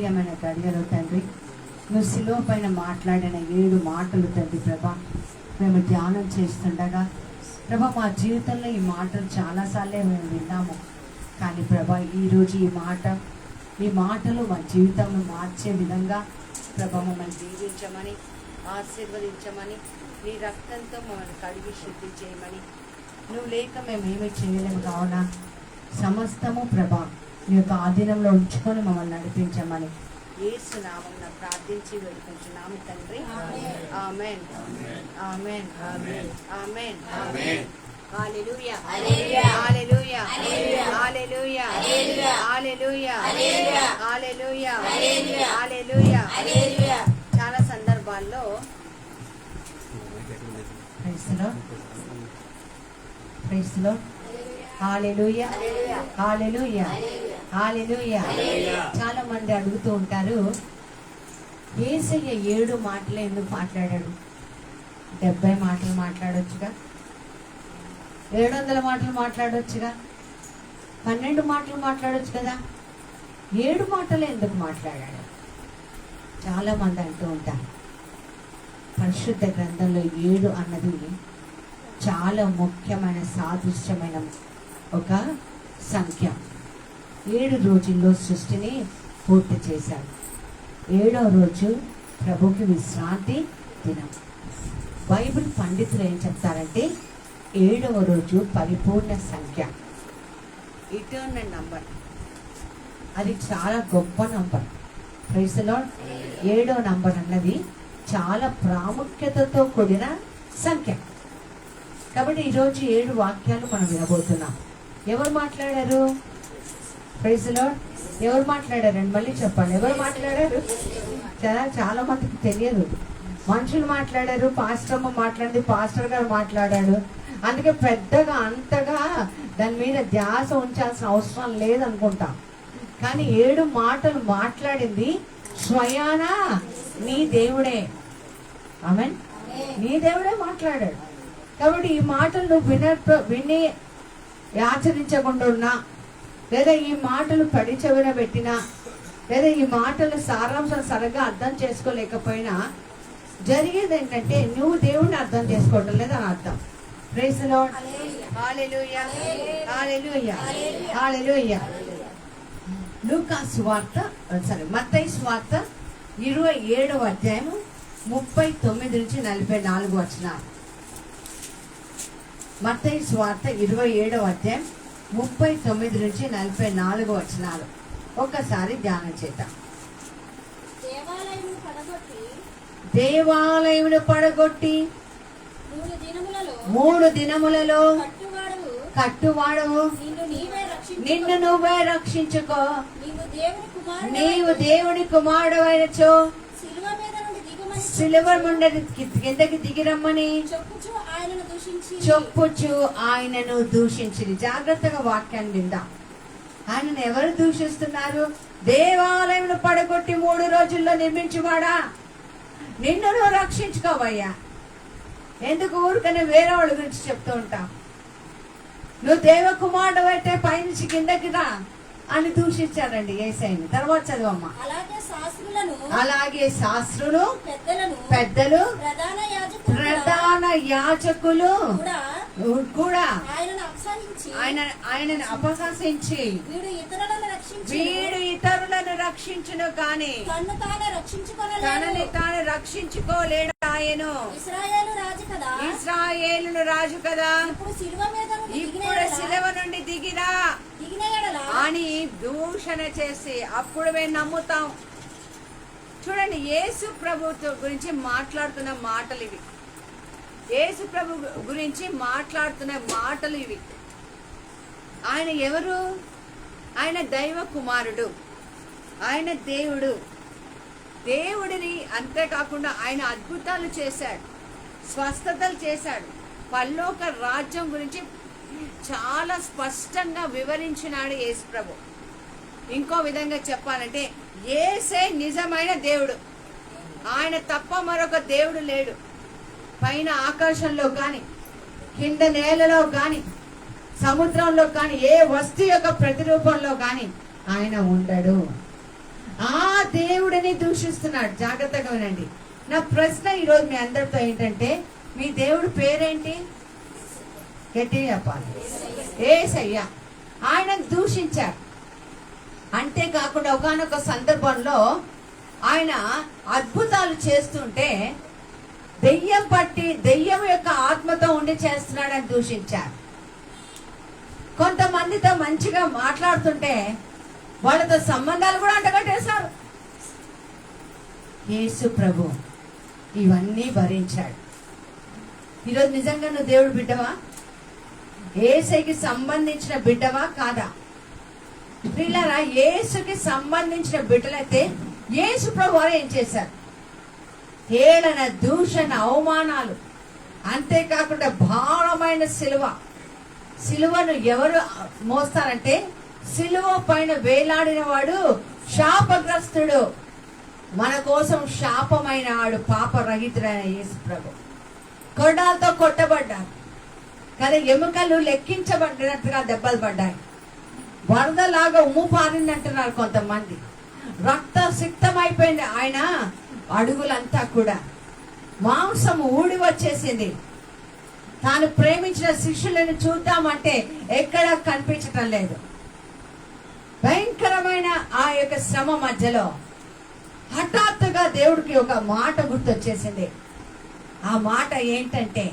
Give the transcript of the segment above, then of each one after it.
గడియలో తండ్రి, నువ్వు శిలువ పైన మాట్లాడిన 7 మాటలు తండ్రి ప్రభా, మేము ధ్యానం చేస్తుండగా ప్రభా మా జీవితంలో ఈ మాటలు చాలాసార్లే మేము విన్నాము. కానీ ప్రభా ఈరోజు ఈ మాటలు మా జీవితంలో మార్చే విధంగా ప్రభా మమ్మల్ని దీవించమని, ఆశీర్వదించమని, నీ రక్తంతో మమ్మల్ని కడిగి శుద్ధి చేయమని, నువ్వు లేక మేమేమీ చేయలేము. కావున సమస్తము ప్రభా నీ యొక్క ఆధీనంలో ఉంచుకొని మమ్మల్ని నడిపించమని యేసు నామమున ప్రార్థించి వేడుకుంటున్నాము తండ్రి. ఆమేన్ ఆమేన్ ఆమేన్ ఆమేన్ ఆమేన్. హల్లెలూయా hallelujah hallelujah hallelujah hallelujah hallelujah హల్లెలూయా. చాలా సందర్భాల్లో ప్రైజ్ లో హల్లెలూయా హల్లెలూయా హల్లెలూయా. చాలా మంది అడుగుతూ ఉంటారు, యేసయ్య 7 మాటలు ఎందుకు మాట్లాడాడు? 70 మాటలు మాట్లాడొచ్చుగా, 700 మాటలు మాట్లాడొచ్చుగా, 12 మాటలు మాట్లాడొచ్చు కదా, 7 మాటలు ఎందుకు మాట్లాడాడు? చాలా మంది అంటూ ఉంటారు. పరిశుద్ధ గ్రంథంలో 7 అన్నది చాలా ముఖ్యమైన సాదృశ్యమైన ఒక సంఖ్య. 7 రోజుల్లో సృష్టిని పూర్తి చేశాడు. 7వ రోజు ప్రభుకి విశ్రాంతి దినం. బైబిల్ పండితులు ఏం చెప్తారంటే 7వ రోజు పరిపూర్ణ సంఖ్య, ఇటర్నల్ నంబర్. అది చాలా గొప్ప నంబర్. Praise the lord. 7వ నంబర్ అన్నది చాలా ప్రాముఖ్యతతో కూడిన సంఖ్య. కాబట్టి ఈరోజు 7 వాక్యాలు మనం వినబోతున్నాం. ఎవరు మాట్లాడారు? Praise the lord. ఎవరు మాట్లాడారండి? మళ్ళీ చెప్పండి, ఎవరు మాట్లాడారు? చాలా మందికి తెలియదు. మనుషులు మాట్లాడారు, పాస్టర్ అమ్మ మాట్లాడింది, పాస్టర్ గారు మాట్లాడాడు. అందుకే పెద్దగా అంతగా దాని మీద ధ్యాస ఉంచాల్సిన అవసరం లేదనుకుంటాం. కానీ 7 మాటలు మాట్లాడింది స్వయాన నీ దేవుడే. ఆమేన్. నీ దేవుడే మాట్లాడాడు. కాబట్టి ఈ మాటలు నువ్వు విని ఆచరించకుండా ఉన్నా, లేదా ఈ మాటలు పడి చెవిన పెట్టినా, లేదా ఈ మాటలు సారాంశం సరిగ్గా అర్థం చేసుకోలేకపోయినా జరిగేది ఏంటంటే నువ్వు దేవుడిని అర్థం చేసుకోవడం లేదని అర్థం. Praise the Lord. Hallelujah hallelujah hallelujah. Luka సువార్త మత్తయి సువార్త 27వ అధ్యాయం 39 నుంచి 44 వచనాలు. మత్తయి సువార్త 27వ అధ్యాయం 39 నుంచి 44 వచనాలు ఒక్కసారి ధ్యానం చేద్దాం. దేవాలయమును పడగొట్టి 3 దినములలో కట్టువాడవు నిన్ను నువ్వే రక్షించుకో. నీవు దేవుని కుమారుడు అయినచో సిలువ నుండి కిందకి దిగిరమ్మని చెప్పుచు ఆయనను దూషించింది. జాగ్రత్తగా వాక్యాన్ని విందాం. ఆయనను ఎవరు దూషిస్తున్నారు? దేవాలయం పడగొట్టి 3 రోజుల్లో నిర్మించువాడా, నిన్ను నువ్వు రక్షించుకోవయ్యా. ఎందుకు ఊరికనే వేరే వాళ్ళ గురించి చెప్తూ ఉంటాం? నువ్వు దేవకుమారుడు అయితే పైనుంచి కిందకి రా అని దూషించారండి యేసయ్యని. తర్వాత చదవమ్మా. అలాగే శాస్త్రులు, పెద్దలు, ప్రధాన యాజకులు కూడా ఆయనను అపహసించి వీడు ఇతరులను రక్షించును కానీ తనని తాను రక్షించుకోలేడు. ఆయను ఇశ్రాయేలును రాజు కదా, ఇప్పుడు శిలువ నుండి దిగిరా అని దూషణ చేసి అప్పుడు మేము నమ్ముతాం. చూడండి, యేసు ప్రభు గురించి మాట్లాడుతున్న మాటలు ఇవి. యేసు ప్రభు గురించి మాట్లాడుతున్న మాటలు ఇవి. ఆయన ఎవరు? ఆయన దైవ కుమారుడు, ఆయన దేవుడు. దేవుడిని అంతేకాకుండా ఆయన అద్భుతాలు చేశాడు, స్వస్థతలు చేశాడు. పరలోక రాజ్యం గురించి చాలా స్పష్టంగా వివరించినాడు యేసు ప్రభు. ఇంకో విధంగా చెప్పాలంటే యేసే నిజమైన దేవుడు. ఆయన తప్ప మరొక దేవుడు లేడు. పైన ఆకాశంలో కానీ, కింద నేలలో కానీ, సముద్రంలో కానీ, ఏ వస్తువు యొక్క ప్రతిరూపంలో కానీ ఆయన ఉండడు. ఆ దేవుడిని దూషిస్తున్నాడు. జాగ్రత్తగా వినండి. నా ప్రశ్న ఈరోజు మీ అందరితో ఏంటంటే, మీ దేవుడి పేరేంటి? గట్టిగా చెప్పాలి. యేసయ్య. ఆయన దూషించారు. అంతేకాకుండా ఒకానొక సందర్భంలో ఆయన అద్భుతాలు చేస్తుంటే దెయ్యం పట్టి దెయ్యం యొక్క ఆత్మతో ఉండి చేస్తున్నాడని దూషించారు. కొంతమందితో మంచిగా మాట్లాడుతుంటే వాళ్ళతో సంబంధాలు కూడా అంటగట్టేశారు. యేసు ప్రభు ఇవన్నీ భరించాడు. ఈరోజు నిజంగా నువ్వు దేవుడు బిడ్డవా? యేసుకి సంబంధించిన బిడ్డవా కాదా? ప్రియులారా, యేసుకి సంబంధించిన బిడ్డలైతే యేసు ప్రభు వారు ఏం చేశారు? హేళన, దూషణ, అవమానాలు, అంతేకాకుండా భారమైన సిలువను ఎవరు మోస్తారంటే, సిలువ పైన వేలాడిన వాడు శాపగ్రస్తుడు. మన కోసం శాపమైన వాడు పాపరహితుడైన యేసు ప్రభు. కొరడాలతో కొట్టబడ్డారు కానీ ఎముకలు లెక్కించబడినట్టుగా దెబ్బలు పడ్డాయి. వరదలాగా ఉమ్ము పారిందంటున్నారు కొంతమంది. రక్త సిక్తమైపోయింది ఆయన అడుగులంతా కూడా. మాంసం ఊడి వచ్చేసింది. తాను ప్రేమించిన శిష్యులను చూద్దామంటే ఎక్కడ కనిపించటం లేదు. భయంకరమైన ఆ యొక్క శ్రమ మధ్యలో హఠాత్తుగా దేవుడికి ఒక మాట గుర్తొచ్చేసింది. ఆ మాట ఏంటంటే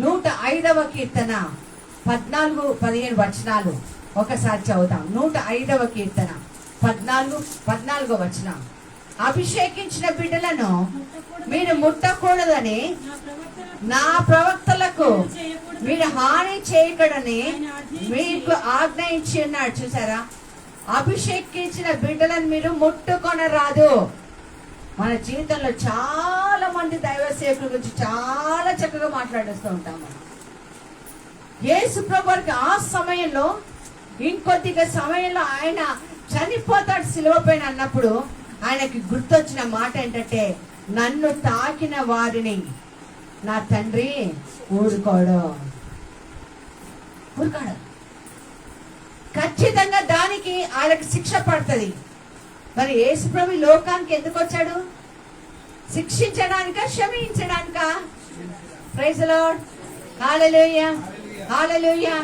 105వ కీర్తన 14-15 వచనాలు ఒకసారి చదువుతాం. 105వ కీర్తన 14వ వచనం. అభిషేకించిన బిడ్డలను మీరు ముట్టకూడదని నా ప్రవక్తలకు మీరు హాని చేయకూడని మీకు ఆజ్ఞయించి ఉన్నాడు. చూసారా? అభిషేకించిన బిడ్డలను మీరు ముట్టుకొనరాదు. మన జీవితంలో చాలా మంది దైవ సేవకుల గురించి చాలా చక్కగా మాట్లాడేస్తూ ఉంటాము. యేసు ప్రభువుకి ఆ సమయంలో, ఇంకొద్దిగా సమయంలో ఆయన చనిపోతాడు సిలువ పైన అన్నప్పుడు ఆయనకి గుర్తొచ్చిన మాట ఏంటంటే, నన్ను తాకిన వారిని నా తండ్రి ఊరుకోడు. ఖచ్చితంగా దానికి ఆయనకి శిక్ష పడుతుంది. మరి యేసు ప్రభు లోకానికి ఎందుకు వచ్చాడు? శిక్షించడానికా, క్షమించడానికా? Praise the Lord. Hallelujah, hallelujah.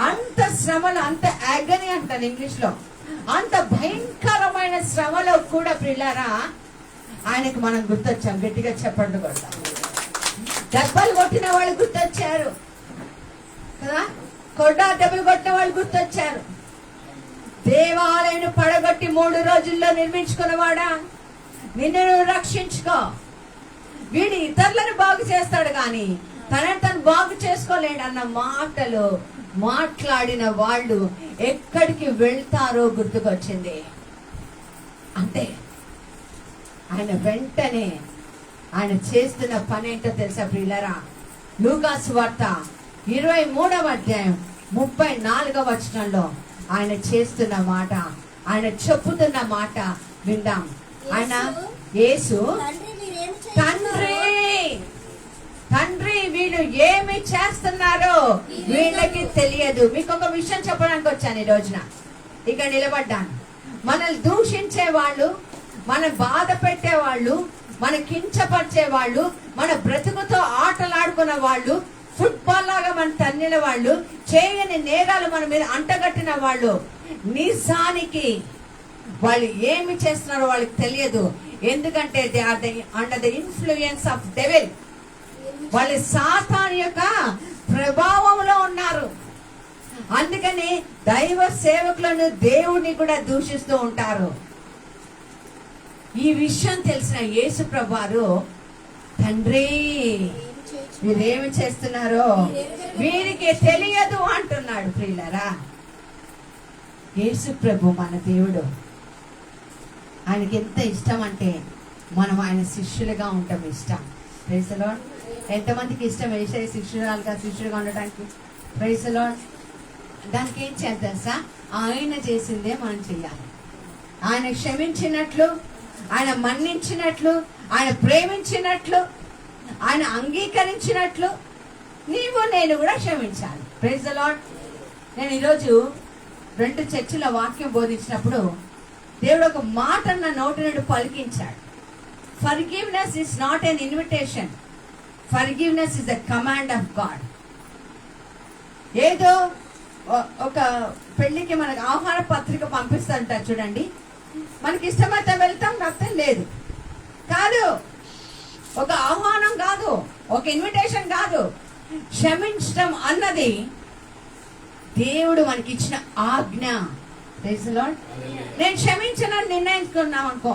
అంత శ్రమలు, అంత అగని అంటారు ఇంగ్లీష్ లో, అంత భయంకరమైన శ్రమలో కూడా ప్రియులారా ఆయనకు మనం గుర్తొచ్చాం. గట్టిగా చెప్పండి కొడతాం. దెబ్బలు కొట్టిన వాళ్ళు గుర్తొచ్చారు కదా, కొడ్డా దెబ్బలు కొట్టిన వాళ్ళు గుర్తొచ్చారు. దేవాలయం పడగొట్టి 3 రోజుల్లో నిర్మించుకున్నవాడా, నిన్ను రక్షించుకో. వీడు ఇతరులను బాగు చేస్తాడు కానీ తను బాగు చేసుకోలేడు అన్న మాటలు మాట్లాడిన వాళ్ళు ఎక్కడికి వెళ్తారో గుర్తుకొచ్చింది. అంటే ఆయన వెంటనే ఆయన చేస్తున్న పని ఏంటో తెలుసా ప్రియులారా? లూకాసు వార్త 23వ అధ్యాయం 34వ వచనంలో ఆయన చేస్తున్న మాట, ఆయన చెప్పుతున్న మాట విందాం. ఆయన యేసు, తండ్రి వీళ్ళు ఏమి చేస్తున్నారో వీళ్ళకి తెలియదు. మీకు ఒక విషయం చెప్పడానికి వచ్చాను ఈ రోజున. ఇక నిలబడ్డాను. మనల్ని దూషించే వాళ్ళు, మన బాధ పెట్టే వాళ్ళు, మన కించపరిచే వాళ్ళు, మన బ్రతుకుతో ఆటలాడుకున్న వాళ్ళు, ఫుట్బాల్ లాగా మన తన్నిన వాళ్ళు, చేయని నేరాలు మన మీద అంటగట్టిన వాళ్ళు, నిజానికి వాళ్ళు ఏమి చేస్తున్నారో వాళ్ళకి తెలియదు. ఎందుకంటే they are under the influence of devil. వాళ్ళు సాతాను యొక్క ప్రభావంలో ఉన్నారు. అందుకని దైవ సేవకులను, దేవుడిని కూడా దూషిస్తూ ఉంటారు. ఈ విషయం తెలిసిన యేసు ప్రభువారు, తండ్రి మీరేమి చేస్తున్నారో వీరికి తెలియదు అంటున్నాడు. ప్రియులారా, యేసు ప్రభు మన దేవుడు. ఆయనకి ఎంత ఇష్టం అంటే మనం ఆయన శిష్యులుగా ఉంటాం. ఇష్టం. Praise the lord. ఎంతమందికి ఇష్టం యేసయ్య శిష్యులుగా ఉండటానికి? Praise the lord. దానికి ఏం చేయాలి తెలుసా? ఆయన చేసిందే మనం చెయ్యాలి. ఆయన క్షమించినట్లు, ఆయన మన్నించినట్లు, ఆయన ప్రేమించినట్లు, ఆయన అంగీకరించినట్లు నీవు నేను కూడా క్షమించాలి. Praise the lord. నేను ఈరోజు 2 చర్చిల వాక్యం బోధించినప్పుడు దేవుడు ఒక మాట నా నోటి నుండి పలికించాడు. Forgiveness is not an invitation, forgiveness is the command of God. ఏదో ఒక పెళ్లికి మనకు ఆహ్వాన పత్రిక పంపిస్తుంటారు చూడండి, మనకి ఇష్టమైతే వెళ్తాం, లేకపోతే లేదు. కాదు, ఒక ఆహ్వానం కాదు, ఒక ఇన్విటేషన్ కాదు. క్షమించడం అన్నది దేవుడు మనకి ఇచ్చిన ఆజ్ఞ. నేను క్షమించనని నిర్ణయించుకున్నాం అనుకో,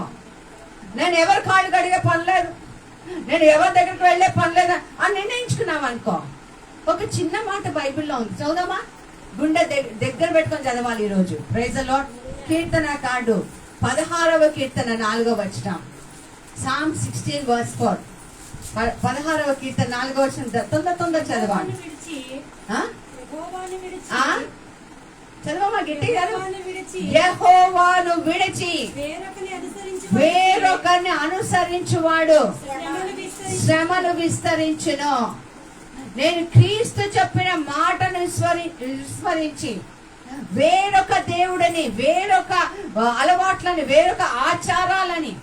నేను ఎవరి కాళ్ళు కడిగే పని లేదు, నేను ఎవరి దగ్గరికి వెళ్ళే పని లేదు అని నిర్ణయించుకున్నాం అనుకో, ఒక చిన్న మాట బైబిల్లో ఉంది, చదువుదామా? గుండె దగ్గర పెట్టుకొని చదవాలి ఈరోజు. Praise the lord. కీర్తనకారుడు 16వ కీర్తన 4వ వచనం. సామ్ 16:4. 16వ కీర్తన 4వ వచనం తొందర చదవాలి. చదవమా గట్టిగా. యెహోవాను విడిచి వేరొకరిని అనుసరించువాడు శ్రమను విస్తరించును. నేను క్రీస్తు చెప్పిన మాటను విస్మరించి వేరొక దేవుడని, వేరొక అలవాట్లని, వేరొక ఆచారాలని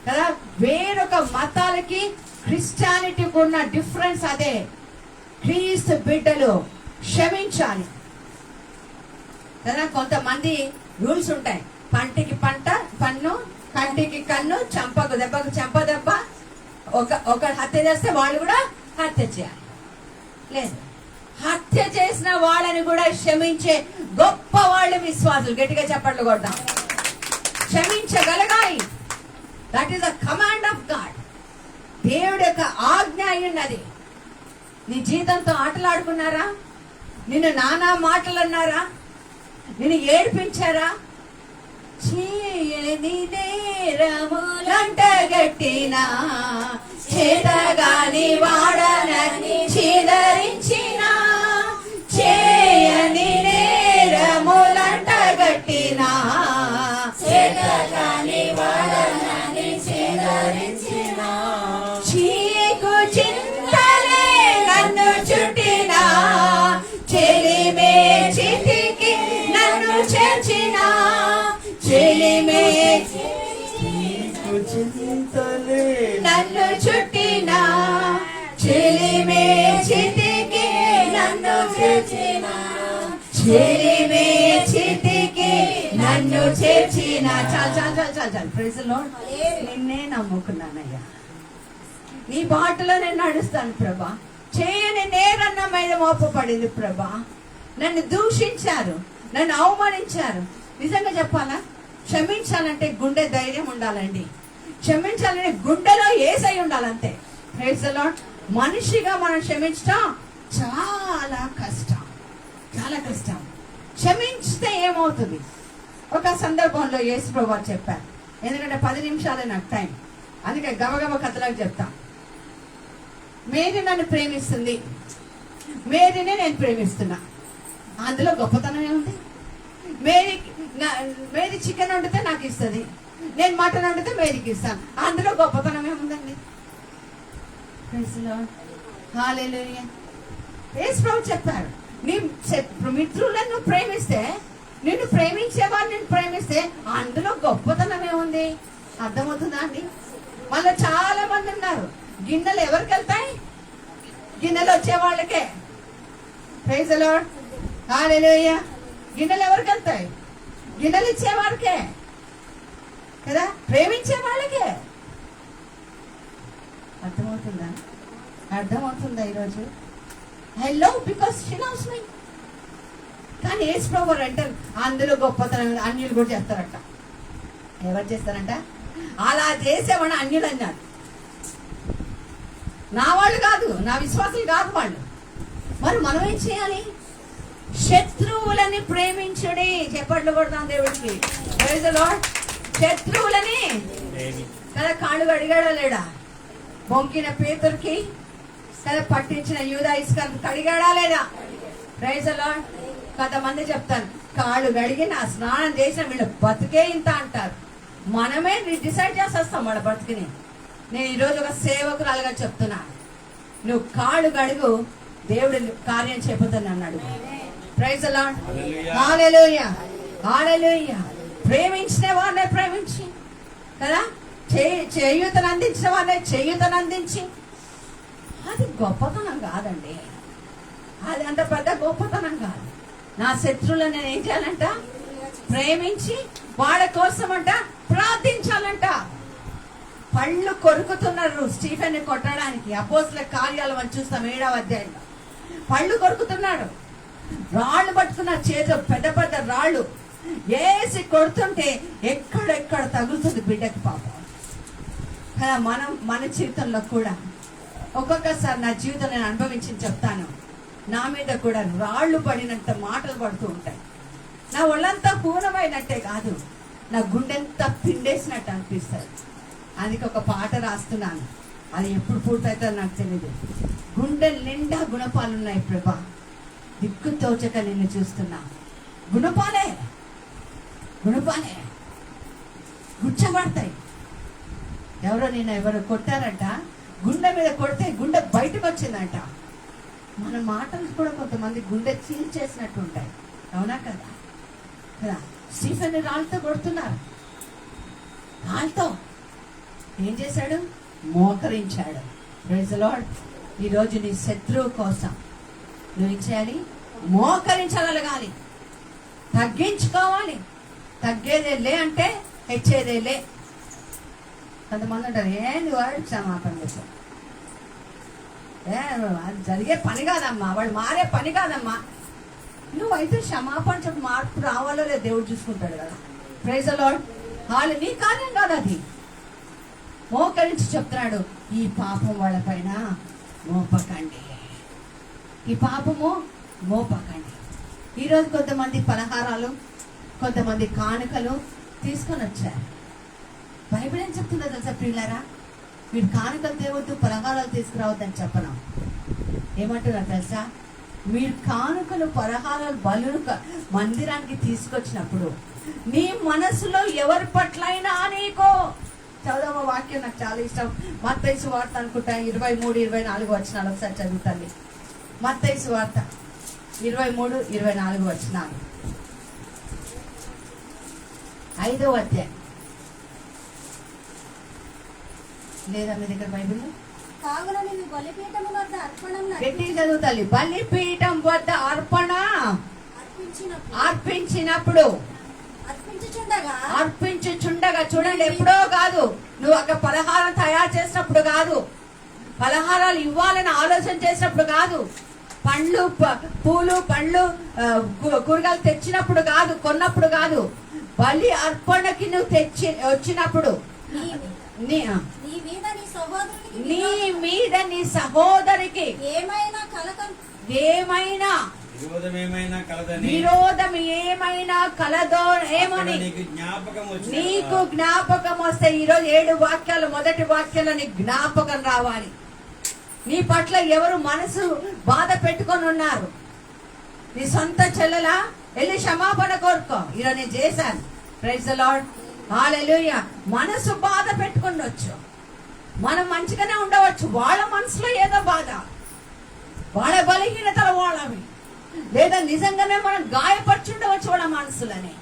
కదా, వేరొక మతాలకి క్రిస్టియానిటీకి ఉన్న డిఫరెన్స్ అదే. క్రీస్తు బిడ్డలు క్షమించాలి కదా. కొంతమంది రూల్స్ ఉంటాయి, పంటికి పంట పన్ను, కంటికి కన్ను, చెంపకు దెబ్బకు చెంప దెబ్బ. ఒక హత్య చేస్తే వాళ్ళు కూడా హత్య చేయాలి. లేదు, హత్య చేసిన వాళ్ళని కూడా క్షమించే గొప్ప వాళ్ళు విశ్వాసులు. గట్టిగా చప్పట్లు కొడదాం. క్షమించగలగాలి. That is the command of God. దేవుడి యొక్క ఆజ్ఞ అయ్యున్నది. నీ జీవితంతో ఆటలాడుకున్నారా? నిన్ను నానా మాటలు అన్నారా? నిన్ను ఏడిపించారా? చేయని నేరములంట గట్టినా, చేతగాని వాడనని చీదరించిన, చేయని నేరములంట గట్టినా, చేతగాని వాడనని చీదరించిన, చీకు చింతలే నన్ను చుట్టినా, చెలిమే చితికి నన్ను చేర్చిన, చెలిమే నన్ను చుట్టిన, చెలిమే చితికి నన్ను చేర్చిన, చెలిమే చితికి నన్ను చేర్చిన. చాలు. Praise the lord. నిన్నే నమ్ముకున్నానయ్యా, నీ బాటలో నేను నడుస్తాను ప్రభా. చేయని నేరన్న మీద మోపబడింది ప్రభా. నన్ను దూషించారు, నన్ను అవమానించారు. నిజంగా చెప్పాలా, క్షమించాలంటే గుండె ధైర్యం ఉండాలండి. క్షమించాలంటే గుండెలో ఏసై ఉండాలంతే. Praise the lord. మనిషిగా మనం క్షమించడం చాలా కష్టం, చాలా కష్టం. క్షమించితే ఏమవుతుంది? ఒక సందర్భంలో యేసు ప్రభువు చెప్పారు, ఎందుకంటే 10 నిమిషాలే నాకు టైం, అందుకే గబగబ కథలకు చెప్తా. మేరీ నన్ను ప్రేమిస్తుంది, మేరీనే నేను ప్రేమిస్తున్నా, అందులో గొప్పతనం ఏముంది? మేరీ చికెన్ వండితే నాకు ఇస్తుంది, నేను మటన్ వండితే మేరీకి ఇస్తాను, అందులో గొప్పతనం ఏముందండి? హల్లెలూయా. యేసు ప్రభువు చెప్పారు, నీ మిత్రులను నువ్వు ప్రేమిస్తే, నిన్ను ప్రేమించేవారు నిన్ను ప్రేమిస్తే అందులో గొప్పతనం ఏముంది? అర్థమవుతుందా అండి? మళ్ళీ చాలా మంది ఉన్నారు, గిన్నెలు ఎవరికి వెళ్తాయి? గిన్నెలు వచ్చే వాళ్ళకే. Praise the Lord. హల్లెలూయా. గిన్నెలు ఎవరికి వెళ్తాయి? గిన్నెలు ఇచ్చే వారికే కదా, ప్రేమించే వాళ్ళకే. అర్థమవుతుందా ఈరోజు? I love because she loves me. కానీ యేసు ప్రభువు అంటారు, అందులో గొప్పతనం అన్యులు కూడా చేస్తారంట. ఎవరు చేస్తారంట? అలా చేసేవాడు అన్యులు అన్నారు. నా వాళ్ళు కాదు, నా విశ్వాసులు కాదు వాళ్ళు. మరి మనం ఏం చేయాలి? శత్రువులని ప్రేమించుడి. చెప్పట్లు కొడతాం దేవుడికి. Praise the lord. శత్రువులని కదా, కాళ్ళు కడిగాడా లేడా? బొంకిన పేతురుకి కదా, పట్టించిన యూదా ఇస్కరియోతు కడిగాడా లేదా? Praise the lord. కొంతమంది చెప్తాను, కాళ్ళు కడిగి నా స్నానం చేసిన వీళ్ళు బతుకే ఇంత అంటారు. మనమే డిసైడ్ చేసేస్తాం వాళ్ళ బతుకుని. నేను ఈరోజు ఒక సేవకురాలుగా చెప్తున్నా, నువ్వు కాళ్ళు కడుగు, దేవుడు కార్యం చేయబోతుంది అన్నాడు. Praise the Lord. Hallelujah. Hallelujah. ప్రేమించిన వారినే ప్రేమించి కదా, చేయూతను అందించిన వారినే చేయూతను అందించి, అది గొప్పతనం కాదండి. అది అంత పెద్ద గొప్పతనం కాదు. నా శత్రువులను నేను ఏం చేయాలంట? ప్రేమించి వాళ్ళ కోసం అంట ప్రార్థించాలంట. పళ్ళు కొరుకుతున్నారు స్టీఫెన్ కొట్టడానికి. అపోస్తల కార్యాలు మనం చూస్తాం 7వ అధ్యాయంలో. పళ్ళు కొరుకుతున్నాడు, రాళ్ళు పట్టుకున్న చేతిలో పెద్ద పెద్ద రాళ్ళు వేసి కొడుతుంటే ఎక్కడెక్కడ తగులుతుంది బిడ్డకి పాపం. మన జీవితంలో కూడా ఒక్కొక్కసారి నా జీవితం నేను అనుభవించి చెప్తాను, నా మీద కూడా రాళ్ళు పడినంత మాటలు పడుతూ ఉంటాయి. నా ఒళ్ళంతా పూర్ణమైనట్టే కాదు, నా గుండెంతా పిండేసినట్టు అనిపిస్తుంది. అందుకే ఒక పాట రాస్తున్నాను, అది ఎప్పుడు పూర్తవుతుందో నాకు తెలియదు. గుండె నిండా గుణపాలు ఉన్నాయి ప్రభా, దిక్కు తోచక నిన్ను చూస్తున్నా. గుణపాలే గుచ్చబడతాయి. ఎవరో కొట్టారంట, గుండె మీద కొడితే గుండె బయటకు వచ్చిందంట. మన మాటలు కూడా కొంతమంది గుండె చీల్చేసినట్టు ఉంటాయి, అవునా కదా? స్టీఫెన్ రాళ్ళతో కొడుతున్నారు. రాళ్ళతో ఏం చేశాడు? మోకరించాడు. Praise the Lord. ఈరోజు నీ శత్రువు కోసం నువ్వు ఇచ్చేయాలి, మోకరించగలగాలి, తగ్గించుకోవాలి. తగ్గేదే లే అంటే హెచ్చేదే లే. కొంతమంది అంటారు, ఏంది వాడు క్షమాపణ చేశాడు, అది జరిగే పని కాదమ్మా, వాడు మారే పని కాదమ్మా. నువ్వైతే క్షమాపణ చెప్పి మార్పు రావాలో లేదు దేవుడు చూసుకుంటాడు కదా. Praise the lord. వాళ్ళు నీ కార్యం కాదు, అది మోకరించి చెప్తున్నాడు, ఈ పాపం వాళ్ళపైన మోపకండి, ఈ పాపము మోపకండి. ఈరోజు కొంతమంది పలహారాలు, కొంతమంది కానుకలు తీసుకొని వచ్చారు. బైబిల్ ఏం చెప్తుందో తెలుసా ప్రియులారా? మీరు కానుకలు తేవద్దు, పలహారాలు తీసుకురావద్దని చెప్పను. ఏమంటున్నారు తెలుసా? మీరు కానుకలు, పలహారాలు, బలులు మందిరానికి తీసుకొచ్చినప్పుడు నీ మనసులో ఎవరి పట్లైనా నీకో చదువు వాక్యం నాకు చాలా ఇష్టం. మత్తయి సువార్త అనుకుంటా 23-24 వచనాలు ఒకసారి చదువుతాను. మత్తయి సువార్త 23-24 వచనాలు, 5వ అధ్యాయం. లేదా మీ దగ్గర బైబిల్? గట్టి చదువుతాలి. బలిపీఠం వద్ద అర్పణ అర్పించినప్పుడు, అర్పించుచుండగా చూడండి, ఎప్పుడో కాదు, నువ్వు ఒక పలహారం తయారు చేసినప్పుడు కాదు, పలహారాలు ఇవ్వాలని ఆలోచన చేసినప్పుడు కాదు, పండ్లు పూలు పండ్లు కూరగాయలు తెచ్చినప్పుడు కాదు, కొన్నప్పుడు కాదు, బలి అర్పణకి నువ్వు వచ్చినప్పుడు నీ మీద నీ సహోదరికి ఏమైనా విరోధం ఏమైనా కలదో ఏమని నీకు జ్ఞాపకం వస్తే, ఈరోజు 7 వాక్యాలు, మొదటి వాక్యంలో నీకు జ్ఞాపకం రావాలి. నీ పట్ల ఎవరు మనసు బాధ పెట్టుకొని ఉన్నారు, నీ సొంత చెల్లెలా వెళ్ళి క్షమాపణ కోరుకో. ఈరోజు నేను చేశాను. Praise the Lord. హల్లెలూయా. మనసు బాధ పెట్టుకుండొచ్చు, మనం మంచిగానే ఉండవచ్చు, వాళ్ళ మనసులో ఏదో బాధ, వాళ్ళ బలహీనతలు వాళ్ళవి, లేదా నిజంగానే మనం గాయపరుచుండవచ్చు వాళ్ళ మనసులని.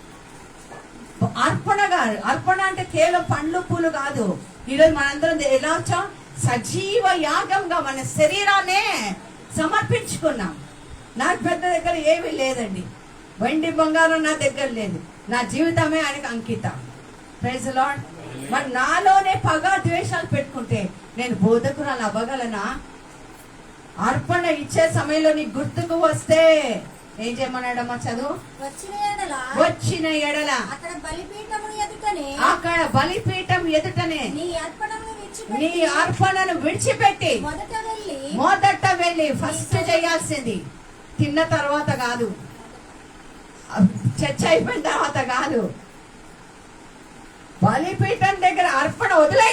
అర్పణ అంటే కేవలం పండ్లు పూలు కాదు. ఈరోజు మనందరం ఎలా వచ్చాం? సజీవ యాగంగా మన శరీరాన్నే సమర్పించుకున్నాం. నాకు పెద్ద దగ్గర ఏమీ లేదండి, వెండి బంగారం నా దగ్గర లేదు, నా జీవితమే ఆయనకు అంకితం. Praise the lord. మరి నాలోనే పగ ద్వేషాలు పెట్టుకుంటే నేను బోధకురాలు అవ్వగలనా? అర్పణ ఇచ్చే సమయంలో నీకు గుర్తుకు వస్తే ఏం చేయమన్నాడమ్మా? చదువు. వచ్చిన ఎడల అక్కడ బలిపీఠం ఎదుటనే నీ అర్పణను విడిచిపెట్టి మొదట వెళ్ళి ఫస్ట్ చేయాల్సింది, తిన్న తర్వాత కాదు, చర్చ అయిపోయిన తర్వాత కాదు, బలిపీఠం దగ్గర అర్పణ వదిలే,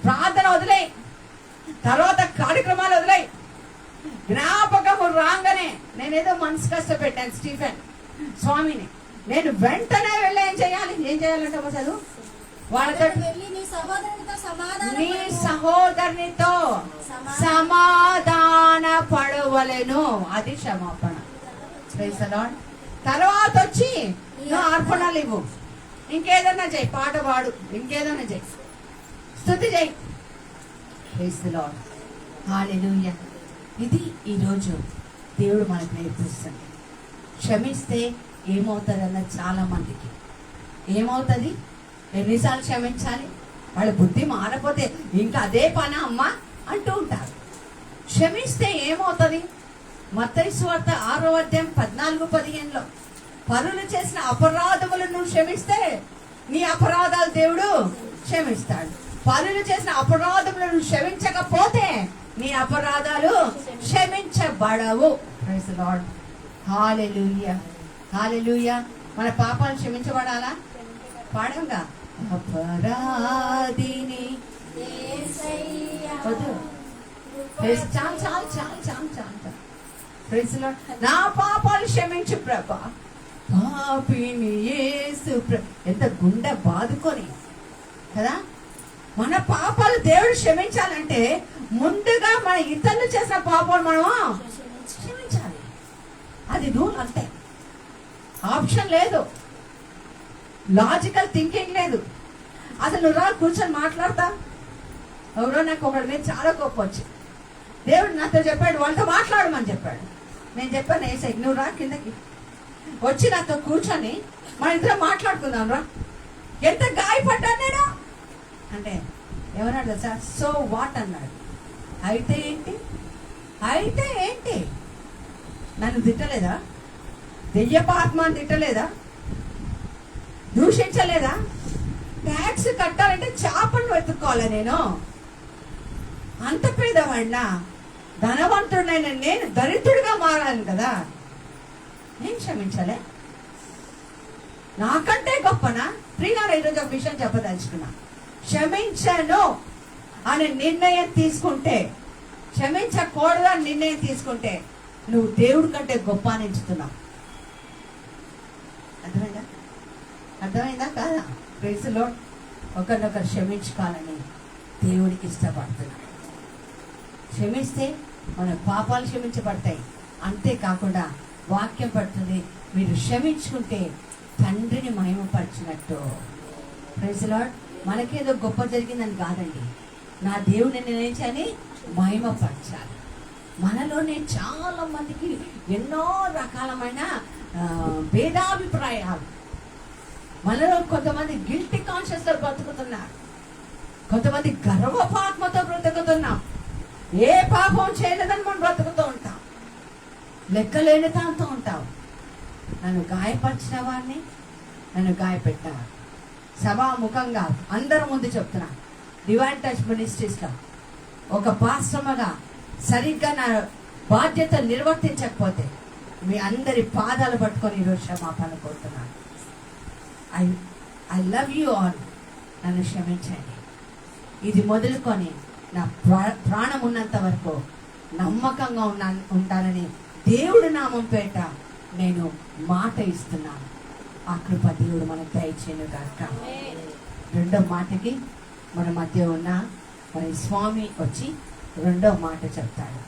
ప్రార్థన వదిలే, తర్వాత కార్యక్రమాలు వదిలే, జ్ఞాపకము రాగానే నేనేదో మనసు కష్టపెట్టాను స్టీఫెన్ స్వామిని, నేను వెంటనే వెళ్ళి ఏం చేయాలంటే చదువు, వాళ్ళతో నీ సహోదరునితో సమాధాన పడవలెను, అది క్షమాపణ. Praise the lord. తర్వాత వచ్చి నువ్వు అర్పణలు ఇవ్వు, ఇంకేదన్నా చేయి, పాట పాడు, ఇంకేదన్నా చేయి, స్తుతి చేయి. Praise the Lord. హల్లెలూయా. ఇది ఈరోజు దేవుడు మనకు నేర్పిస్తుంది. క్షమిస్తే ఏమవుతుంది అన్నది చాలా మందికి. ఏమవుతుంది, ఎన్నిసార్లు క్షమించాలి, వాళ్ళ బుద్ధి మారపోతే ఇంకా అదే పని అమ్మ అంటూ ఉంటారు. క్షమిస్తే ఏమవుతుంది? మత్తయి సువార్త 6వ అధ్యాయం 14-15లో పరులు చేసిన అపరాధములను నువ్వు క్షమిస్తే నీ అపరాధాలు దేవుడు క్షమిస్తాడు. పరులు చేసిన అపరాధములను క్షమించకపోతే నీ అపరాధాలు క్షమించబడవు. Praise the Lord. Hallelujah, hallelujah. మన పాపాలు క్షమించబడాలా? పాడంగా అపరాధిని నా పాపాలు క్షమించు ప్రభా, పాపిని యేసు. ఎంత గుండె బాదుకొని కదా. మన పాపాలు దేవుడు క్షమించాలంటే ముందుగా మన ఇతరులు చేసిన పాపాలు మనం క్షమించాలి. అది రూల్, అంతే, ఆప్షన్ లేదు, లాజికల్ థింకింగ్ లేదు. అసలు నువ్వు రా కూర్చొని మాట్లాడతా. ఎవరో నాకు ఒకటి మీద చాలా కోపం వచ్చింది. దేవుడు నాతో చెప్పాడు, వాళ్ళతో మాట్లాడమని చెప్పాడు. నేను చెప్పాను ఏసై నువ్వు రా కిందకి వచ్చి నాతో కూర్చొని మన ఇద్దరం మాట్లాడుకుందాం రా. ఎంత గాయపడ్డాను నేను అంటే ఏమన్నాడు తెలుసా? సో వాట్ అన్నాడు. అయితే ఏంటి, అయితే ఏంటి, నన్ను తిట్టలేదా? దెయ్యపాత్మ అని తిట్టలేదా? దూషించలేదా? ట్యాక్స్ కట్టాలంటే చేపలను వెతుక్కోవాలా నేను? అంత పేదవాడినా? ధనవంతుడైన నేను దరిద్రుడిగా మారాను కదా, నేను క్షమించలే? నాకంటే గొప్పనా? ప్రియులారా, ఈరోజు ఒక విషయం చెప్పదలుచుకున్నా. క్షమించను అనే నిర్ణయం తీసుకుంటే, క్షమించకూడదు అని నిర్ణయం తీసుకుంటే నువ్వు దేవుడి కంటే గొప్ప అని ఎంచుతున్నావు. అర్థమైందా? అర్థమైందా కాదా? Praise the lord. ఒకరినొకరు క్షమించుకోవాలని దేవుడికి ఇష్టపడుతున్నాడు. క్షమిస్తే మన పాపాలు క్షమించబడతాయి. అంతేకాకుండా వాక్యం పడుతుంది, మీరు క్షమించుకుంటే తండ్రిని మహిమపరిచినట్టు. Praise the lord. మనకేదో గొప్ప జరిగిందని కాదండి, నా దేవుడిని నిర్ణయించని మహిమపరచాలి. మనలోనే చాలా మందికి ఎన్నో రకాలమైన భేదాభిప్రాయాలు. మనలో కొంతమంది గిల్టీ కాన్షియస్తో బ్రతుకుతున్నారు, కొంతమంది గర్వపాత్మతో బ్రతుకుతున్నాం. ఏ పాపం చేయలేదని మనం బ్రతుకుతూ ఉంటాం, లెక్కలేని దాంతో ఉంటాం. నన్ను గాయపరిచిన వాడిని, నన్ను గాయపెట్టాను. సభాముఖంగా అందరి ముందు చెప్తున్నా, డివైన్ టచ్ మినిస్ట్రీస్లో ఒక పాశ్రమగా సరిగ్గా నా బాధ్యత నిర్వర్తించకపోతే మీ అందరి పాదాలు పట్టుకొని ఈరోజు క్షమాపణ కోరుతున్నాను. I love you all. నన్ను క్షమించండి. ఇది మొదలుకొని నా ప్రాణం ఉన్నంత వరకు నమ్మకంగా ఉంటానని దేవుడి నామం పేట నేను మాట ఇస్తున్నాను. ఆ కృప దేవుడు మనకు దయచేయను గాక. రెండో మాటకి మన మధ్య ఉన్న మరి స్వామి వచ్చి రెండో మాట చెప్తాడు.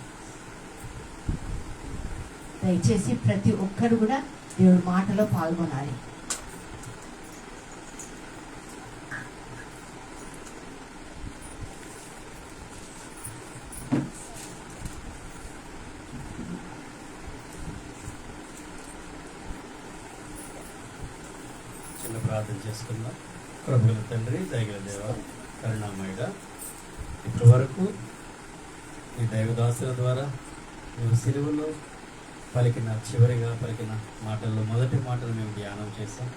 దయచేసి ప్రతి ఒక్కరు కూడా దేవుడి మాటలో పాల్గొనాలి. చిన్న ప్రార్థన చేసుకుందాం. ప్రభువుల తండ్రి, దయగల దేవ, కరుణామయుడా, ఇప్పటి వరకు ఈ దైవదాసుల ద్వారా నువ్వు సిలువలో చివరిగా పలికిన మాటల్లో మొదటి మాటలు మేము ధ్యానం చేస్తాం.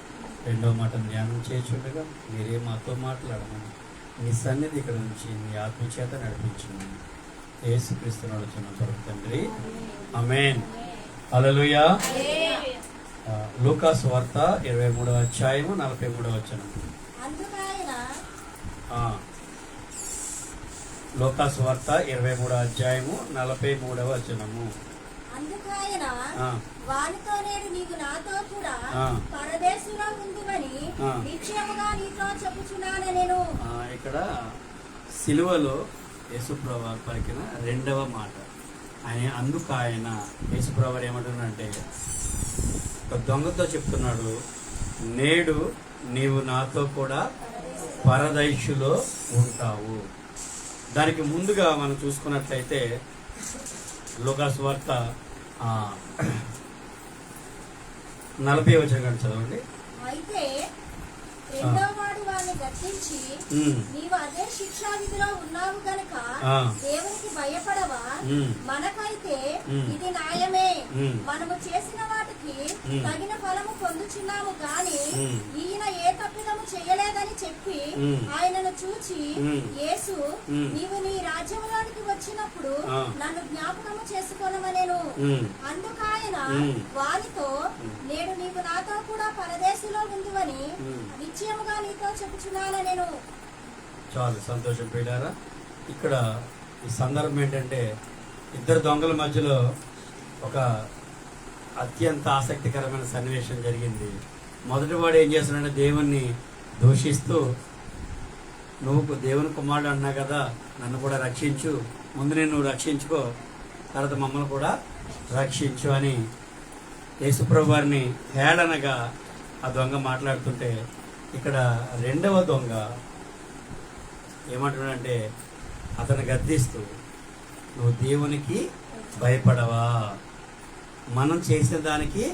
రెండో మాటను ధ్యానం చేయుచుండగా మీరే మాతో మాట్లాడమని నీ సన్నిధి ఇక్కడ నుంచి నీ ఆత్మచేత నడిపించున్నాను. యేసుక్రీస్తు నడుచున్న పరమ తండ్రి, ఆమేన్. హల్లెలూయా. లూకా సువార్త 23వ అధ్యాయము 43వ వచనం. లూకా సువార్త 23వ అధ్యాయము 43వ వచనము. అందుకాయన వానితో నేడు నీకు నాతో కూడా పరదేశంలో ఉందుమని నిశ్చయముగా నీతో చెప్పుచున్నాను నేను. ఇక్కడ సిలువలో యేసుప్రభు పలికిన రెండవ మాట. అందుకు ఆయన యేసుప్రభు ఏమంటున్నాడంటే, ఒక దొంగతో చెప్తున్నాడు, నేడు నీవు నాతో కూడా పరదైషులో ఉంటావు. దానికి ముందుగా మనం చూసుకున్నట్లయితే లూకాసు వార్త 40వ వచనం చదవండి. అయితే రెండో వాడు వాడిని గద్దించి, నీవు అదే శిక్షా విధిలో ఉన్నావు గనుక దేవునికి భయపడవా? మనకైతే ఇది న్యాయమే. మనము చేసిన వాటికి తగిన ఫలము పొందుచున్నాము గాని ఈయన ఏ తప్పిదము చేయలేదని చెప్పి ఆయనను చూచి, యేసు, నీవు నీ రాజ్యంలోనికి వచ్చినప్పుడు నన్ను జ్ఞాపకము చేసుకోనమనెను. అందుకాయన వారితో, నేడు నీవు నాతో కూడా పరదేశిలో ఉందువని నిశ్చయముగా నీతో చెప్పుచున్నానెను. చాలా సంతోషం ప్రియులారా. ఇక్కడ ఈ సందర్భం ఏంటంటే, ఇద్దరు దొంగల మధ్యలో ఒక అత్యంత ఆసక్తికరమైన సన్నివేశం జరిగింది. మొదటివాడు ఏం చేస్తున్నాడంటే, దేవుణ్ణి దూషిస్తూ, నువ్వు దేవుని కుమారుడు అన్నా కదా, నన్ను కూడా రక్షించు, ముందు నేను నువ్వు రక్షించుకో, తర్వాత మమ్మల్ని కూడా రక్షించు అని యేసుప్రభు వారిని హేళనగా ఆ దొంగ మాట్లాడుతుంటే, ఇక్కడ రెండవ దొంగ ఏమంటున్నాడంటే, అతను గద్దిస్తూ, నువ్వు దేవునికి భయపడవా? మనం చేసిన దానికి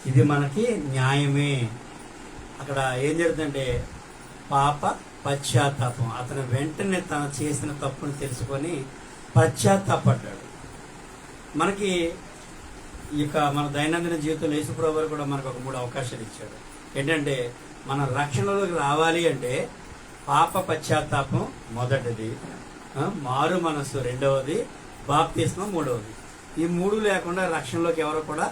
ఇది మనకి న్యాయమే. అక్కడ ఏం జరుగుతుందంటే, పాప పశ్చాత్తాపం. అతను వెంటనే తను చేసిన తప్పును తెలుసుకొని పశ్చాత్తాపడ్డాడు. మనకి ఇక మన దైనందిన జీవితంలో యేసుప్రభు వారు కూడా మనకు ఒక 3 అవకాశాలు ఇచ్చాడు. ఏంటంటే, మన రక్షణలోకి రావాలి అంటే పాప పశ్చాత్తాపం మొదటిది, మారు మనస్సు రెండవది, బాప్తిస్మం మూడవది. ఈ 3 లేకుండా రక్షణలోకి ఎవరు కూడా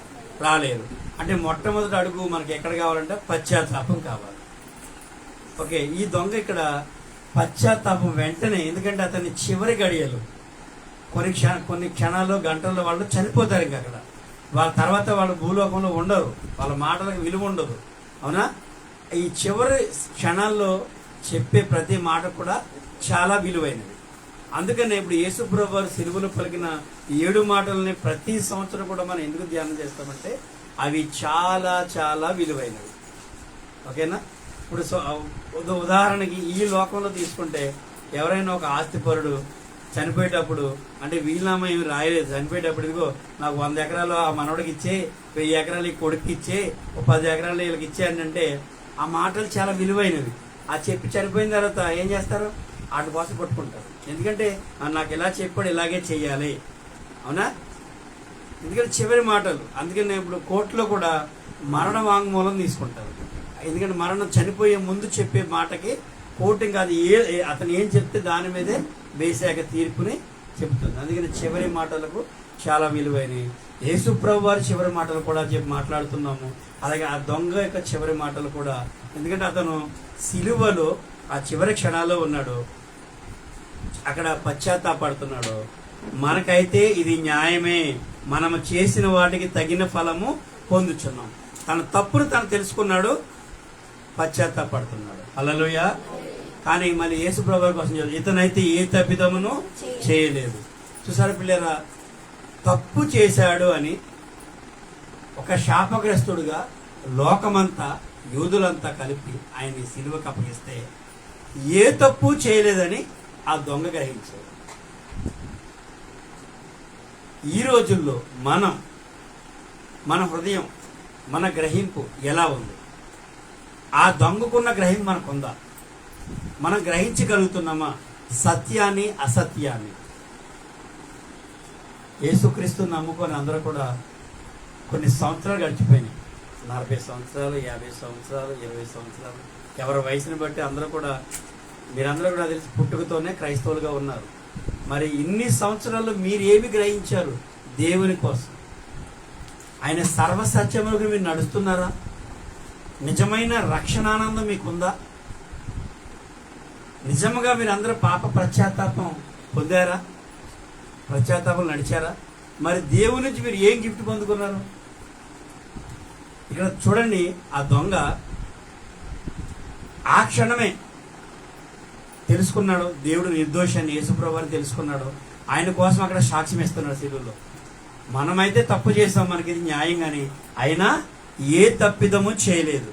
రాలేరు. అంటే మొట్టమొదటి అడుగు మనకి ఎక్కడ కావాలంటే పశ్చాత్తాపం కావాలి. ఓకే, ఈ దొంగ ఇక్కడ పశ్చాత్తాపం వెంటనే, ఎందుకంటే అతని చివరి గడియలు కొన్ని క్షణాల్లో గంటల్లో వాళ్ళు చనిపోతారు. ఇంకా అక్కడ వాళ్ళ తర్వాత వాళ్ళు భూలోకంలో ఉండరు, వాళ్ళ మాటలకు విలువ ఉండదు. అవునా? ఈ చివరి క్షణాల్లో చెప్పే ప్రతి మాట కూడా చాలా విలువైనది. అందుకనే ఇప్పుడు యేసుప్రభు వారు సిలువలో పలికిన 7 మాటలని ప్రతి సంవత్సరం కూడా మనం ఎందుకు ధ్యానం చేస్తామంటే, అవి చాలా చాలా విలువైనవి. ఓకేనా? ఇప్పుడు ఉదాహరణకి ఈ లోకంలో తీసుకుంటే, ఎవరైనా ఒక ఆస్తిపరుడు చనిపోయేటప్పుడు, అంటే వీలునామా ఏమి రాయలేదు, చనిపోయేటప్పుడు ఇదిగో నాకు 100 ఎకరాలు ఆ మనవడికి ఇచ్చే, 1000 ఎకరాలు ఈ కొడుకు ఇచ్చే, 10 ఎకరాలు వీళ్ళకి ఇచ్చే అంటే ఆ మాటలు చాలా విలువైనవి. ఆ చెప్పి చనిపోయిన తర్వాత ఏం చేస్తారు? వాటి కోసం కొట్టుకుంటారు. ఎందుకంటే నాకు ఇలా చెప్పాడు, ఇలాగే చెయ్యాలి. అవునా? ఎందుకంటే చివరి మాటలు. అందుకని ఇప్పుడు కోర్టులో కూడా మరణ వాంగ్మూలం తీసుకుంటారు. ఎందుకంటే మరణం చనిపోయే ముందు చెప్పే మాటకి కోర్టు ఇంకా అది అతను ఏం చెప్తే దాని మీదే బేసాక తీర్పుని చెప్తుంది. అందుకని చివరి మాటలకు చాలా విలువైనవి. యేసుప్రభు వారి చివరి మాటలు కూడా మాట్లాడుతున్నాము. అలాగే ఆ దొంగ యొక్క చివరి మాటలు కూడా, ఎందుకంటే అతను సిలువలో ఆ చివరి క్షణాల్లో ఉన్నాడు, అక్కడ పశ్చాత్తాపడుతున్నాడు. మనకైతే ఇది న్యాయమే, మనము చేసిన వాటికి తగిన ఫలము పొందుచున్నాం. తన తప్పును తను తెలుసుకున్నాడు, పశ్చాత్తాపడుతున్నాడు. హల్లెలూయా. కానీ మళ్ళీ యేసుప్రభు వారి కోసం ఇతనైతే ఏ తప్పిదమును చేయలేదు. చూసారా పిల్లరా, తప్పు చేశాడు అని ఒక శాపగ్రస్తుడుగా లోకమంతా, యూదులంతా కలిపి ఆయన్ని సిలువకు అప్పగిస్తే ఏ తప్పు చేయలేదని ఆ దొంగ గ్రహించాడు. ఈ రోజుల్లో మన హృదయం, మన గ్రహింపు ఎలా ఉంది? ఆ దొంగకున్న గ్రహింపు మనకుందా? మనం గ్రహించగలుగుతున్నామా సత్యాన్ని, అసత్యాన్ని? యేసుక్రీస్తు నమ్ముకొని అందరూ కూడా కొన్ని సంవత్సరాలు గడిచిపోయినాయి. 40 సంవత్సరాలు, 50 సంవత్సరాలు, 20 సంవత్సరాలు, ఎవరి వయసుని బట్టి అందరూ కూడా, మీరందరూ కూడా తెలిసి పుట్టుకతోనే క్రైస్తవులుగా ఉన్నారు. మరి ఇన్ని సంవత్సరాలు మీరు ఏమి గ్రహించారు దేవుని కోసం? ఆయన సర్వసత్యములకు మీరు నడుస్తున్నారా? నిజమైన రక్షణానందం మీకుందా? నిజంగా మీరందరూ పాప పశ్చాత్తాపం పొందారా? పశ్చాత్తాపం నడిచారా? మరి దేవుని నుంచి మీరు ఏం గిఫ్ట్ పొందుకున్నారు? ఇక్కడ చూడండి, ఆ దొంగ ఆ క్షణమే తెలుసుకున్నాడు దేవుడు నిర్దోషాన్ని. యేసుప్రభు వారిని తెలుసుకున్నాడు. ఆయన కోసం అక్కడ సాక్ష్యం ఇస్తున్నాడు సిలువలో. మనమైతే తప్పు చేసాం, మనకి ఇది న్యాయం, కానీ అయినా ఏ తప్పిదము చేయలేదు.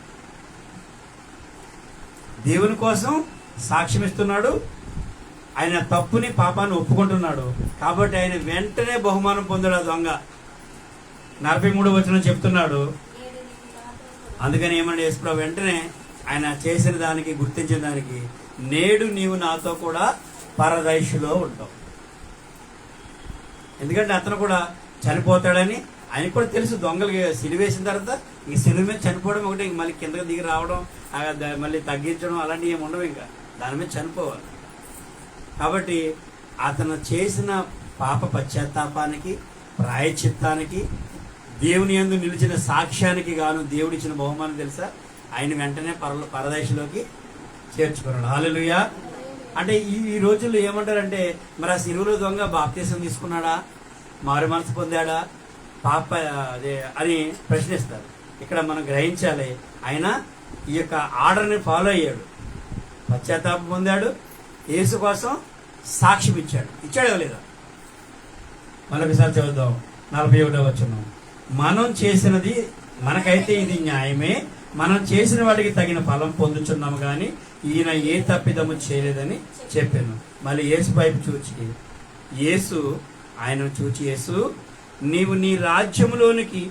దేవుని కోసం సాక్ష్యం ఇస్తున్నాడు, ఆయన తప్పుని పాపాన్ని ఒప్పుకుంటున్నాడు. కాబట్టి ఆయన వెంటనే బహుమానం పొందాడు ఆ దొంగ. 43 వచనం చెప్తున్నాడు. అందుకని ఏమన్నా యేసుప్రభు వెంటనే ఆయన చేసిన దానికి, గుర్తించిన దానికి, నేడు నీవు నాతో కూడా పరదైషులో ఉంటావు. ఎందుకంటే అతను కూడా చనిపోతాడని ఆయనకు కూడా తెలుసు. దొంగలకి సిలువేసిన తర్వాత ఇంక సిలువ మీద చనిపోవడం ఒకటి, ఇంక మళ్ళీ కిందకి దిగి రావడం, మళ్ళీ తగ్గించడం అలాంటివి ఏమి ఉండవు. ఇంకా దాని మీద చనిపోవాలి. కాబట్టి అతను చేసిన పాప పశ్చాత్తాపానికి, ప్రాయశ్చిత్తానికి, దేవుని యందు నిలిచిన సాక్ష్యానికి గాను దేవుడిచ్చిన బహుమానం తెలుసా? ఆయన వెంటనే పరదేశంలోకి చేర్చుకున్నాడు. హల్లెలూయా. అంటే ఈ రోజుల్లో ఏమంటారంటే, మరి ఆ సిలువలో దొంగ బాప్తీసం తీసుకున్నాడా, మారు మనసు పొందాడా, పాప అదే అని ప్రశ్నిస్తారు. ఇక్కడ మనం గ్రహించాలి, ఆయన ఈ యొక్క ఆర్డర్ని ఫాలో అయ్యాడు, పశ్చాత్తాపం పొందాడు, యేసు కోసం సాక్ష్యం ఇచ్చాడో లేదా? మరొకసారి చదువుదాం. 41వ వచనం. మనం చేసినది మనకైతే ఇది న్యాయమే, మనం చేసిన వాడికి తగిన ఫలం పొందుచున్నాము కానీ ఈయన ఏ తప్పిదము చేయలేదని చెప్పాను. మళ్ళీ యేసు వైపు చూచి ఆయనను చూచి, యేసు నీవు నీ రాజ్యములోనికి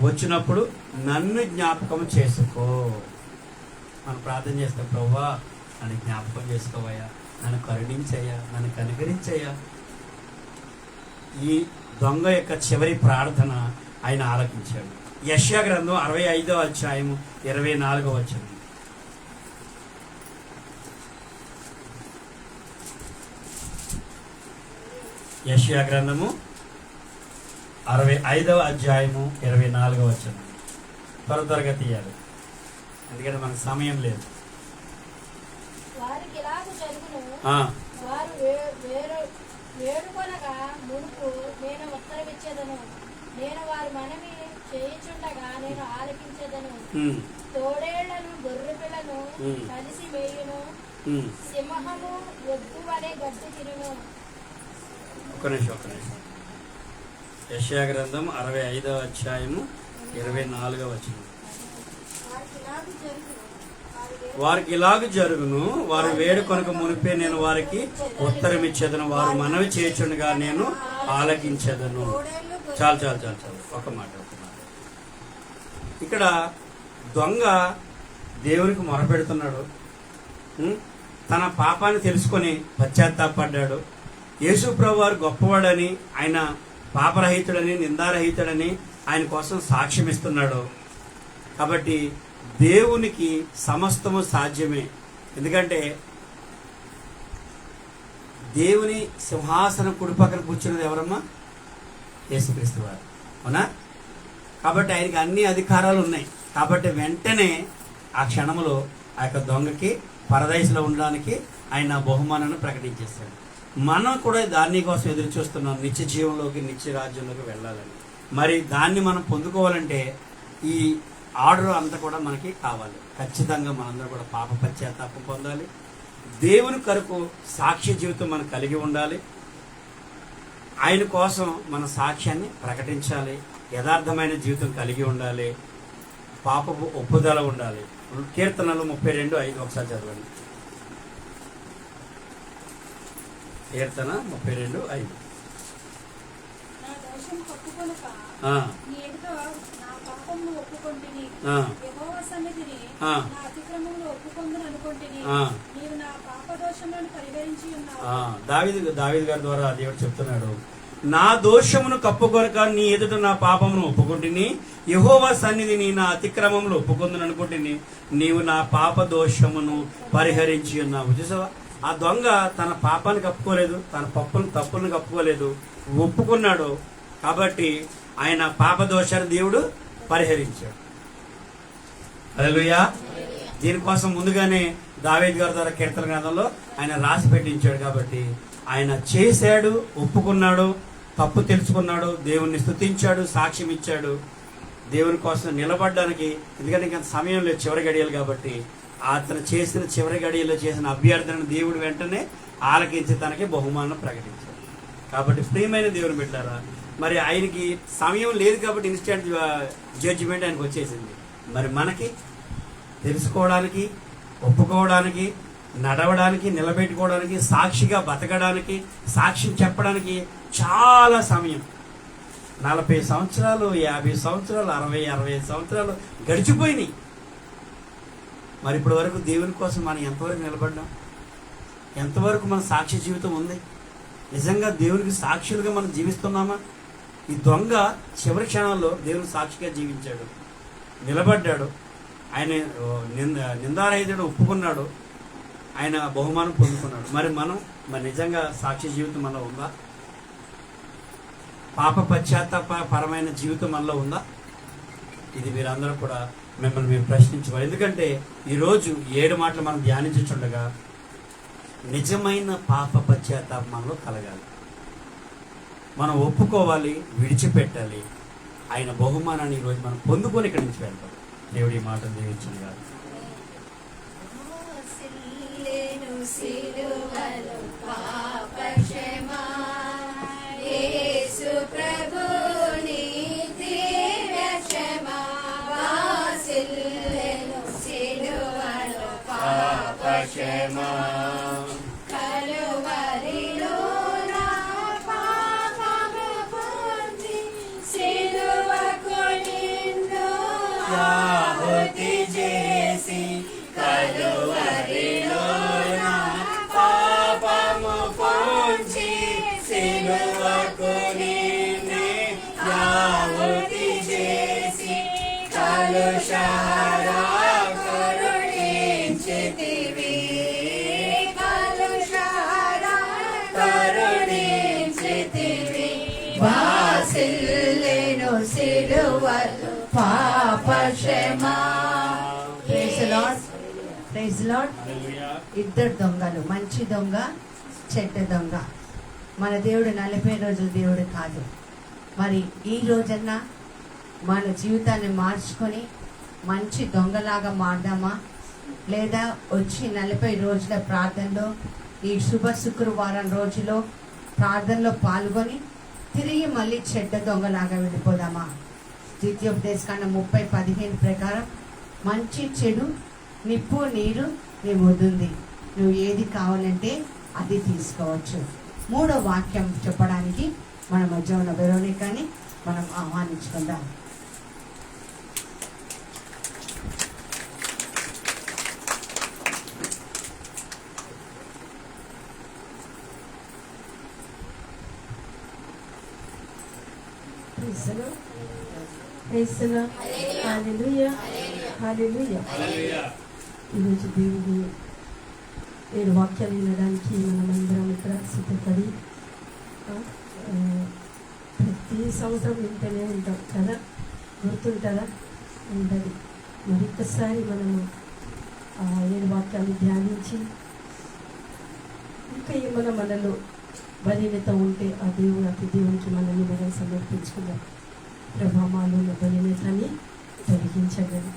వచ్చినప్పుడు నన్ను జ్ఞాపకం చేసుకో. మనం ప్రార్థన చేస్తాం, ప్రభువా నన్ను జ్ఞాపకం చేసుకోవయ్యా, నన్ను కరుణించయ్యా, నన్ను కనికరించయ్యా. ఈ దొంగ యొక్క చివరి ప్రార్థన ఆయన ఆలకించాడు. యెషయా గ్రంథం 65వ అధ్యాయము 24వ వచనం. యెషయా గ్రంథము 65వ అధ్యాయము 24వ వచనం. త్వరగా తీయాలి, ఎందుకంటే మనకు సమయం లేదు. వారికి ఇలాగు జరుగును, ఆ వారు వేడుకొనగా మునుపు నేను ఉత్తరమిచ్చేదను, నేను వారి మనవి చేయుచుండగా నేను ఆలకించేదను. తోడేళ్లను గొర్రె పిల్లను కలిసి మేయును, సింహము ఒద్దు వలె గడ్డి తిరును. ఒక్క నిమిషం. యెషయా గ్రంథం 65వ అధ్యాయము 24వ వచనం. వారికి ఇలాగ జరుగును, వారు వేడుకొనక మునిపే నేను వారికి ఉత్తరం ఇచ్చేదను, వారు మనవి చేయుచుండగా నేను ఆలకించేదను. చాలు. ఒక మాట. ఇక్కడ దొంగ దేవునికి మొరపెడుతున్నాడు, తన పాపాన్ని తెలుసుకొని పశ్చాత్తాపడ్డాడు. యేసు ప్రభు వారు గొప్పవాడని, ఆయన పాపరహితుడని, నిందారహితుడని ఆయన కోసం సాక్ష్యం ఇస్తున్నాడు. కాబట్టి దేవునికి సమస్తము సాధ్యమే. ఎందుకంటే దేవుని సింహాసనం కుడి పక్కన కూర్చున్నది ఎవరమ్మా? యేసుక్రీస్తు వారు, అవునా? కాబట్టి ఆయనకి అన్ని అధికారాలు ఉన్నాయి. కాబట్టి వెంటనే ఆ క్షణంలో ఆ యొక్క దొంగకి పరదైసులో ఉండడానికి ఆయన బహుమానాన్ని ప్రకటించేస్తాడు. మనం కూడా దాని కోసం ఎదురు చూస్తున్నాం, నిత్య జీవంలోకి, నిత్య రాజ్యంలోకి వెళ్ళాలని. మరి దాన్ని మనం పొందుకోవాలంటే ఈ ఆర్డర్ అంతా కూడా మనకి కావాలి. ఖచ్చితంగా మనందరూ కూడా పాప పశ్చాత్తాపం పొందాలి, దేవుని కొరకు సాక్ష్య జీవితం మనం కలిగి ఉండాలి, ఆయన కోసం మన సాక్ష్యాన్ని ప్రకటించాలి, యథార్థమైన జీవితం కలిగి ఉండాలి, పాపపు ఒప్పుదల ఉండాలి. కీర్తనలు 32:5 ఒకసారి చదవండి. కీర్తన 32:5. నా దోషం కప్పుకొనక నీ ఎదుట నా పాపమును ఒప్పుకొంటిని, యెహోవా సన్నిధిని నా అతిక్రమమును ఒప్పుకొందును అనుకొంటిని, నీవు నా పాప దోషములను పరిహరించి ఉన్నావు. దావీదు గారి ద్వారా దేవుడు చెప్తున్నాడు, నా దోషమును కప్పుకొనక నీ ఎదుట నా పాపమును ఒప్పుకొంటిని, యెహోవా సన్నిధిని నా అతిక్రమములు ఒప్పుకొందును అనుకుంటుని, నీవు నా పాప దోషమును పరిహరించి ఉన్నావు. చూసావా, ఆ దొంగ తన పాపాన్ని కప్పుకోలేదు, తన తప్పులను కప్పుకోలేదు, ఒప్పుకున్నాడు. కాబట్టి ఆయన పాప దోషాన్ని దేవుడు పరిహరించాడు. హల్లెలూయా. దీనికోసం ముందుగానే దావీదు గారి ద్వారా కీర్తన గ్రంథంలో ఆయన రాసి పెట్టించాడు. కాబట్టి ఆయన చేశాడు, ఒప్పుకున్నాడు, తప్పు తెలుసుకున్నాడు, దేవుణ్ణి స్తుతించాడు, సాక్ష్యం ఇచ్చాడు, దేవుని కోసం నిలబడడానికి. ఎందుకంటే ఇంకా సమయం లేదు, చివరి గడియలు. కాబట్టి అతను చేసిన చివరి గడియలో చేసిన అభ్యర్థనను దేవుడు వెంటనే ఆలకించి తనకి బహుమానం ప్రకటించాడు. కాబట్టి ప్రియమైన దేవుని బిడ్డారా, మరి ఆయనకి సమయం లేదు కాబట్టి ఇన్స్టెంట్ జడ్జిమెంట్ ఆయనకు వచ్చేసింది. మరి మనకి తెలుసుకోవడానికి, ఒప్పుకోవడానికి, నడవడానికి, నిలబెట్టుకోవడానికి, సాక్షిగా బతకడానికి, సాక్ష్యం చెప్పడానికి చాలా సమయం. 40 సంవత్సరాలు, 50 సంవత్సరాలు, 65 సంవత్సరాలు గడిచిపోయినాయి. మరి ఇప్పటి వరకు దేవుని కోసం మనం ఎంతవరకు నిలబడ్డాం? ఎంతవరకు మన సాక్షి జీవితం ఉంది? నిజంగా దేవునికి సాక్షులుగా మనం జీవిస్తున్నామా? ఈ దొంగ చివరి క్షణాల్లో దేవుని సాక్షిగా జీవించాడు, నిలబడ్డాడు. ఆయన నిందారహితుడు ఒప్పుకున్నాడు, ఆయన బహుమానం పొందుకున్నాడు. మరి నిజంగా సాక్షి జీవితం మనలో ఉందా? పాప పశ్చాత్తాప పరమైన జీవితం మనలో ఉందా? ఇది మీరందరూ కూడా మిమ్మల్ని మీరు ప్రశ్నించుకోవాలి. ఎందుకంటే ఈరోజు 7 మాటలు మనం ధ్యానించుండగా నిజమైన పాప పశ్చాత్తాపం మనలో కలగాలి. మనం ఒప్పుకోవాలి, విడిచిపెట్టాలి. ఆయన బహుమానాన్ని ఈరోజు మనం పొందుకొని ఇక్కడి నుంచి వెళ్తాం. దేవుడి ఈ మాటలు దీవించండి గారు. వాసిల్లెను సిలువలో పాప క్షమా. Praise Lord, praise Lord. ఇద్దరు దొంగలు, మంచి దొంగ, చెడ్డ దొంగ. మన దేవుడు 40 రోజుల దేవుడు కాదు. మరి ఈ రోజన్నా మన జీవితాన్ని మార్చుకొని మంచి దొంగలాగా మారదామా? లేదా వచ్చి 40 రోజుల ప్రార్థనలో, ఈ శుభ శుక్రవారం రోజులో ప్రార్థనలో పాల్గొని తిరిగి మళ్ళీ చెడ్డ దొంగలాగా వెళ్ళిపోదామా? ద్వితీయోపదేశకాండం 30:15 ప్రకారం మంచి చెడు, నిప్పు నీరు నీ ముందుంది, నువ్వు ఏది కావాలంటే అది తీసుకోవచ్చు. 3వ వాక్యం చెప్పడానికి మన మధ్య ఉన్న వెరోనికాని మనం ఆహ్వానించుకుందాం. ఈరోజు దేవుడు 7 వాక్యాలు వినడానికి మనమందరం ఇక్కడ సిద్ధపడి ప్రతి సంవత్సరం వింటూనే ఉంటాం కదా, గుర్తుంటుందా? ఉండదు. మరొకసారి మనము 7 వాక్యాలు ధ్యానించి ఇంకా ఏమైనా మనలో బలీనత ఉంటే ఆ దేవునికి మనల్ని మనం సమర్పించుకుందాం. ప్రభావాలు బలీనతని తొలగించగలరు.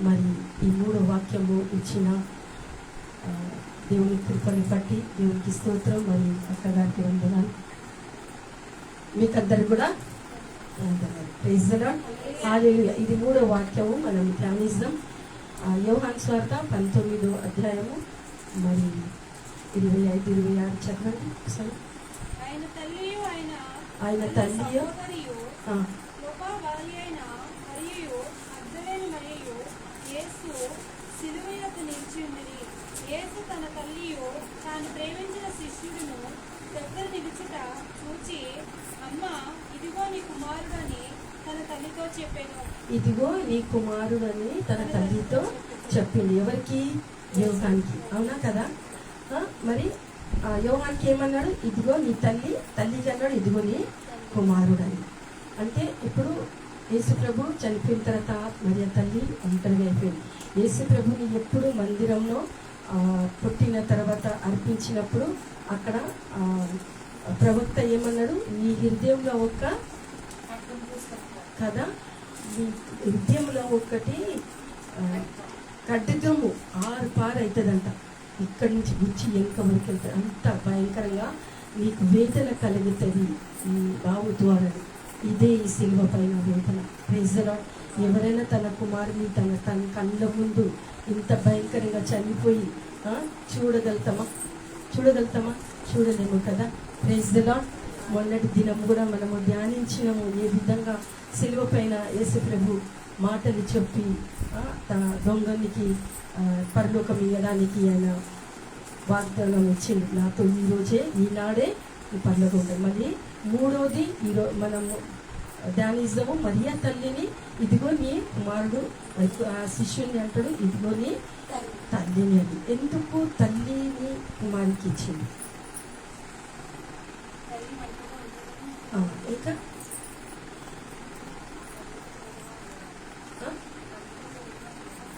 మరి ఈ 3వ వాక్యము ఇచ్చిన దేవుని కృపని బట్టి దేవునికి స్తోత్రం. మరి అక్కగారికి వందనాలు, మీకందరు కూడా ప్రైజ్ ది లార్డ్. హల్లెలూయా. ఇది 3వ వాక్యము మనం ధ్యానిస్తాం. యోహాను సువార్త 19వ అధ్యాయము మరి 25-26 చదవండి ఒకసారి. ఆయన తల్లియు యేసు తన తల్లియు తాను ప్రేమించిన శిష్యుడును దగ్గర నిలుచుట చూచి, అమ్మ, ఇదిగో నీ కుమారుడని తన తల్లితో చెప్పాను. ఇదిగో నీ కుమారుడని తన తల్లితో చెప్పింది. ఎవరికి? యోహానికి. అవునా కదా? మరి యోహానికి ఏమన్నాడు? ఇదిగో నీ తల్లికి అన్నాడు ఇదిగో నీ కుమారుడని. అంటే ఇప్పుడు యేసు ప్రభు చనిపోయిన తర్వాత మరి తల్లి ఒంటరిగా అయిపోయింది. యేసు ప్రభుని ఎప్పుడు మందిరంలో పుట్టిన తర్వాత అర్పించినప్పుడు అక్కడ ప్రవక్త ఏమన్నాడు? నీ హృదయంలో కదా, నీ హృదయంలో ఒకటి ఖడ్గము 6 పారు అవుతుందంట. ఇక్కడి నుంచి గుచ్చి వెనక వరకు వెళ్తుంది. అంత భయంకరంగా నీకు వేదన కలుగుతుంది ఈ బావు ద్వారా. ఇదే ఈ శిలువ పైన వేదన. Praise the lord. ఎవరైనా తన కుమారుని తన కళ్ళ ముందు ఇంత భయంకరంగా చనిపోయి చూడగలుగుతామా? చూడలేము కదా. Praise the lord. మొన్నటి దినం కూడా మనము ధ్యానించినము ఏ విధంగా సిలువ పైన యేసు ప్రభు మాటలు చెప్పి తన దొంగనికి పరలోకం ఇవ్వడానికి ఆయన వాగ్దానం ఇచ్చింది. నాతో ఈనాడే ఈ పరలోకం ఉంటుంది. మళ్ళీ మూడోది ఈరోజు మనము ధ్యానిస్తాము. మరియా తల్లిని, ఇదిగో నీ కుమారుడు, ఆ శిష్యుని అంటాడు, ఇదిగో నీ తల్లిని అని. ఎందుకు తల్లిని కుమారునికి ఇచ్చింది? ఇంకా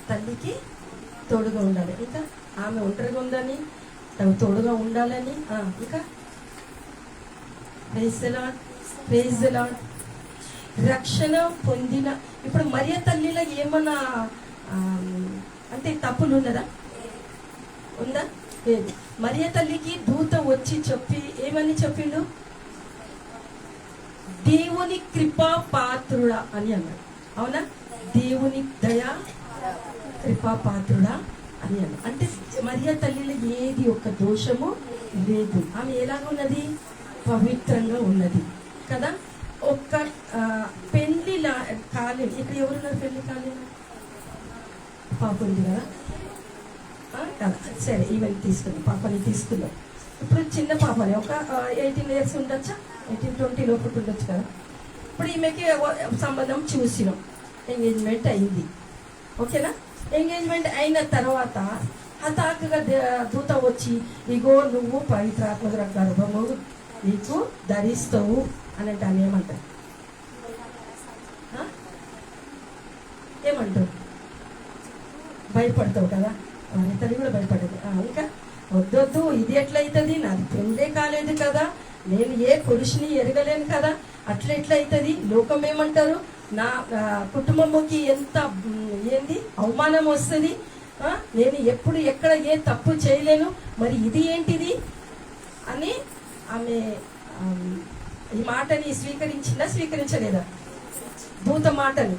తల్లికి తోడుగా ఉండాలి. ఇంకా ఆమె ఒంటరిగా ఉందని, తోడుగా ఉండాలని. ఇంకా ప్రైజ్ ది లార్డ్. రక్షణ పొందిన ఇప్పుడు మరియ తల్లిలో ఏమన్నా అంటే తప్పులు ఉన్నదా? ఉందా? లేదు. మరియ తల్లికి దూత వచ్చి చెప్పి ఏమని చెప్పిండు? దేవుని కృపా పాత్రుడా అని అన్నాడు. అవునా? దేవుని దయా కృపా పాత్రుడా అని అన్నాడు. అంటే మరియ తల్లిలో ఏది ఒక దోషము లేదు. ఆమె ఎలాగ ఉన్నది? పవిత్రంగా ఉన్నది కదా. ఒక్క పెళ్లి కాలేదు. ఇక్కడ ఎవరున్నారు పెళ్లి కాలేదు? పాప ఉంది కదా. సరే, ఈవెన్ తీసుకున్నాం, పాపని తీసుకున్నాం. ఇప్పుడు చిన్న పాపని ఒక 18 years ఉండొచ్చా, 18-20 లోపు ఉండొచ్చు కదా. ఇప్పుడు ఈమెకి సంబంధం చూసినాం, ఎంగేజ్మెంట్ అయింది. ఓకేనా? ఎంగేజ్మెంట్ అయిన తర్వాత హఠాత్తుగా దూత వచ్చి, ఇగో నువ్వు పవిత్రాత్మ గర్భము నీకు ధరిస్తావు అని అంటే ఆమె ఏమంటారు? ఏమంటావు? భయపడతావు కదా. వారి తల్లి కూడా భయపడదు. ఇంకా వద్దొద్దు, ఇది ఎట్లయితుంది, నాది పెళ్ళే కాలేదు కదా, నేను ఏ పురుషుని ఎరగలేను కదా, అట్లా ఎట్లయితుంది, లోకం ఏమంటారు, నా కుటుంబముకి ఎంత అవమానం వస్తుంది, నేను ఎప్పుడు ఎక్కడ ఏ తప్పు చేయలేను, మరి ఇది ఏంటిది అని ఆమె ఈ మాటని స్వీకరించలేదా? దూత మాటని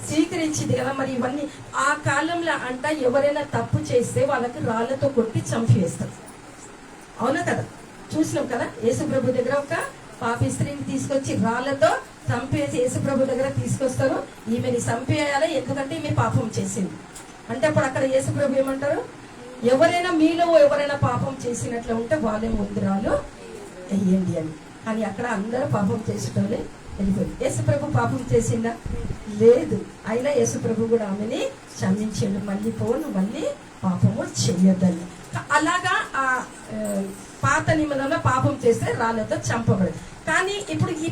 స్వీకరించింది కదా. మరి ఇవన్నీ ఆ కాలంలో అంట ఎవరైనా తప్పు చేస్తే వాళ్ళకి రాళ్లతో కొట్టి చంపేస్తారు. అవునా కదా? చూసినాం కదా. యేసుప్రభు దగ్గర ఒక పాపి స్త్రీని తీసుకొచ్చి రాళ్లతో చంపేసి యేసుప్రభు దగ్గర తీసుకొస్తారు. ఈమెని చంపేయాలి, ఎందుకంటే ఈమె పాపం చేసింది అంటే. అప్పుడు అక్కడ యేసుప్రభు ఏమంటారు? ఎవరైనా మీలో ఎవరైనా పాపం చేసినట్లు ఉంటే వాళ్ళే ముందు రాళ్ళు వెయ్యండి అని. కానీ అక్కడ అందరూ పాపం చేసేటోళ్ళే వెళ్ళిపోయింది. యేసుప్రభు పాపం చేసిందా? లేదు. అయినా యేసుప్రభు కూడా ఆమెని క్షమించాడు. మళ్ళీ మళ్ళీ పాపము చెయ్యొద్దని. అలాగా ఆ పాత నిబంధనలో పాపం చేస్తే రాళ్ళతో చంపబడదు. కానీ ఇప్పుడు ఈ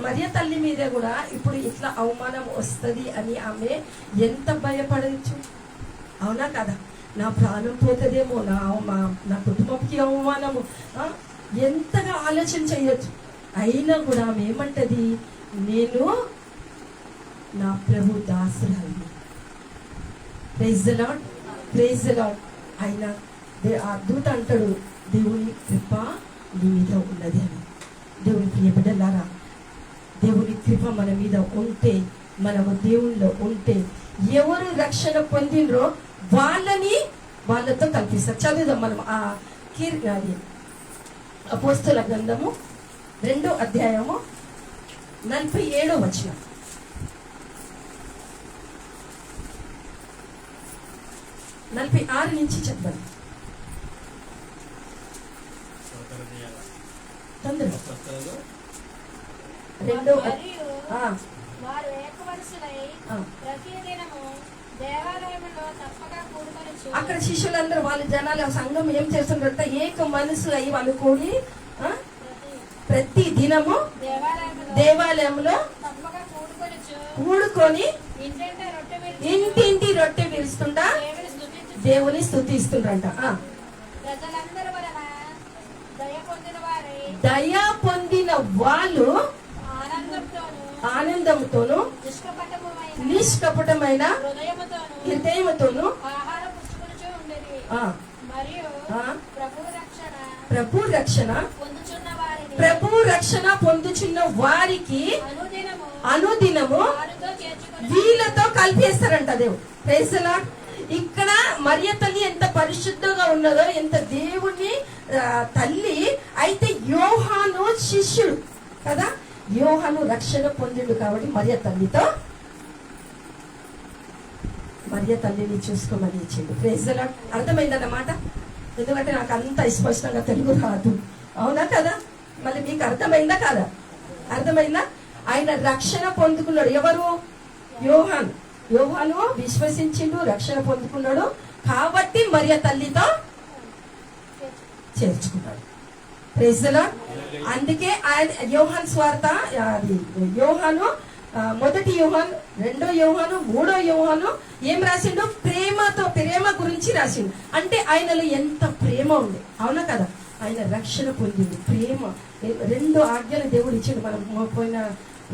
మరియ తల్లి మీద కూడా ఇప్పుడు ఇట్లా అవమానం వస్తుంది అని ఆమె ఎంత భయపడచ్చు? అవునా కదా? నా ప్రాణం పోతుందేమో, నా కుటుంబంకి అవమానము, ఎంతగా ఆలోచన చేయొచ్చు. అయినా కూడా ఆమె ఏమంటది? నేను నా ప్రభు దాసురాలిని. Praise the lord, praise the Lord. ఆయన ఆ దూత అంటాడు, దేవుని కృప నీ మీద ఉన్నది అని. దేవుని ప్రియ బిడ్డలారా, దేవుని కృప మన మీద ఉంటే, మనము దేవునిలో ఉంటే, ఎవరు రక్షణ పొందినరో వాళ్ళతో కల్పిస్తారు. చదువుదాం మనం ఆ అపోస్తల గ్రంథము 2వ అధ్యాయము 47వ వచనం. 46 నుంచి చెప్పండి. అక్కడ శిష్యులందరూ వాళ్ళ జనాలు సంఘం ఏం చేస్తుంటారంటే ఏక మనసు అయ్యి వాళ్ళు కూడి ప్రతి దినము దేవాలయంలో కూడుకొని ఇంటింటి రొట్టె విరుస్తుంటా దేవుని స్తుతిస్తుండ్రంట. దయా పొందిన వాళ్ళు ఆనందంతోను నిష్కపటమైన హృదయముతోను ప్రభు రక్షణ పొందుచున్న వారికి అనుదినము వీళ్ళతో కలిపేస్తారంట దేవుడు. Praise the lord. ఇక్కడ అక్కడ మరియ తల్లి ఎంత పరిశుద్ధంగా ఉన్నదో, ఎంత దేవుని తల్లి. అయితే యోహాను శిష్యుడు కదా, యోహాను రక్షణ పొందిండు కాబట్టి మరియ తల్లిని చూసుకోమని ఇచ్చిండు. Praise the Lord. అర్థమైందన్నమాట. ఎందుకంటే నాకు అంత స్పష్టంగా తెలుగు రాదు, అవునా కదా? మళ్ళీ మీకు అర్థమైందా కాదా? అర్థమైందా? ఆయన రక్షణ పొందుకున్నాడు. ఎవరు? యోహాను విశ్వసించిండు, రక్షణ పొందుకున్నాడు కాబట్టి మరియ తల్లితో చేర్చుకున్నాడు. Praise the lord. అందుకే ఆయన యోహాను స్వార్త, యోహాను మొదటి యోహాను, రెండో యోహాను, మూడో యోహాను ఏం రాసిండు? ప్రేమ గురించి రాసిండు. అంటే ఆయనలో ఎంత ప్రేమ ఉంది, అవునా కదా? ఆయన రక్షణ పొందింది. ప్రేమ 2 ఆజ్ఞలు దేవుడు ఇచ్చిండు. మనం పోయిన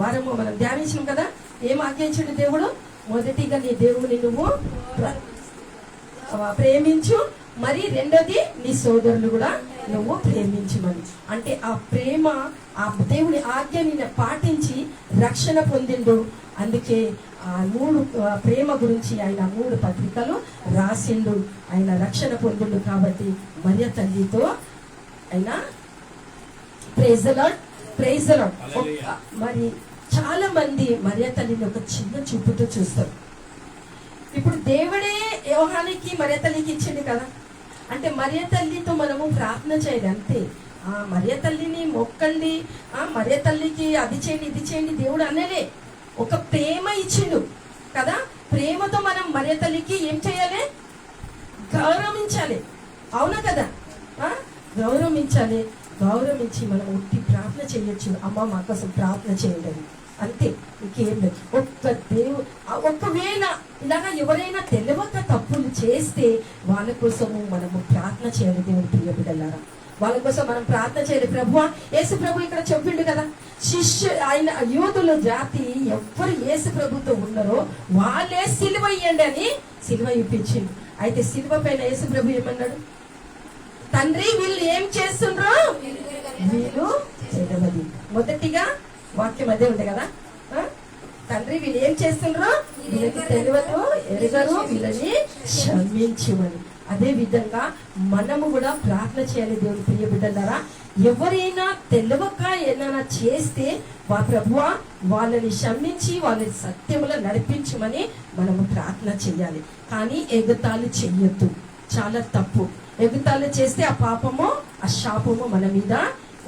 వారము మనం ధ్యానించినాం కదా. ఏం ఆజ్ఞ ఇచ్చిండు దేవుడు? మొదటిగా నీ దేవుని నువ్వు ప్రేమించు, మరి రెండోది నీ సోదరులు కూడా నువ్వు ప్రేమించమని. అంటే ఆ ప్రేమ, ఆ దేవుని ఆజ్ఞని పాటించి రక్షణ పొందిండు. అందుకే ఆ 3 ప్రేమ గురించి ఆయన 3 పత్రికలు రాసిండు. ఆయన రక్షణ పొందిండు కాబట్టి మరియ తల్లితో ఆయన praise the lord, praise the lord. మరి చాలా మంది మరియ తల్లిని ఒక చిన్న చూపుతో చూస్తారు. ఇప్పుడు దేవుడే యోహానికి మరియ తల్లికి ఇచ్చింది కదా. అంటే మరియ తల్లితో మనము ప్రార్థన చేయాలి అంతే. మరియ తల్లిని మొక్కండి, మరియ తల్లికి అది చేయండి ఇది చేయండి దేవుడు అనలే. ఒక ప్రేమ ఇచ్చిండు కదా. ప్రేమతో మనం మరియ తల్లికి ఏం చేయాలి? గౌరవించాలి, అవునా కదా? గౌరవించి మనం ఉట్టి ప్రార్థన చేయొచ్చు. అమ్మ మా కోసం ప్రార్థన చేయండి అంతే, ఇంకేం లేదు. ఒకవేళ ఇలాగా ఎవరైనా తెలియక తప్పులు చేస్తే వాళ్ళ కోసము మనము ప్రార్థన చేయాలి. దేవుని ప్రియ బిడ్డలారా, వాళ్ళ కోసం మనం ప్రార్థన చేయాలి. ప్రభువా, యేసు ప్రభు ఇక్కడ చెప్పిండు కదా, ఆయన యూదుల జాతి ఎవరు యేసు ప్రభుతో ఉన్నారో వాళ్ళే సిలువ ఇయ్యండి అని సిలువ ఇప్పించిండు. అయితే సిలువ పైన యేసు ప్రభు ఏమన్నాడు? తండ్రి వీళ్ళు ఏం చేస్తుండ్రో వీళ్ళు తెలియదు. మొదటిగా వాక్యం అదే ఉంది కదా, తండ్రి వీళ్ళు ఏం చేస్తుండ్రో వీళ్ళకి తెలియదు, ఎరగరు, వీళ్ళని క్షమించమని. అదే విధంగా మనము కూడా ప్రార్థన చేయాలి. దేవుని ప్రియ బిడ్డలారా, ఎవరైనా తెలియక ఏదైనా చేస్తే ప్రభువా వాళ్ళని క్షమించి వాళ్ళని సత్యములో నడిపించమని మనము ప్రార్థన చేయాలి. కానీ ఎగతాళి చెయ్యొద్దు, చాలా తప్పు. ఎగతాళి చేస్తే ఆ పాపము, ఆ శాపము మన మీద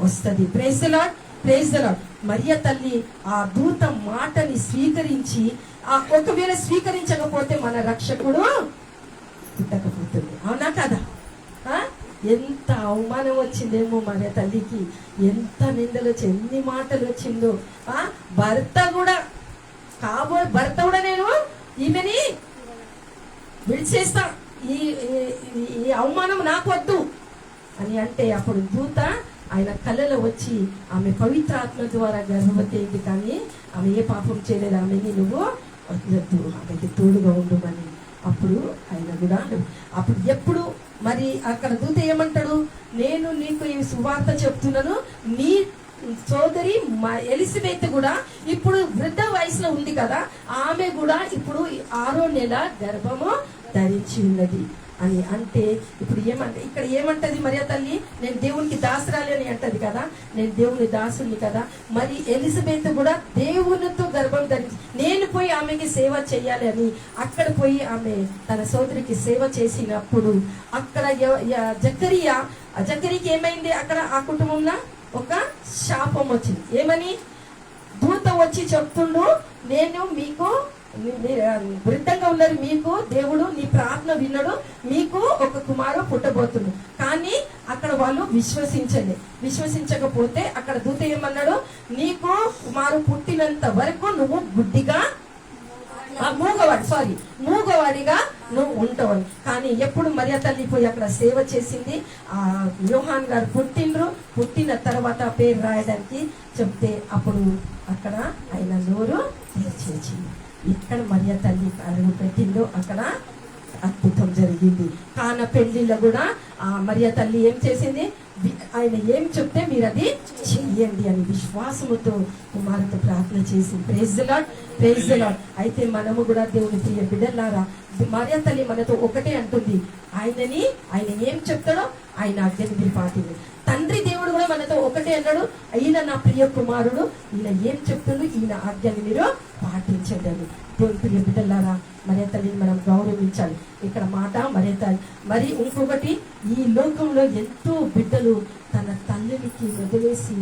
వస్తుంది. Praise the lord, praise the Lord. Mariya తల్లి ఆ దూత మాటని స్వీకరించి, ఒకవేళ స్వీకరించకపోతే మన రక్షకుడు పుట్టకపోతుంది, అవునా కదా? ఎంత అవమానం వచ్చిందేమో మరియ తల్లికి, ఎంత నిందలు వచ్చి, ఎన్ని మాటలు వచ్చిందో. భర్త కూడా నేను ఈమెని విడిచేస్తా, ఈ అవమానం నాకు వద్దు అని అంటే అప్పుడు దూత ఆయన కళ్ళలో వచ్చి ఆమె పవిత్రాత్మ ద్వారా గర్భవతి అయింది, కానీ ఆమె ఏ పాపం చేయలేదు, ఆమెని నువ్వు వద్దు, ఆమెకి తోడుగా ఉండమని. అప్పుడు ఆయన కూడా అప్పుడు ఎప్పుడు మరి అక్కడ దూత ఏమంటాడు? నేను నీకు ఈ సువార్త చెప్తున్నాను, నీ సోదరి ఎలిజబెత్ కూడా ఇప్పుడు వృద్ధ వయసులో ఉంది కదా, ఆమె కూడా ఇప్పుడు 6వ నెల గర్భము ధరించి ఉన్నది అని అంటే, ఇప్పుడు ఏమంటే ఇక్కడ ఏమంటది మరియ తల్లి? నేను దేవునికి దాసురాలి అని అంటది కదా, నేను దేవుని దాసుని కదా. మరి ఎలిజబెత్ కూడా దేవునితో గర్భం ధరించి, నేను పోయి ఆమెకి సేవ చేయాలి అని అక్కడ పోయి ఆమె తన సోదరికి సేవ చేసినప్పుడు అక్కడ జకరీకి ఏమైంది? అక్కడ ఆ కుటుంబంలో ఒక శాపం వచ్చింది. ఏమని? దూత వచ్చి చెప్తుండు, నేను మీకు వృద్ధంగా ఉన్నారు, మీకు దేవుడు నీ ప్రార్థన విన్నాడు, మీకు ఒక కుమారు పుట్టబోతుంది. కానీ అక్కడ వాళ్ళు విశ్వసించకపోతే అక్కడ దూత ఏమన్నాడు? నీకు కుమారు పుట్టినంత వరకు నువ్వు గుడ్డిగా మూగవాడిగా నువ్వు ఉంటావని. కానీ ఎప్పుడు మరియ తల్లి పోయి అక్కడ సేవ చేసింది, ఆ యోహాన్ గారు పుట్టిన తర్వాత పేరు రాయడానికి చెప్తే అప్పుడు అక్కడ ఆయన నోరు తెరిచేసింది. ఎక్కడ మరియ తల్లి అడుగు పెట్టిందో అక్కడ అద్భుతం జరిగింది. కానా పెళ్లిలో కూడా మరియ తల్లి ఏం చేసింది? ఆయన ఏం చెప్తే మీరు అది చెయ్యండి అని విశ్వాసముతో కుమారుతో ప్రార్థన చేసింది. Praise the lord, praise the lord. అయితే మనము కూడా దేవుని ప్రియ బిడ్డలారా, మరియ తల్లి మనతో ఒకటే అంటుంది, ఆయన ఏం చెప్తాడో ఆయన ఆజ్ఞని మీరు పాటించండి. తండ్రి దేవుడు కూడా మనతో ఒకటే అన్నాడు, ఈయన నా ప్రియ కుమారుడు, ఈయన ఏం చెప్తుండు, ఈయన ఆజ్ఞని మీరు పాటించండి అని. దేవుని ప్రియ బిడ్డలారా, మరియ తల్లిని మనం గౌరవించాలి. ఇక్కడ మాట మరియ తల్లి. మరి ఇంకొకటి, ఈ లోకంలో ఎంతో బిడ్డలు తన తల్లికి వదిలేసి,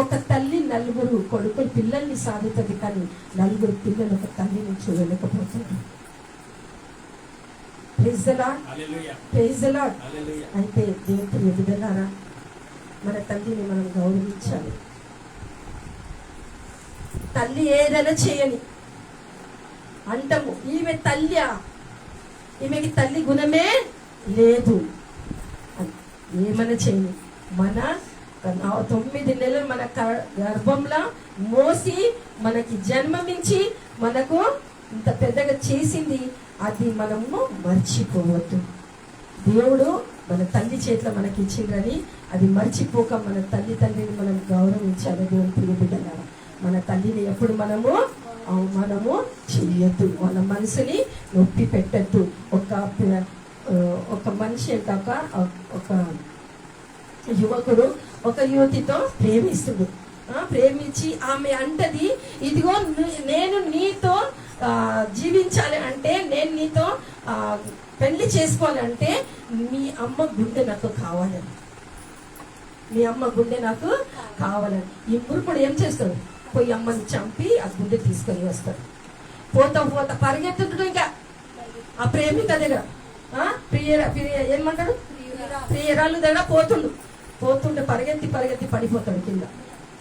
ఒక తల్లి 4 కొడుకులు పిల్లల్ని సాదుతుంది, కానీ 4 పిల్లలు ఒక తల్లి నుంచి వెళ్ళకపోతున్నారు. Praise the lord, praise the lord. అయితే దేవుని ప్రియ బిడ్డలారా, మన తల్లిని మనం గౌరవించాలి. తల్లి ఏదైనా చేయని అంటము, ఈమె తల్లి, ఈమెకి తల్లి గుణమే లేదు, ఏమైనా చేయని. మన 9 నెలలు మన గర్భంలో మోసి మనకి జన్మమించి మనకు ఇంత పెద్దగా చేసింది, అది మనము మర్చిపోవద్దు. దేవుడు మన తల్లి చేతిలో మనకి ఇచ్చిండ్రని అది మర్చిపోక మన తండ్రిని మనం గౌరవించాలి. దేవుని ప్రియ బిడ్డలారా, మన తల్లిని ఎప్పుడు మనము చెయ్యొద్దు, వాళ్ళ మనసుని నొప్పి పెట్టద్దు. ఒక మనిషి ఒక యువకుడు ఒక యువతితో ప్రేమిస్తుడు. ప్రేమించి ఆమె అంటది, ఇదిగో నేను నీతో జీవించాలి అంటే, నేను నీతో పెళ్లి చేసుకోవాలంటే మీ అమ్మ గుండె నాకు కావాలని, మీ అమ్మ గుండె నాకు కావాలని. ఈ మురుపుడు ఏం చేస్తాడు? పోయి అమ్మని చంపి ఆ గుండె తీసుకొని వస్తాడు. పోతా పరిగెత్తుడు ఇంకా ఆ ప్రేమిక దగ్గర, ఏమంటాడు, ప్రియరాలు దగ్గర పోతుండే పరిగెత్తి పడిపోతాడు.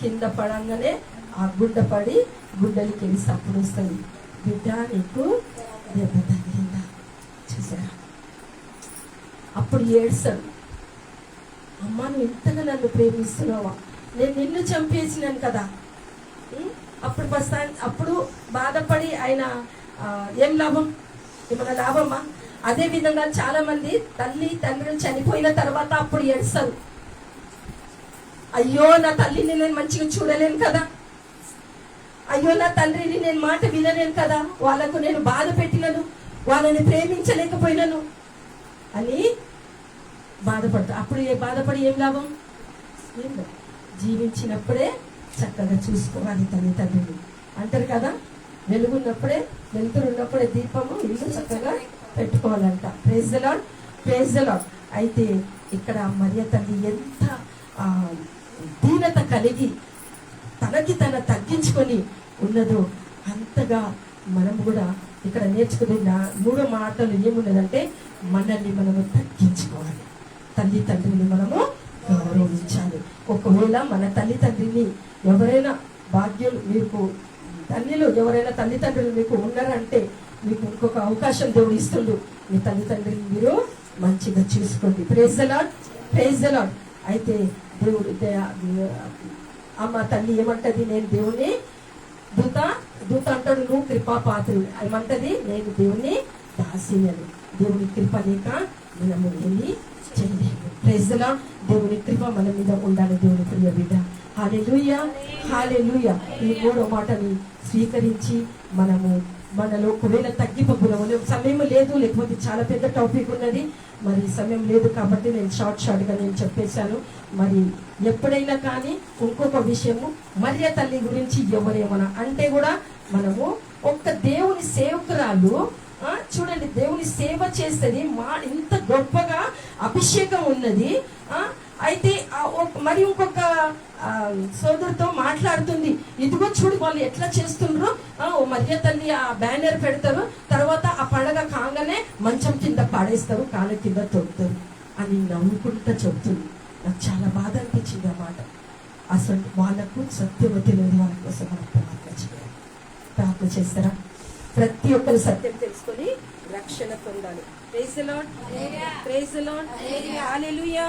కింద పడంగానే ఆ గుండె పడి గుండెలకి వెళ్ళి సప్పుడు వస్తుంది. బిడ్డ నీకు దెబ్బ తగిలిందా? చూసారా? అప్పుడు ఏడ్చాడు, అమ్మ నువ్వు ఇంతగా నన్ను ప్రేమిస్తున్నావా? నేను నిన్ను చంపేసినాను కదా. అప్పుడు బాధపడి ఆయన ఏం లాభం? ఏమన్నా లాభమా? అదే విధంగా చాలా మంది తండ్రులు చనిపోయిన తర్వాత అప్పుడు ఏడుస్తారు, అయ్యో నా తల్లిని నేను మంచిగా చూడలేను కదా, అయ్యో నా తండ్రిని నేను మాట వినలేను కదా, వాళ్ళకు నేను బాధ పెట్టినను, వాళ్ళని ప్రేమించలేకపోయినాను అని బాధపడతారు. అప్పుడు బాధపడి ఏం లాభం? ఏం లాభం? జీవించినప్పుడే చక్కగా చూసుకోవాలి తండ్రిని అంటారు కదా. వెలుగున్నప్పుడే, వెలుతురున్నప్పుడే దీపము ఇల్లు చక్కగా పెట్టుకోవాలంట. Praise the lord, praise the lord. అయితే ఇక్కడ మరియ తల్లి ఎంత దీనత కలిగి తనకి తగ్గించుకొని ఉన్నదో, అంతగా మనం కూడా ఇక్కడ నేర్చుకున్న 3 మాటలు ఏమున్నదంటే, మనల్ని మనము తగ్గించుకోవాలి, తండ్రిని మనము గౌరవించాలి. ఒకవేళ మన తండ్రిని ఎవరైనా భాగ్యులు, మీకు తల్లిలో ఎవరైనా తల్లిదండ్రులు మీకు ఉన్నారంటే, మీకు ఇంకొక అవకాశం దేవుడు ఇస్తుండు. మీ తల్లిదండ్రులు మీరు మంచిగా చూసుకోండి. Praise the lord, praise the lord. అయితే దేవుడు అమ్మ తల్లి ఏమంటది? నేను దేవుని దూత అంటాడు, నువ్వు కృపా పాత్రుడు. ఏమంటది? నేను దేవుని దాసినని. దేవుని కృప లేక మనము వెళ్ళి చేయలేము. Praise the lord. దేవుని కృప మన మీద ఉండాలి. దేవుని ప్రియ బిడ్డ, హల్లెలూయా, హల్లెలూయా. ఈ 3వ మాటని స్వీకరించి మనలో ఒకవేళ తగ్గిపోతున్నాము. సమయం లేదు, లేకపోతే చాలా పెద్ద టాపిక్ ఉన్నది, మరి సమయం లేదు కాబట్టి నేను షార్ట్గా నేను చెప్పేశాను. మరి ఎప్పుడైనా కానీ ఇంకొక విషయము, మరియ తల్లి గురించి ఎవరేమన్నా అంటే కూడా మనము ఒక్క దేవుని సేవకురాలు, చూడండి దేవుని సేవ చేస్తుంది, ఇంత గొప్పగా అభిషేకం ఉన్నది. అయితే మరి ఇంకొక సోదరుతో మాట్లాడుతుంది, ఇదిగో చూడు వాళ్ళు ఎట్లా చేస్తుండ్రు, మరియ తల్లి ఆ బ్యానర్ పెడతారు, తర్వాత ఆ పండగ కాగానే మంచం కింద పాడేస్తారు, కాళ్ళ కింద తొక్కుతారు అని నవ్వుకుంటూ చెప్తుంది. నాకు చాలా బాధ అనిపించింది ఆ మాట. అసలు వాళ్ళకు సత్యవతి లేదు, వాళ్ళ కోసం మనం ప్రార్థన చేయాలి. ప్రార్థన చేస్తారా? ప్రతి ఒక్కరు సత్యం తెలుసుకొని రక్షణ పొందాలి. Praise the lord, praise the Lord, hallelujah,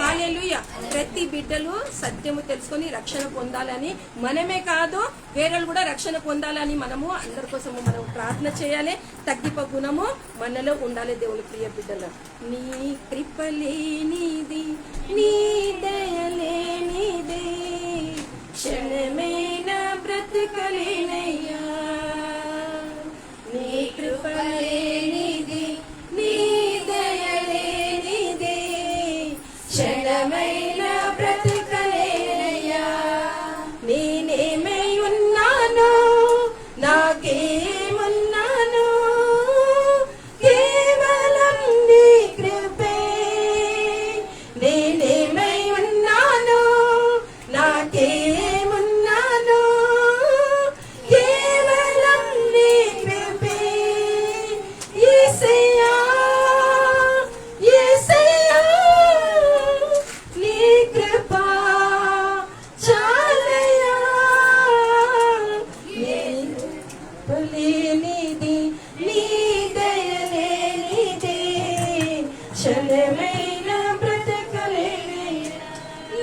hallelujah. ప్రతి బిడ్డలు సత్యము తెలుసుకొని రక్షణ పొందాలని, మనమే కాదు వేరేలు కూడా రక్షణ పొందాలని మనము అందరి కోసము మనం ప్రార్థన చేయాలి. తగ్గిప గుణము మనలో ఉండాలి. దేవుని ప్రియ బిడ్డల, నీ కృపలేనిది, నీ దయలేనిదే, క్షణమైన బ్రతకలేనయ్యా. నీ కృపలేనిది, నీ దయలేనిదే, క్షణమైన బ్రతకలేనయ్యా. నేనేమై ఉన్నాను, నాకేమున్నాను, కేవలం నీ కృపే. నేనేమై ఉన్నాను, నాకేమున్నాను, కేవలం నీ కృపే. యేసయ్యా, యేసయ్యా, నీ కృప చాలయ్యా. నీ కృపలేనిది, నీ దయలేనిదే, క్షణమైన బ్రతకలేనయ్యా.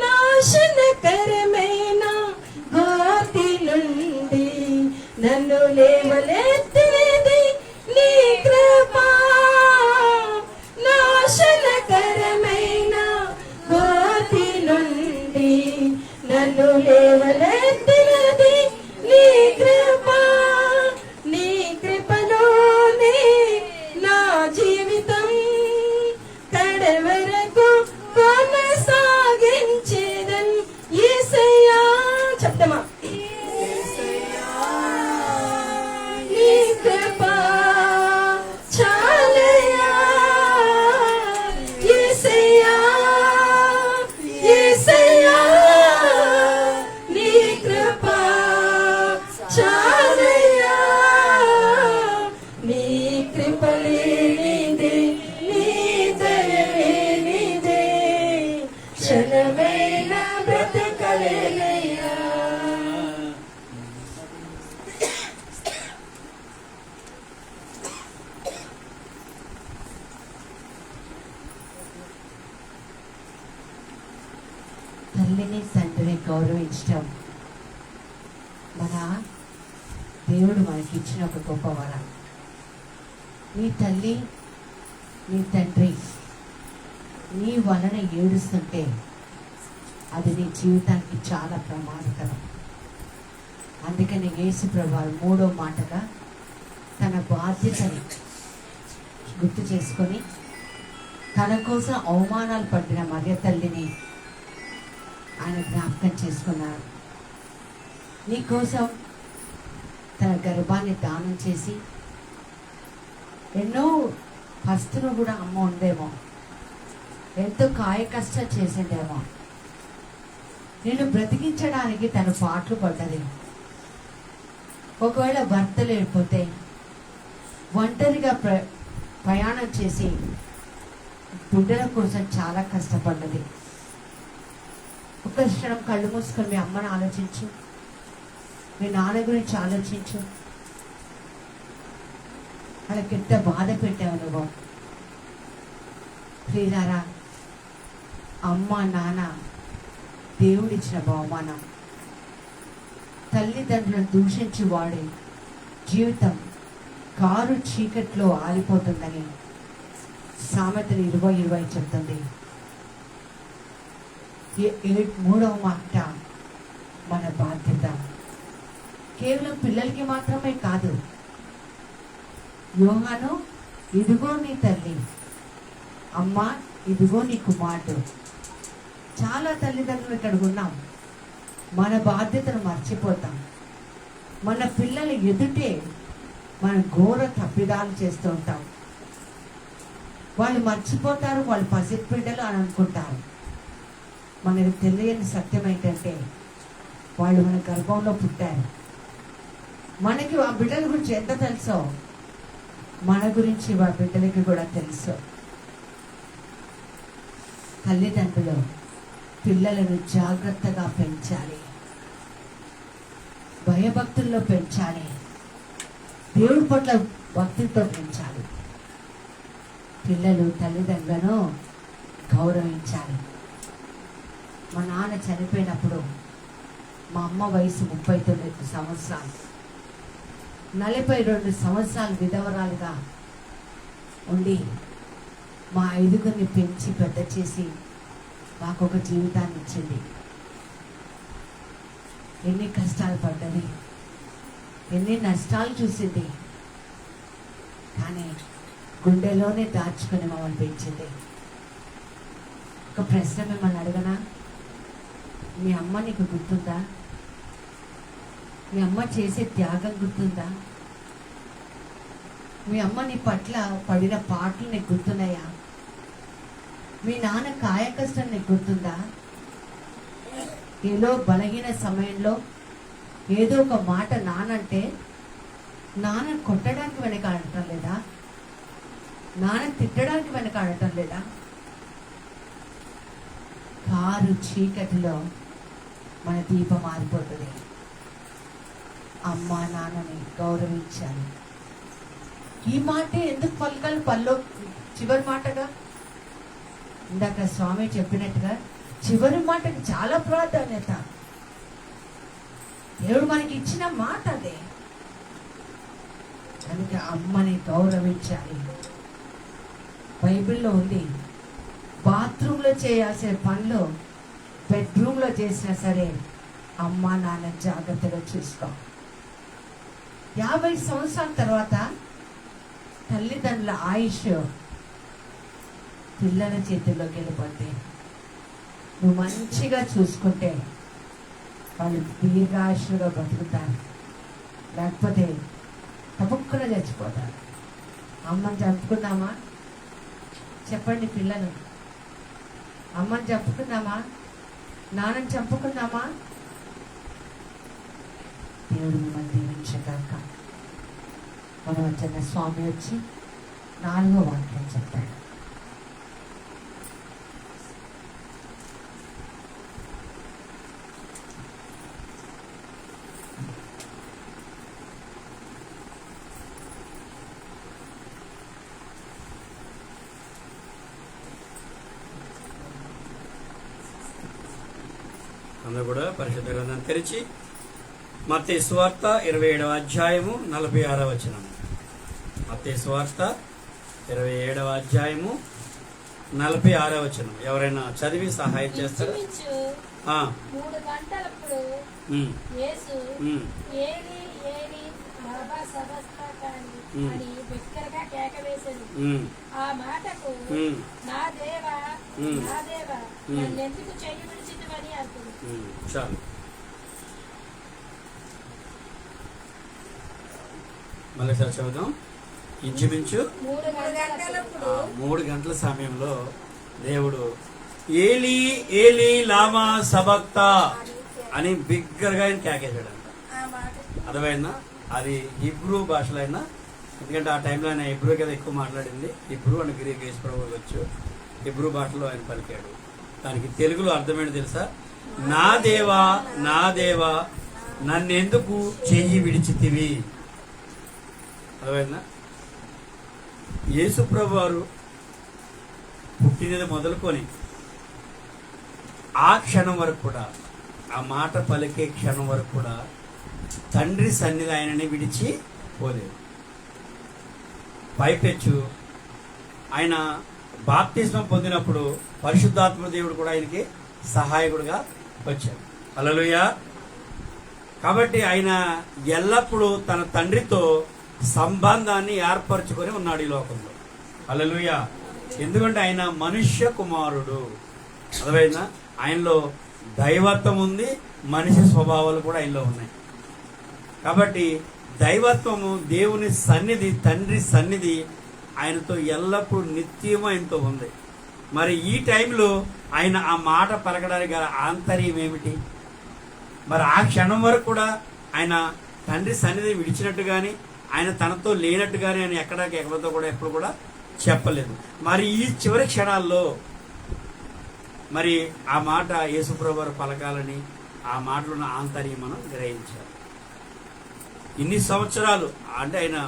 నాశనకరమైన ఘాతి నుండి నన్ను లేవలెత్తినది నీ కృప. నాశనకరమైన ఘాతి నుండి నన్ను లేవలెత్తినది నీ కృప. నీ కృపలోనే నా జీవితం కడవరకు కొనసాగించేదన్. యేసయ్యా, చెప్తామా? నీ కృప చాలయ్యా. యేసయ్యా, యేసయ్యా, నీ కృప చాలయ్యా. నీ కృపలేనిదే, నీ దయలేనిదే, క్షణమైన బ్రతకలేనయ్యా. తల్లిని తండ్రిని గౌరవించడం మన దేవుడు మనకి ఇచ్చిన ఒక గొప్ప వరం. నీ తల్లి నీ తండ్రి నీ వలన ఏడుస్తుంటే అది నీ జీవితానికి చాలా ప్రమాదకరం. అందుకని యేసు ప్రభువు మూడో మాటగా తన బాధ్యతని గుర్తు చేసుకొని తన కోసం అవమానాలు పడిన మరియ తల్లిని ఆయన జ్ఞాపకం చేసుకున్నారు. నీ కోసం తన గర్భాన్ని దానం చేసి ఎన్నో పస్తులు కూడా అమ్మ ఉందేమో, ఎంతో కాయ కష్టం చేసిందేమో, నేను బ్రతికించడానికి తను పాటలు పడ్డది. ఒకవేళ భర్త లేకపోతే ఒంటరిగా ప్రయాణం చేసి బిడ్డల కోసం చాలా కష్టపడ్డది. ఒక క్షణం కళ్ళు మూసుకొని మీ అమ్మని ఆలోచించు, మీ నాన్న గురించి ఆలోచించు. వాళ్ళకి ఎంత బాధ పెట్టావు నువ్వు. ప్రియులారా, అమ్మ నాన్న దేవుడిచ్చిన బహుమానం. తల్లిదండ్రులను దూషించి వాడి జీవితం కారు చీకట్లో ఆరిపోతుందని సామెతలు 20:20 చెప్తుంది. మూడవ మాట మన బాధ్యత. కేవలం పిల్లలకి మాత్రమే కాదు. యోహాను, ఇదిగో నీ తల్లి, అమ్మ ఇదిగో నీ కుమారుడు. చాలా తల్లిదండ్రులు ఇక్కడ ఉన్నాం. మన బాధ్యతను మర్చిపోతాం. మన పిల్లల ఎదుటే మనం ఘోర తప్పిదాలు చేస్తూ ఉంటాం. వాళ్ళు మర్చిపోతారు, వాళ్ళు పసిపిడ్డలు అని అనుకుంటారు. మనకు తెలియని సత్యం ఏంటంటే వాళ్ళు మన గర్భంలో పుట్టారు. మనకి ఆ బిడ్డల గురించి ఎంత తెలుసో మన గురించి ఆ బిడ్డలకి కూడా తెలుసు. తల్లిదండ్రులు పిల్లలను జాగ్రత్తగా పెంచాలి, భయభక్తుల్లో పెంచాలి. దేవుడి పట్ల భక్తితో పెంచాలి. పిల్లలు తల్లిదండ్రులను గౌరవించాలి. మా నాన్న చనిపోయినప్పుడు మా అమ్మ వయసు 39 సంవత్సరాలు, 42 సంవత్సరాలు విధవరాలుగా ఉండి మా 5గురిని పెంచి పెద్ద చేసి మాకు ఒక జీవితాన్ని ఇచ్చింది. ఎన్ని కష్టాలు పడ్డది, ఎన్ని నష్టాలు చూసింది, కానీ గుండెలోనే దాచుకుని మమ్మల్ని పెంచింది. ఒక ప్రశ్న మిమ్మల్ని అడగనా? మీ అమ్మ నీకు గుర్తుందా? మీ అమ్మ చేసే త్యాగం గుర్తుందా? మీ అమ్మ నీ పట్ల పడిన పాటలు నీకు గుర్తున్నాయా? మీ నాన్న కాయ కష్టం నీకు గుర్తుందా? ఏదో బలహీన సమయంలో ఏదో ఒక మాట నానంటే నాన్న కొట్టడానికి వెనకాడటం లేదా? నాన్న తిట్టడానికి వెనకాడటం లేదా? కారు చీకటిలో మన దీపం మారిపోతుంది. అమ్మ నాన్నని గౌరవించాలి. ఈ మాటే ఎందుకు పలకాలి పల్లో చివరి మాటగా? ఇందాక స్వామి చెప్పినట్టుగా చివరి మాటకి చాలా ప్రాధాన్యత. దేవుడు మనకి ఇచ్చిన మాట అదే. అందుకే అమ్మని గౌరవించాలి. బైబిల్లో ఉంది, బాత్రూంలో చేయాల్సిన పనులు బెడ్రూమ్లో చేసినా సరే అమ్మ నాన్న జాగ్రత్తగా చూసుకో. 50 సంవత్సరాల తర్వాత తల్లిదండ్రుల ఆయుష్ పిల్లల చేతుల్లోకి వెళ్ళిపోతే నువ్వు మంచిగా చూసుకుంటే వాళ్ళు దీర్ఘాయుషుగా బతుకుతారు, లేకపోతే తప్పకుండా చచ్చిపోతారు. అమ్మని చంపుకుందామా? చెప్పండి పిల్లలు, అమ్మని చంపుకుందామా? నాన్నని చంపుకుందామా? దేవుడు మిమ్మల్ని దీవించగాక. మన వచ్చిన స్వామి వచ్చి 4వ వాక్యం చెప్పాడు. అందరూ కూడా పరిశుద్ధ గ్రంథాన్ని తెరిచి మత్తయి సువార్త 27వ అధ్యాయము 46వ వచనం. మత్తయి సువార్త 27వ అధ్యాయము 46వ వచనం. ఎవరైనా చదివి సహాయం చేస్తారా? ఇంచుమించు 3 గంటలప్పుడు ఉమ్, యేసు ఉమ్, ఏలి ఏలి లమా సబక్తాని అని బిగ్గరగా కేక వేశాడు. ఉమ్, ఆ మాటకు ఉమ్, నా దేవా ఉమ్, నా దేవా ఉమ్. నన్నెందుకు చెయ్యి విడిచితివని అర్థం. ఉమ్, చాలు. మళ్ళీ సార్ చదువుదాం. ఇంచుమించు 3 గంటలప్పుడు 3 గంటల సమయంలో దేవుడు ఏలి ఏలి లామా సబక్తా అని బిగ్గరగా ఆయన కేకేశాడంట. ఆ మాట అర్థమైందా? అది హిబ్రూ భాషలో అయినా, ఎందుకంటే ఆ టైంలో ఆయన హిబ్రూ కదా ఎక్కువ మాట్లాడింది. హిబ్రూ అని గ్రీక్ ప్రభు వచ్చు. హిబ్రూ భాషలో ఆయన పలికాడు. దానికి తెలుగులో అర్థమైంది తెలుసా? నా దేవా నా దేవా నన్నెందుకు చెయ్యి విడిచితివి. అర్థమైందా? యేసు ప్రభు వారు పుట్టినది మొదలుకొని ఆ క్షణం వరకు కూడా, ఆ మాట పలికే క్షణం వరకు కూడా తండ్రి సన్నిధి ఆయనని విడిచి పోలేదు. పైపెచ్చు ఆయన బాప్తిస్మం పొందినప్పుడు పరిశుద్ధాత్మ దేవుడు కూడా ఆయనకి సహాయకుడుగా వచ్చాడు. హల్లెలూయా. కాబట్టి ఆయన ఎల్లప్పుడూ తన తండ్రితో సంబంధాన్ని ఏర్పరచుకొని ఉన్నాడు ఈ లోకంలో. హల్లెలూయా. ఎందుకంటే ఆయన మనుష్య కుమారుడు. అర్థమైందా? ఆయనలో దైవత్వం ఉంది, మనిషి స్వభావాలు కూడా ఆయనలో ఉన్నాయి. కాబట్టి దైవత్వము, దేవుని సన్నిధి, తండ్రి సన్నిధి ఆయనతో ఎల్లప్పుడూ నిత్యం ఆయనతో ఉంది. మరి ఈ టైంలో ఆయన ఆ మాట పలకడానికి గల ఆంతర్యం ఏమిటి? మరి ఆ క్షణం వరకు కూడా ఆయన తండ్రి సన్నిధి విడిచినట్టు కానీ, ఆయన తనతో లేనట్టు కానీ ఆయన ఎవరితో కూడా ఎప్పుడు కూడా చెప్పలేదు. మరి ఈ చివరి క్షణాల్లో మరి ఆ మాట యేసుప్రభు వారు పలకాలని, ఆ మాటలో ఉన్న ఆంతర్యం మనం గ్రహించాలి. ఇన్ని సంవత్సరాలు అంటే ఆయన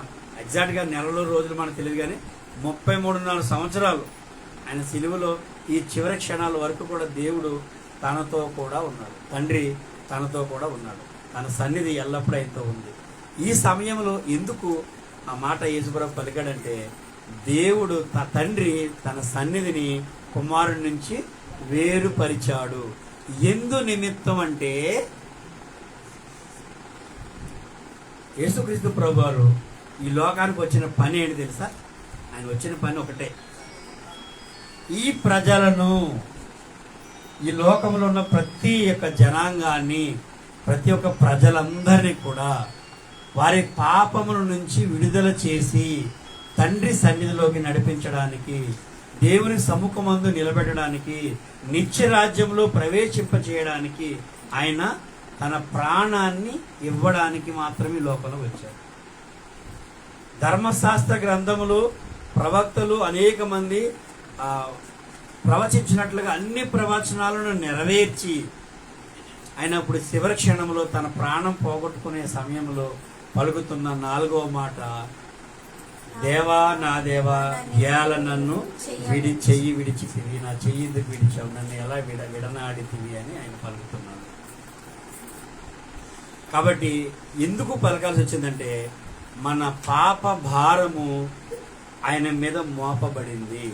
ఎగ్జాక్ట్గా నెలలో రోజులు మనకు తెలియదు కానీ 33.5 సంవత్సరాలు ఆయన సిలువలో ఈ చివరి క్షణాల వరకు కూడా దేవుడు తనతో కూడా ఉన్నాడు. తండ్రి తనతో కూడా ఉన్నాడు. తన సన్నిధి ఎల్లప్పుడూ ఆయనతో ఉంది. ఈ సమయంలో ఎందుకు ఆ మాట యేసుప్రభు పలికాడంటే, దేవుడు తండ్రి తన సన్నిధిని కుమారుడి నుంచి వేరుపరిచాడు. ఎందు నిమిత్తం అంటే యేసుక్రీస్తు ప్రభువారు ఈ లోకానికి వచ్చిన పని ఏంటి తెలుసా? ఆయన వచ్చిన పని ఒకటే, ఈ ప్రజలను, ఈ లోకంలో ఉన్న ప్రతి ఒక్క జనాంగాన్ని, ప్రతి ఒక్క ప్రజలందరినీ కూడా వారి పాపముల నుంచి విడుదల చేసి తండ్రి సన్నిధిలోకి నడిపించడానికి, దేవుని సముఖమందు నిలబెట్టడానికి, నిత్య రాజ్యంలో ప్రవేశింపచేయడానికి ఆయన తన ప్రాణాన్ని ఇవ్వడానికి మాత్రమే లోకంలో వచ్చారు. ధర్మశాస్త్ర గ్రంథములు, ప్రవక్తలు అనేక మంది ప్రవచించినట్లుగా అన్ని ప్రవచనాలను నెరవేర్చి ఆయన ఇప్పుడు చివరి క్షణంలో తన ప్రాణం పోగొట్టుకునే సమయంలో పలుకుతున్న 4వ మాట, దేవా నా దేవా ఏల నన్ను చెయ్యి విడిచితివి, నా చెయ్యి ఎందుకు విడిచావు, నన్ను ఎలా విడనాడితివి అని ఆయన పలుకుతున్నాడు. కాబట్టి ఎందుకు పలకాల్సి వచ్చిందంటే, మన పాప భారము ఆయన మీద మోపబడింది.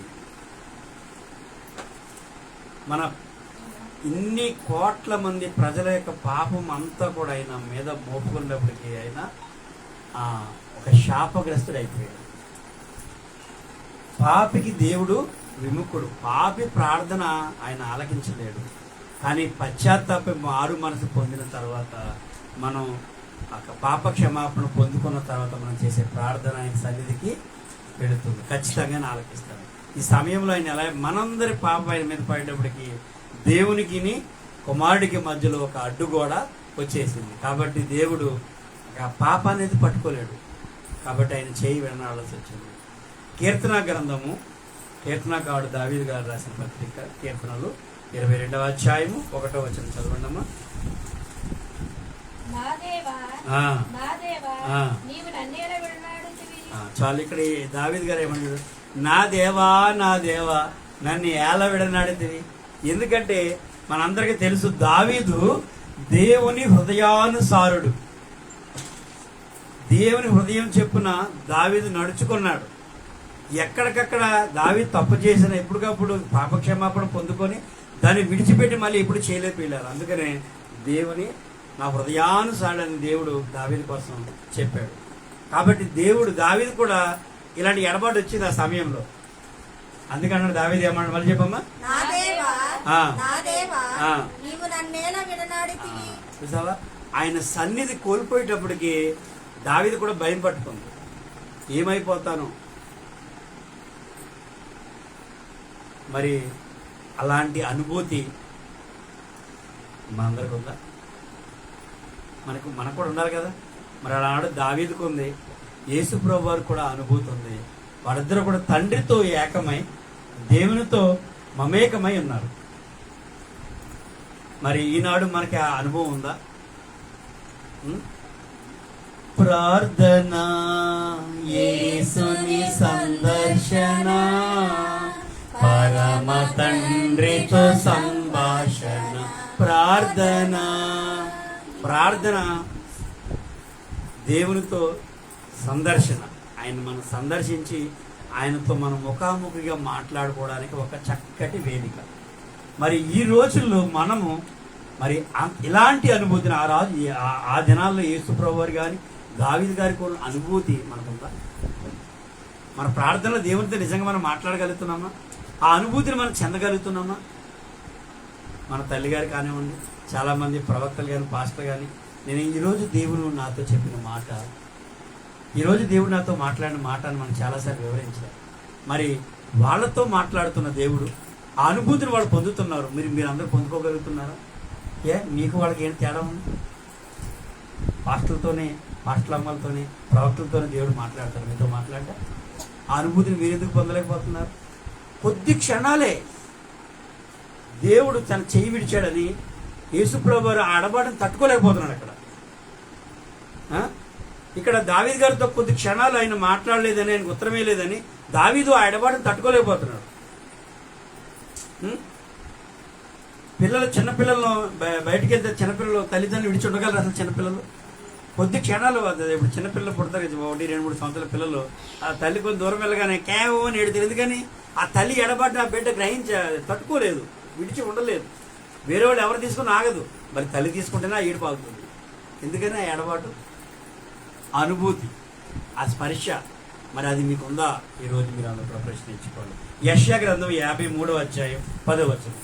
మన ఇన్ని కోట్ల మంది ప్రజల యొక్క పాపం అంతా కూడా ఆయన మీద మోపుకున్నప్పటికీ ఆయన ఒక శాపగ్రస్తుడు అయిపోయాడు. పాపికి దేవుడు విముఖుడు. పాపి ప్రార్థన ఆయన ఆలకించలేడు. కానీ పశ్చాత్తాపం, మారు మనసు పొందిన తర్వాత, మనం పాప క్షమాపణ పొందుకున్న తర్వాత మనం చేసే ప్రార్థన ఆయన సన్నిధికి వెళుతుంది. ఖచ్చితంగా ఆలకిస్తాడు. ఈ సమయంలో ఆయన ఎలా మనందరి పాపం ఆయన మీద పడేటప్పటికి దేవునికి కుమారుడికి మధ్యలో ఒక అడ్డుగోడ వచ్చేసింది. కాబట్టి దేవుడు ఆ పాపాన్ని అయితే పట్టుకోలేడు. కాబట్టి ఆయన చేయి వినాల్సి వచ్చింది. కీర్తన గ్రంథము, కీర్తనకారుడు దావీదు గారు రాసిన పత్రిక కీర్తనలు 22వ అధ్యాయము 1వ వచనం చదవండమ్మా. చాలు. ఇక్కడ దావీదు గారు ఏమన్నాడు? నా దేవా నా దేవా నన్ను ఎలా విడనాడితివి. ఎందుకంటే మనందరికీ తెలుసు, దావీదు దేవుని హృదయానుసారుడు. దేవుని హృదయం చెప్పున దావీదు నడుచుకున్నాడు. ఎక్కడికక్కడ దావీదు తప్పు చేసిన ఎప్పటికప్పుడు పాపక్షమాపణ పొందుకొని దాన్ని విడిచిపెట్టి మళ్ళీ ఎప్పుడు చేయలేకపోయారు. అందుకనే దేవుని నా హృదయానుసారుడని దేవుడు దావీదు కోసం చెప్పాడు. కాబట్టి దేవుడు దావీదు కూడా ఇలాంటి ఎడబాటు వచ్చింది ఆ సమయంలో. అందుకన్నాడు దావీదు ఏమన్నాడు మళ్ళీ చెప్పమ్మా. చూసావా, ఆయన సన్నిధి కోల్పోయేటప్పటికి దావీదు కూడా భయం పట్టుకుంది. ఏమైపోతాను. మరి అలాంటి అనుభూతి మనందరికి ఉందా? మనకు కూడా ఉండాలి కదా. మరి అలాంటి దావీదుకు ఉంది, యేసు ప్రభు వారికి కూడా అనుభూతి ఉంది. వాళ్ళిద్దరూ కూడా తండ్రితో ఏకమై దేవునితో మమేకమై ఉన్నారు. మరి ఈనాడు మనకి ఆ అనుభవం ఉందా? ప్రార్థన, యేసుని సందర్శన, పరమ తండ్రితో సంభాషణ. ప్రార్థన దేవునితో సందర్శన. ఆయన మనం సందర్శించి ఆయనతో మనం ముఖాముఖిగా మాట్లాడుకోవడానికి ఒక చక్కటి వేదిక. మరి ఈ రోజుల్లో మనము మరి ఇలాంటి అనుభూతిని ఆ దినాల్లో యేసు ప్రభు వారు కానీ దావీదు గారికి ఉన్న అనుభూతి మనకుందా? మన ప్రార్థనలో దేవునితో నిజంగా మనం మాట్లాడగలుగుతున్నామా? ఆ అనుభూతిని మనం చెందగలుగుతున్నామా? మన తల్లి గారు కానివ్వండి, చాలామంది ప్రవక్తలు కానీ, పాస్టర్ కానీ, నేను ఈరోజు దేవుడు నాతో చెప్పిన మాట, ఈరోజు దేవుడు నాతో మాట్లాడిన మాట అని మనం చాలాసార్లు వివరించారు. మరి వాళ్ళతో మాట్లాడుతున్న దేవుడు ఆ అనుభూతిని వాళ్ళు పొందుతున్నారు. మీరు అందరూ పొందుకోగలుగుతున్నారా? మీకు వాళ్ళకి ఏం తేడా ఉంది? పాస్టర్ల అమ్మలతోనే, ప్రవక్తలతోనే దేవుడు మాట్లాడతారు. మీతో మాట్లాడ్డా ఆ అనుభూతిని మీరు ఎందుకు పొందలేకపోతున్నారు? కొద్ది క్షణాలే దేవుడు తన చెయ్యి విడిచాడని యేసుప్రభు వారు ఆ అడబాటును తట్టుకోలేకపోతున్నాడు. అక్కడ ఇక్కడ దావీదు గారితో కొద్ది క్షణాలు ఆయన మాట్లాడలేదని, ఆయనకు ఉత్తరమే లేదని దావీదు ఆ ఎడబాటును తట్టుకోలేకపోతున్నాడు. పిల్లలు, చిన్నపిల్లలను బయటికి వెళ్తే చిన్నపిల్లలు తల్లిదండ్రులు విడిచి ఉండగలరు అసలు? చిన్నపిల్లలు కొద్ది క్షణాలు, ఇప్పుడు చిన్నపిల్లలు పుడతారు 1, 2, 3 సంవత్సరాల పిల్లలు, ఆ తల్లి కొంచెం దూరం వెళ్ళగానే కేవో అని ఏడుతుంది. ఎందుకని? ఆ తల్లి ఎడబాటు ఆ బిడ్డ తట్టుకోలేదు, విడిచి ఉండలేదు. వేరే వాళ్ళు ఎవరు తీసుకుని ఆగదు, మరి తల్లి తీసుకుంటేనే ఆ ఏడుపు ఆగుతుంది. ఎందుకని? ఆ ఎడబాటు అనుభూతి, ఆ స్పర్శ, మరి అది మీకు ఉందా? ఈరోజు మీరు అందరూ ప్రశ్నించుకోవాలి. యెషయా గ్రంథం 53వ అధ్యాయం 10వ వచనం.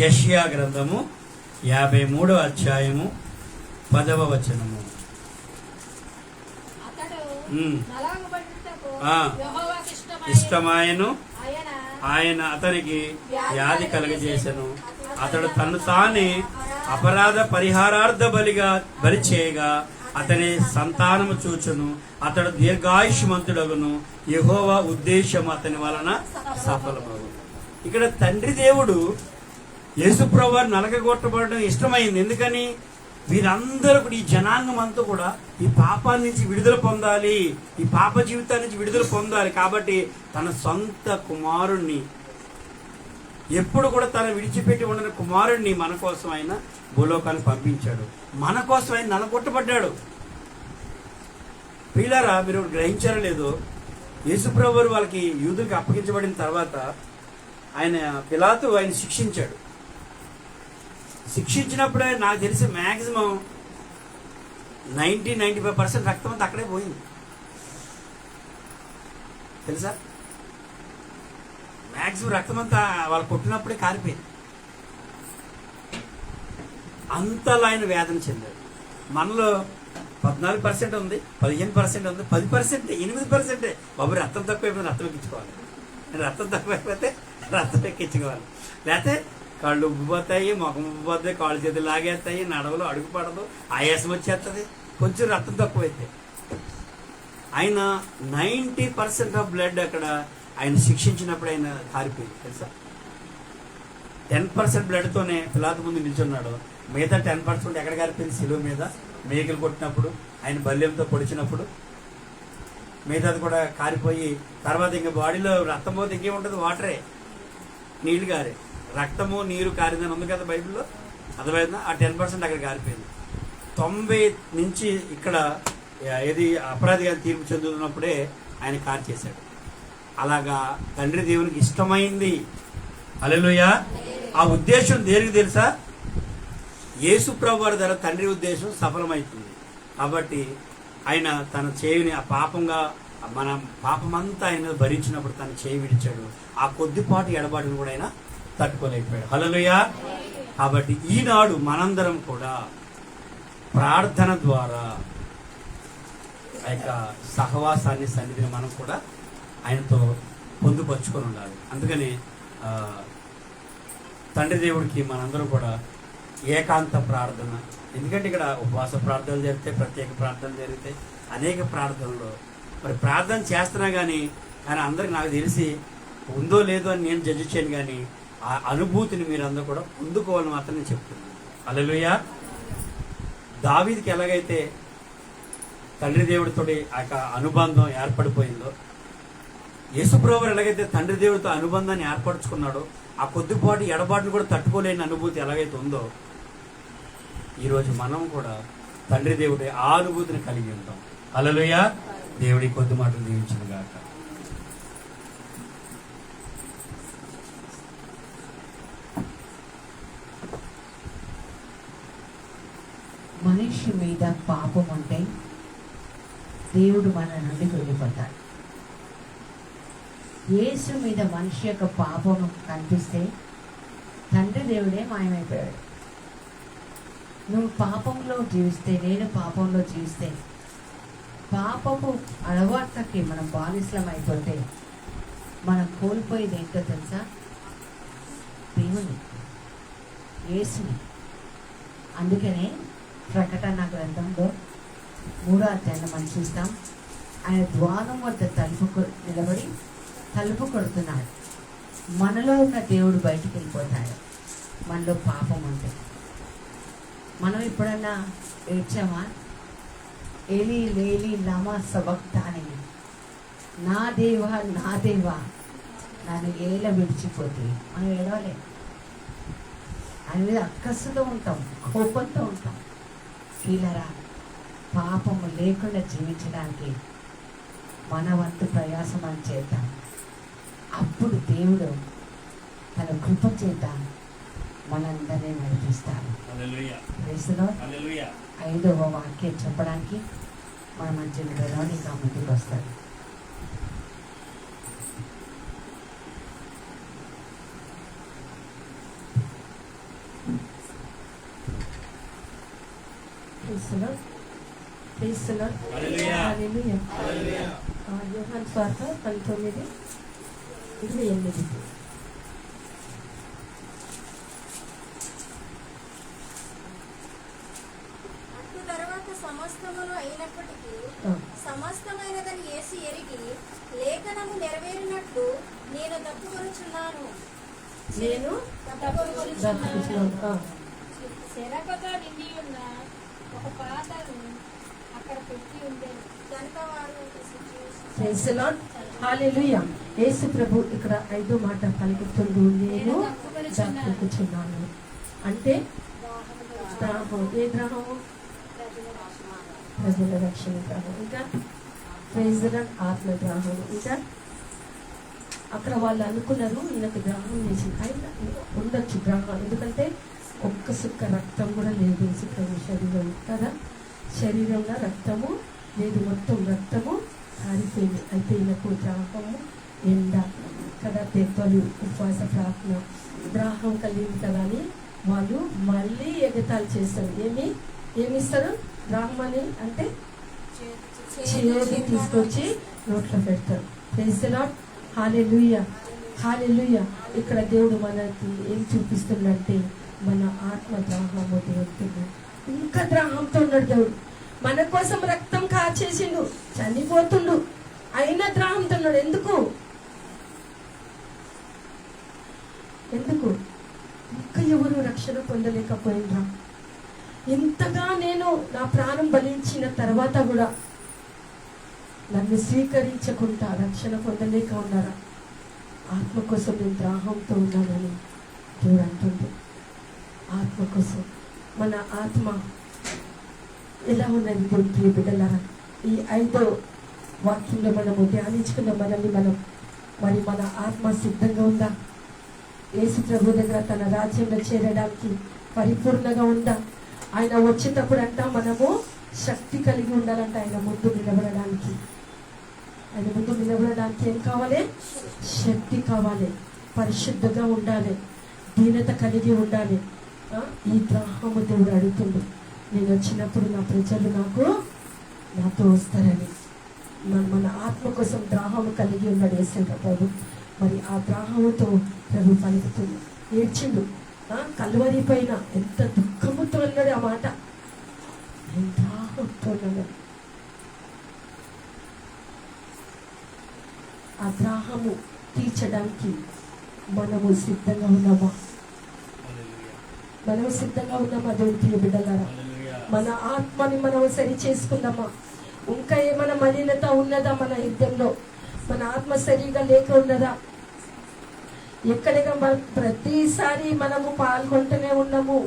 యెషయా గ్రంథము 53వ అధ్యాయము 10వ వచనము. అతడు ఉమ్. నలగబడుటకు ఆ. యెహోవాకు ఇష్టమాయను, ఆయన ఆయన అతనికి వ్యాధి కలుగజేసెను. అతడు తను తానే అపరాధ పరిహారార్థ బలి చేయగా అతని సంతానము చూచును. అతడు దీర్ఘాయుష్మంతుడగును. యెహోవా ఉద్దేశం అతని వలన సఫలమగును. ఇక్కడ తండ్రి దేవుడు యేసుప్రభువు వారు నలగగొట్టబడడం ఇష్టమైంది. ఎందుకని? వీరందరూ కూడా, ఈ జనాంగం అంతా కూడా ఈ పాపాన్ని నుంచి విడుదల పొందాలి, ఈ పాప జీవితాన్ని నుంచి విడుదల పొందాలి. కాబట్టి తన సొంత కుమారుణ్ణి, ఎప్పుడు కూడా తన విడిచిపెట్టి ఉండని కుమారుణ్ణి మన కోసం ఆయన భూలోకాన్ని పంపించాడు. మన కోసం ఆయన నలగొట్టబడ్డాడు. ప్రియులారా, మీరు గ్రహించారో లేదో, యేసుప్రభువు వారు వాళ్ళకి యూదులకు అప్పగించబడిన తర్వాత ఆయన పిలాతు ఆయన శిక్షించాడు. శిక్షించినప్పుడే నాకు తెలిసి మ్యాక్సిమం 90-95% రక్తం అంతా అక్కడే పోయింది. తెలుసా? మ్యాక్సిమం రక్తం అంతా వాళ్ళు కొట్టినప్పుడే కారిపోయింది. అంతలా ఆయన వేదన చెందాడు. మనలో 14% ఉంది, 15% ఉంది, 10%, 8%. బాబు రక్తం తక్కువైపోతే రక్తం ఎక్కించుకోవాలి, రక్తం తక్కువైపోతే రక్తం ఎక్కించుకోవాలి. లేకపోతే కళ్ళు ఉబ్బిపోతాయి, ముఖం ఉబ్బిపోతాయి, కాళ్ళు చేతులు లాగేస్తాయి, నడవలు అడుగు పడదు, ఆయాసం వచ్చేస్తుంది కొంచెం రక్తం తక్కువైతే. ఆయన 90% ఆఫ్ బ్లడ్ అక్కడ ఆయన శిక్షించినప్పుడు ఆయన కారిపోయింది. తెలుసా? 10% బ్లడ్తోనే పిలాతు ముందు నిల్చున్నాడు. మిగతా 10% ఎక్కడ కారిపోయింది? శిలువ మీద మేకలు కొట్టినప్పుడు, ఆయన బల్యంతో పొడిచినప్పుడు మిగతాది కూడా కారిపోయి, తర్వాత ఇంకా బాడీలో రక్తం పోతే ఇంకేముంటుంది? వాటరే, నీళ్లు కారే. రక్తము నీరు కారిందని ఉంది కదా బైబిల్లో, అర్థమైందా? ఆ 10% అక్కడ కారిపోయింది. 90 నుంచి ఇక్కడ ఏది అపరాధిగా తీర్పు చెందుతున్నప్పుడే ఆయన కార్ చేశాడు. అలాగా తండ్రి దేవునికి ఇష్టమైంది. హల్లెలూయా. ఆ ఉద్దేశం దేనికి తెలుసా? యేసు ప్రభువు వారి ద్వారా తండ్రి ఉద్దేశం సఫలమవుతుంది. కాబట్టి ఆయన తన చేయుని ఆ పాపంగా, మన పాపమంతా ఆయన భరించినప్పుడు తన చేయి విడిచాడు. ఆ కొద్దిపాటి ఎడబాటును కూడా ఆయన తట్టుకోలేకపోయాడు. హల్లెలూయా. కాబట్టి ఈనాడు మనందరం కూడా ప్రార్థన ద్వారా ఆ యొక్క సహవాసాన్ని, సన్నిధిని మనం కూడా ఆయనతో పొందుపరుచుకొని ఉండాలి. అందుకని తండ్రి దేవుడికి మనందరం కూడా ఏకాంత ప్రార్థన, ఎందుకంటే ఇక్కడ ఉపవాస ప్రార్థనలు జరిగితే, ప్రత్యేక ప్రార్థనలు జరిగితే, అనేక ప్రార్థనలు మరి ప్రార్థన చేస్తున్నా కానీ ఆయన అందరికి నాకు తెలిసి ఉందో లేదో అని నేను జడ్జి చేయను, కానీ ఆ అనుభూతిని మీరందరూ కూడా పొందుకోవాలని మాత్రం నేను చెప్తున్నాను. హల్లెలూయా. దావీదుకి ఎలాగైతే తండ్రి దేవుడితో ఆ అనుబంధం ఏర్పడిపోయిందో, యేసుప్రభువు ఎలాగైతే తండ్రి దేవుడితో అనుబంధాన్ని ఏర్పరచుకున్నాడో, ఆ కొద్దిపాటి ఎడబాటును కూడా తట్టుకోలేని అనుభూతి ఎలాగైతే ఉందో, ఈరోజు మనం కూడా తండ్రి దేవుడి ఆ అనుభూతిని కలిగి ఉంటాం. హల్లెలూయా. దేవుడి కొద్ది మాటలు దీవించును గాక. మనిషి మీద పాపం ఉంటే దేవుడు మన నుండి వెళ్ళిపోతాడు. యేసు మీద మనిషి యొక్క పాపం కనిపిస్తే తండ్రి దేవుడే మాయమైపోయాడు. నువ్వు పాపంలో జీవిస్తే, నేను పాపంలో జీవిస్తే, పాపపు అలవాట్లకి మనం బానిసలం అయిపోతే మనం కోల్పోయేది ఏంటో తెలుసా? దేవుని, యేసుని. అందుకనే ప్రకటన గ్రంథంలో 3వ అధ్యాయం మనం చూస్తాం. ఆయన ద్వారం వద్ద నిలబడి తలుపు కొడుతున్నాడు. మనలో ఉన్న దేవుడు బయటికి వెళ్ళిపోతాడు మనలో పాపం ఉంటే. మనం ఎప్పుడన్నా ఏడ్చామా? ఏలి లేలి లమా సబక్తాని, నా దేవా నన్ను ఏల విడిచిపోతే. మనం ఏడవలే, ఆయన మీద అక్కసుతో ఉంటాం, కోపంతో ఉంటాం. కీలరా, పాపము లేకుండా జీవించడానికి మన వంతు ప్రయాసం అని చేద్దాం. అప్పుడు దేవుడు తన కృప చేత మనందరినీ నడిపిస్తాడు. ప్రైజ్లో 5వ వాక్యం చెప్పడానికి మన మధ్యలో వెరోనికా ముందుకు వస్తాడు. యోహాను స్వార్త 19:28. అటు తర్వాత సమస్తమును అయినప్పటికీ సమస్తమైనదని యేసు ఎరిగి, లేఖనము నెరవేరినట్లు నేను తప్పుకొనుచున్నాను. శరపతో నిండి ఉన్న ఒక పాత్రను అక్కడ పెట్టి ఉండేది కనుక వారు యేసు ప్రభు ఇక్కడ 5వ మాట పలుకుతుండు, నేను దప్పుకొనుచున్నాను. అంటే ద్రాహం, ఏ ద్రాహము? ప్రజల రక్షణ ద్రాహం. ఇంకా ఆత్మ ద్రాహం. ఇంకా అక్కడ వాళ్ళు అనుకున్నారు ఈయనకు ద్రాహం చేసి, అయినా ఉండొచ్చు ద్రాహం, ఎందుకంటే ఒక్క సుక్క రక్తం కూడా లేదు యేసు ప్రభు శరీరం కదా. శరీరంలో రక్తము లేదు, మొత్తం రక్తము కారిపోయింది. అయితే ఈయనకు ద్రాహము, ఎండ కదా, దెబ్బలు, ఉపవాస ప్రార్థన, ద్రాహం కలిగింది కదా అని వాళ్ళు మళ్ళీ ఎగతాళి చేస్తారు. ఏమిస్తారు? ద్రాహం అని అంటే చేతి తీసుకొచ్చి నోట్లో పెడతారు. Praise the Lord. హల్లెలూయా. ఇక్కడ దేవుడు మనకి ఏం చూపిస్తుందంటే మన ఆత్మ ద్రాహము దేవుడు ఇంకా ద్రాహంతో ఉన్నాడు. దేవుడు మన కోసం రక్తం కాచేసిండు, చనిపోతుండు, అయినా ద్రాహంతో ఉన్నాడు. ఎందుకు ఇంకా ఎవరు రక్షణ పొందలేకపోయినరా? ఇంతగా నేను నా ప్రాణం బలించిన తర్వాత కూడా నన్ను స్వీకరించకుండా రక్షణ పొందలేక ఉన్నారా? ఆత్మ కోసం నేను ద్రాహంతో ఉన్నానని దేవుడు అంటుంది. ఆత్మ కోసం మన ఆత్మ ఎలా ఉన్నది దేవుని బిడ్డలారా? ఈ 5వ వాక్యంలో మనము ధ్యానించుకున్న మనల్ని మరి మన ఆత్మ సిద్ధంగా ఉందా? యేసు ప్రభు దగ్గర తన రాజ్యంలో చేరడానికి పరిపూర్ణంగా ఉందా? ఆయన వచ్చేటప్పుడు అంట మనము శక్తి కలిగి ఉండాలంట. ఆయన ముందు నిలబడడానికి ఏం కావాలి? శక్తి కావాలి, పరిశుద్ధంగా ఉండాలి, దీనత కలిగి ఉండాలి. ఈ ద్రాహము దేవుడు అడుగుతుండు. నేను వచ్చినప్పుడు నా ప్రజలు నాతో వస్తారని. మన ఆత్మ కోసం ద్రాహము కలిగి ఉన్నాడు యేసు ప్రభు. మరి ఆ ద్రాహముతో ప్రభు పలుకుతుంది. ఏడ్చిండు, కల్వరి పైన ఎంత దుఃఖముతో అన్నాడు ఆ మాట. నేను ద్రాహంతో అన్నాడు. ఆ ద్రాహము తీర్చడానికి మనము సిద్ధంగా ఉన్నామా? దేవుని బిడ్డలారా, మన ఆత్మని మనం సరి చేసుకుందామా? ఇంకా ఏమైనా మలినత ఉన్నదా మన యుద్ధంలో? మన ఆత్మ సరిగా లేక ఉన్నదా? ఎక్కడిగా ప్రతిసారి మనము పాల్గొంటూనే ఉన్నాము,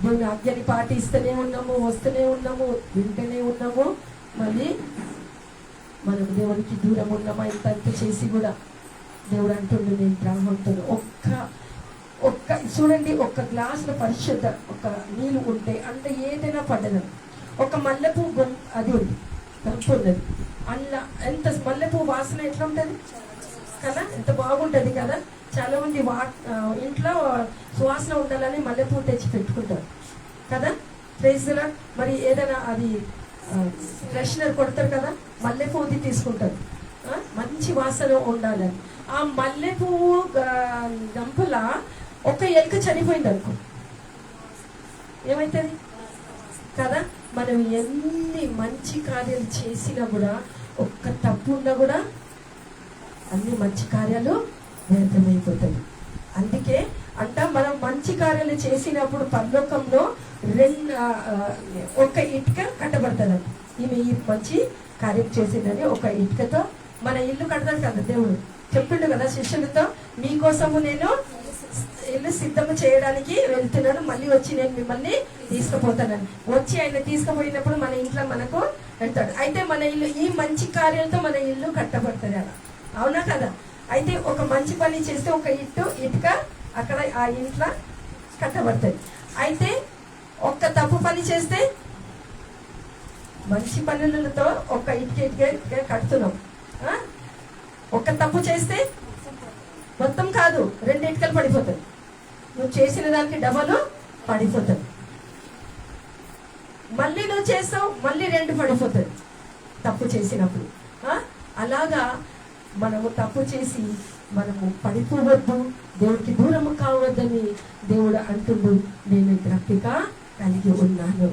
దేవుని ఆజ్ఞని పాటిస్తూనే ఉన్నాము, వస్తూనే ఉన్నాము, వింటూనే ఉన్నాము, మళ్ళీ మనం దేవునికి దూరం ఉన్నామా? ఇంత చేసి కూడా దేవుడు అంటుండే నేను ద్రాహంతో. ఒక్క చూడండి, ఒక్క గ్లాసులో పరిశుద్ధ ఒక నీళ్ళు ఉంటే అంటే ఏదైనా పడ్డదు. ఒక మల్లెపూ అది ఉంది, గంపు ఉన్నది, అందులో ఎంత మల్లెపూ వాసన ఎట్లా ఉంటుంది కదా, ఎంత బాగుంటుంది కదా. చాలా మంది ఇంట్లో సువాసన ఉండాలని మల్లెపూ తెచ్చి పెట్టుకుంటారు కదా. Praise the lord. మరి ఏదైనా అది ఫ్రెషనర్ కొడతారు కదా, మల్లెపూది తీసుకుంటారు, మంచి వాసన ఉండాలని. ఆ మల్లెపువ్వు గంపల ఒక ఎలుక చనిపోయింది అనుకో, ఏమవుతుంది కదా. మనం ఎన్ని మంచి కార్యాలు చేసినా కూడా, ఒక్క తప్పు ఉన్నా కూడా అన్ని మంచి కార్యాలు వ్యర్థమైపోతాయి. అందుకే మనం మంచి కార్యాలు చేసినప్పుడు పరలోకంలో ఒక ఇటుక కట్టబడుతుంది. ఈమె ఈ మంచి కార్యం చేసిందని ఒక ఇటుకతో మన ఇల్లు కడతాడు కదా దేవుడు. చెప్పిండు కదా శిష్యులతో, మీకోసము నేను ఇల్లు సిద్ధము చేయడానికి వెళ్తున్నాను, మళ్ళీ వచ్చి నేను మిమ్మల్ని తీసుకుపోతానని. వచ్చి ఆయన తీసుకుపోయినప్పుడు మన ఇంట్లో మనకు వెళ్తాడు. అయితే మన ఇల్లు ఈ మంచి కార్యాలతో మన ఇల్లు కట్టబడుతుంది అలా, అవునా కదా? అయితే ఒక మంచి పని చేస్తే ఒక ఇటుక అక్కడ ఆ ఇంట్లో కట్టబడుతుంది. అయితే ఒక్క తప్పు పని చేస్తే, మంచి పనులతో ఒక ఇటుక కడుతున్నాం, ఒక్క తప్పు చేస్తే మొత్తం కాదు 2 ఇటుకలు పడిపోతుంది. నువ్వు చేసిన దానికి డబల్ పడిపోతుంది. మళ్ళీ నువ్వు చేస్తావు, మళ్ళీ 2 పడిపోతుంది తప్పు చేసినప్పుడు. అలాగా మనము తప్పు చేసి మనము పడిపోవద్దు, దేవుడికి దూరము కావద్దని దేవుడు అంటుండు. నేను ద్రప్పిక కలిగి ఉన్నాను,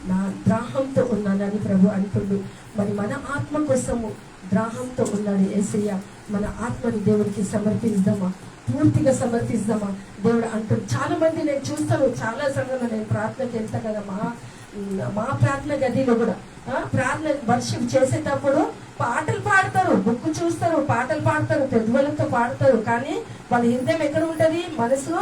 నా ద్రాహంతో ఉన్నానని ప్రభు అంటుండు. మరి మన ఆత్మ కోసము ద్రాహంతో ఉన్నాడు యేసయ్య. మన ఆత్మని దేవుడికి సమర్పిద్దామా, పూర్తిగా సమర్పిద్దామా? దేవుడు అంటుంది. చాలా మంది నేను చూస్తాను, చాలా సంఘంలో నేను ప్రార్థనకి వెళ్తా కదా, మా ప్రార్థన గదిలో కూడా ప్రార్థన వర్షిప్ చేసేటప్పుడు పాటలు పాడతారు, బుక్ చూస్తారు, పాటలు పాడతారు, పెద్దవాళ్ళతో పాడతారు. కానీ వాళ్ళ హృదయం ఎక్కడ ఉంటది? మనసు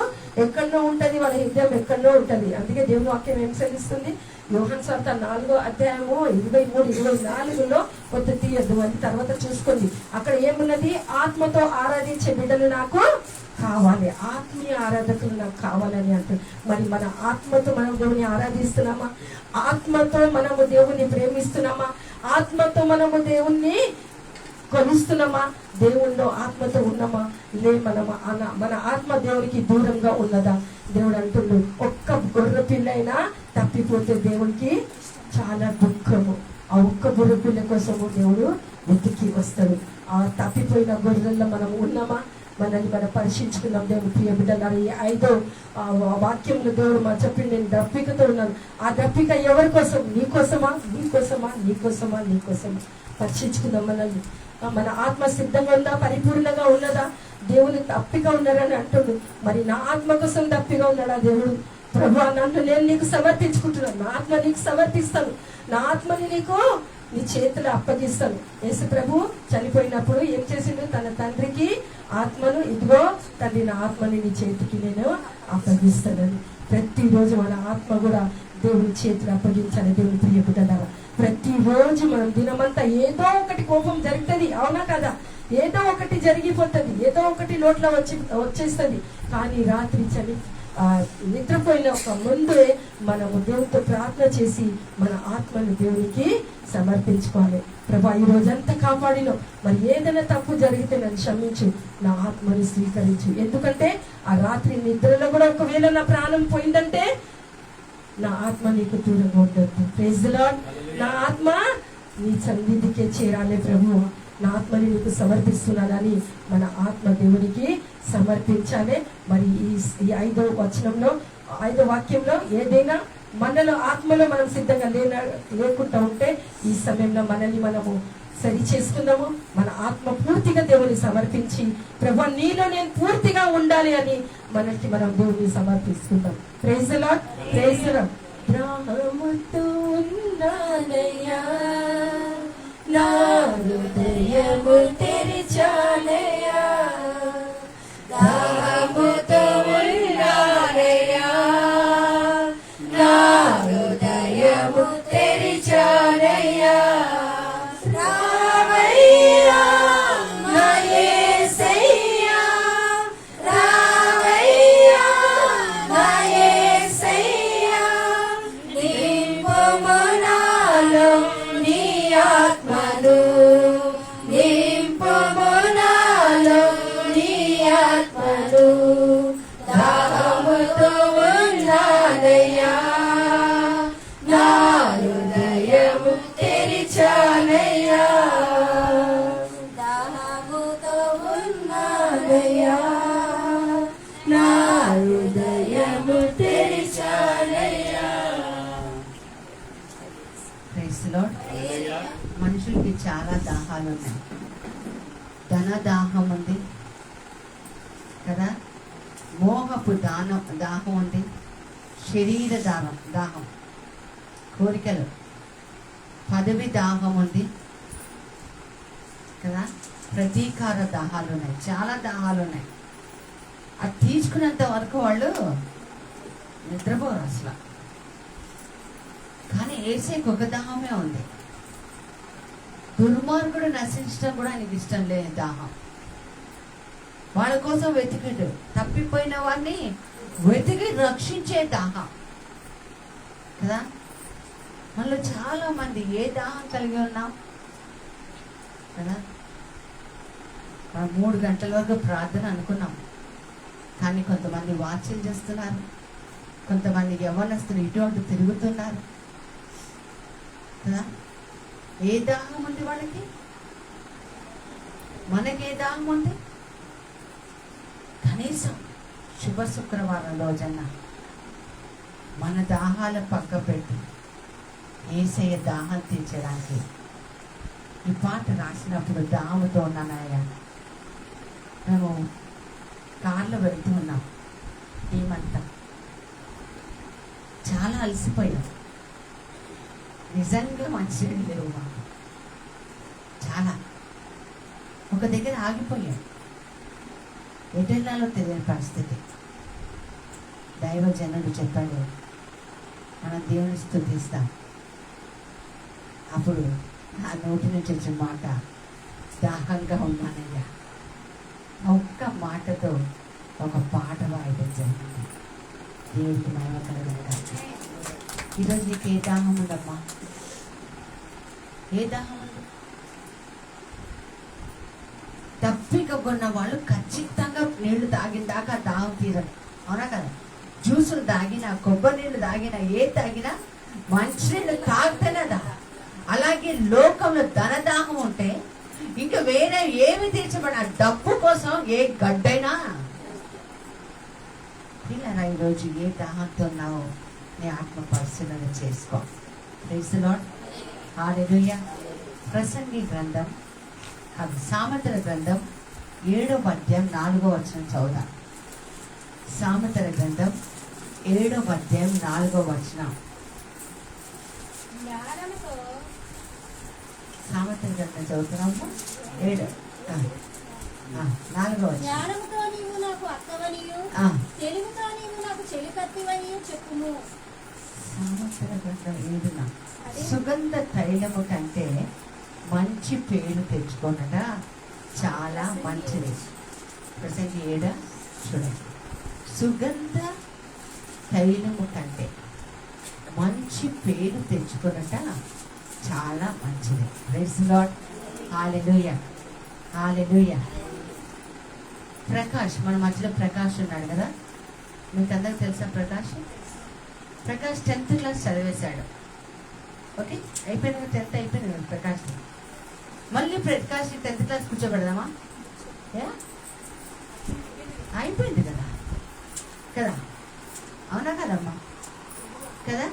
ఎక్కడో ఉంటది, వాళ్ళ హృదయం ఎక్కడో ఉంటది. అందుకే దేవుని వాక్యం ఏం సెలవిస్తుంది? యోహాను సువార్త 4వ అధ్యాయము 23-24 కొత్త తీయద్దు అని తర్వాత చూసుకోండి. అక్కడ ఏమున్నది? ఆత్మతో ఆరాధించే బిడ్డలు నాకు కావాలి, ఆత్మీయ ఆరాధకులు నాకు కావాలని అంటారు. మరి మన ఆత్మతో మనం దేవుని ఆరాధిస్తున్నామా? ఆత్మతో మనము దేవుని ప్రేమిస్తున్నామా? ఆత్మతో మనము దేవుణ్ణి కొలుస్తున్నామా? దేవుణ్ణి ఆత్మతో ఉన్నామా? లే మన ఆత్మ దేవునికి దూరంగా ఉన్నదా? దేవుడు అంటుండు, ఒక్క గొర్రె పిల్లైనా తప్పిపోతే దేవునికి చాలా దుఃఖము. ఆ ఒక్క గొర్రె పిల్ల కోసము దేవుడు వెతికి వస్తాడు. ఆ తప్పిపోయిన గొర్రెల్లో మనం ఉన్నామా? మనల్ని మనం పరీక్షించుకున్నాం. దేవుడు ప్రియ బిడ్డలారా, ఈ 5వ వాక్యంలో దేవుడు మా చెప్పింది, నేను దప్పికతో ఉన్నాను. ఆ దప్పిక ఎవరి కోసం? నీకోసమా? నీకోసమా? నీకోసమా? నీకోసమా? పరీక్షించుకుందాం మనల్ని. మన ఆత్మ సిద్ధంగా ఉందా? పరిపూర్ణంగా ఉన్నదా? దేవుని తప్పిక ఉన్నారని అంటుడు. మరి నా ఆత్మ కోసం తప్పిగా ఉన్నాడా దేవుడు? ప్రభు నన్ను నేను నీకు సమర్పించుకుంటున్నాను, నా ఆత్మ నీకు సమర్పిస్తాను, నా ఆత్మని నీకు నీ చేతులు అప్పగిస్తాను. యేసు ప్రభు చనిపోయినప్పుడు ఏం చేసిండు? తన తండ్రికి ఆత్మను, ఇదిగో తండ్రి నా ఆత్మని నీ చేతికి నేను అప్పగిస్తానని. ప్రతిరోజు మన ఆత్మ కూడా దేవుని చేతులు అప్పగించాలి. దేవుని ప్రియ బిడ్డలారా, ప్రతిరోజు మనం దినమంతా ఏదో ఒకటి కోపం జరుగుతుంది, అవునా కదా? ఏదో ఒకటి జరిగిపోతుంది, ఏదో ఒకటి నోట్లో వచ్చేస్తుంది. కానీ రాత్రి నిద్రపోయిన ఒక ముందే మనము దేవునితో ప్రార్థన చేసి మన ఆత్మను దేవునికి సమర్పించుకోవాలి. ప్రభా, ఈ రోజంతా కాపాడినో, మరి ఏదైనా తప్పు జరిగితే నన్ను క్షమించు, నా ఆత్మని స్వీకరించు. ఎందుకంటే ఆ రాత్రి నిద్రలో కూడా ఒకవేళ నా ప్రాణం పోయిందంటే నా ఆత్మ నీకు దూరంగా ఉండొద్దు. Praise the lord. నా ఆత్మ నీ సన్నిధికే చేరాలి ప్రభు, నా ఆత్మని నీకు సమర్పిస్తున్నానని మన ఆత్మ దేవునికి సమర్పించాలి. మరి ఈ 5వ వచనంలో, 5వ వాక్యంలో ఏదైనా మనలో ఆత్మలో మనం సిద్ధంగా లేకుండా ఉంటే ఈ సమయంలో మనల్ని మనము సరి చేసుకుందాము. మన ఆత్మ పూర్తిగా దేవుని సమర్పించి, ప్రభు నీలో నేను పూర్తిగా ఉండాలి అని మనకి మనం దేవుని సమర్పిస్తున్నాం. Praise the lord. Praise the Lord. రాముతో ఉన్నానయ్యా, నా హృదయము తెరిచానయ్యా, రాముతో ఉన్నానయ్యా, నా హృదయము తెరిచానయ్యా, రావయ్యా నా యేసయ్యా, రావయ్యా నా యేసయ్యా, నింపుము నాలో నీ ఆత్మను, నింపుము నాలో నీ ఆత్మను, దాహముతో ఉన్నానయ్యా, నా హృదయము తెరిచానయ్యా, దాహముతో ఉన్నానయ్యా, నా హృదయము తెరిచానయ్యా. Praise the lord. మనుషులకి చాలా దాహాలు ఉన్నాయి. ధన దాహం ఉంది కదా, మోహపు దాహం ఉంది, శరీర దాహం, కోరికలు, పదవి దాహం ఉంది కదా, ప్రతీకార దాహాలు ఉన్నాయి, చాలా దాహాలు ఉన్నాయి. అది తీసుకునేంత వరకు వాళ్ళు నిద్రపోరు అసలు. కానీ యేసేకు ఒక దాహమే ఉంది. దుర్మార్గుడు నశించడం కూడా ఆయనకి ఇష్టం లేని దాహం. వాళ్ళ కోసం వెతికిడు, తప్పిపోయిన వాడిని వెతికి రక్షించే దాహం కదా. మనలో చాలా మంది ఏ దాహం కలిగి ఉన్నాం కదా. మనం 3 గంటల వరకు ప్రార్థన అనుకున్నాం, కానీ కొంతమంది వాచ్యం చేస్తున్నారు, కొంతమంది యవ్వనస్తులు ఇటువంటి తిరుగుతున్నారు కదా. ఏ దాహం ఉంది వాళ్ళకి? మనకి ఏ దాహం ఉంది? కనీసం శుభ శుక్రవారం రోజన్న మన దాహాల పక్క పెట్టి యేసయ్య దాహం తీర్చడానికి ఈ పాట రాసినప్పుడు దాహంతో ఉన్నానయ్యా. మేము కార్లో వెళ్తూ ఉన్నాం, ఏమంతా చాలా అలసిపోయాం. నిజంగా మంచినీళ్ళు లేవు మాకు, చాలా. ఒక దగ్గర ఆగిపోయాం, ఎటెల్లాలో తెలియని పరిస్థితి. దైవజనుడు చెప్పాడు, మనం దేవుని స్తుతిస్తాం. అప్పుడు నా నోటి నుంచి వచ్చిన మాట, దాహంగా ఉన్నానయ్యా. ఒక్క మాటతో ఒక పాట రాయడం జరిగింది. దేవుడికి మహిమ కలుగుతుంది. ఈరోజు నీకు ఏ దాహం ఉందమ్మా? ఏ దాహం ఉంది? తప్పిక కొన్న వాళ్ళు ఖచ్చితంగా నీళ్లు తాగిన దాకా దాహం తీరదు, అవునా కదా? జ్యూసులు తాగినా, కొబ్బరి నీళ్ళు తాగినా, ఏ తాగినా మంచినీళ్ళు తాగితేనే దాహం. అలాగే లోకంలో ధనదాహం ఉంటే ఇంకా వేరే ఏమి తీర్చబడిన డబ్బు కోసం ఏ గడ్డైనా ఇలా. ఈరోజు ఏ దాహంతో ఉన్నావో నీ ఆత్మ పరిశీలన చేసుకో. Praise the Lord. హల్లెలూయా. ప్రసంగి గ్రంథం, అది సామెతల గ్రంథం 7వ అధ్యాయం 4వ వచనం చదువుదాం. సామెతల గ్రంథం 7వ అధ్యాయం 4వ వచనం. జ్ఞానముతో సామెతల గ్రంథం చదువుతున్నాము 7 4వ వచనం. జ్ఞానముతో నీవు నాకు అక్కవనియు, తెలివితో నీవు నాకు చెలికత్తివనియు చెప్పుము. సామెతల గ్రంథం 7న సుగంధ తైలము కంటే మంచి పేరు తెచ్చుకోనట చాలా మంచిది. ప్రసంగి 7 చూడండి. సుగంధ తైలము కంటే మంచి పేరు తెచ్చుకోనట చాలా మంచిది. Praise the Lord. Hallelujah. Hallelujah. Prakash, మన మధ్యలో ప్రకాష్ ఉన్నాడు కదా, మీకు అందరికి తెలుసా ప్రకాష్? ప్రకాష్ 10th క్లాస్ చదివేశాడు. ఓకే, అయిపోయింది కదా, 10th అయిపోయింది కదా ప్రకాష్. మళ్ళీ ప్రకాష్ 10th క్లాస్ కూర్చోబెడదామా? అయిపోయింది కదా కదా, అవునా కదమ్మా కదా?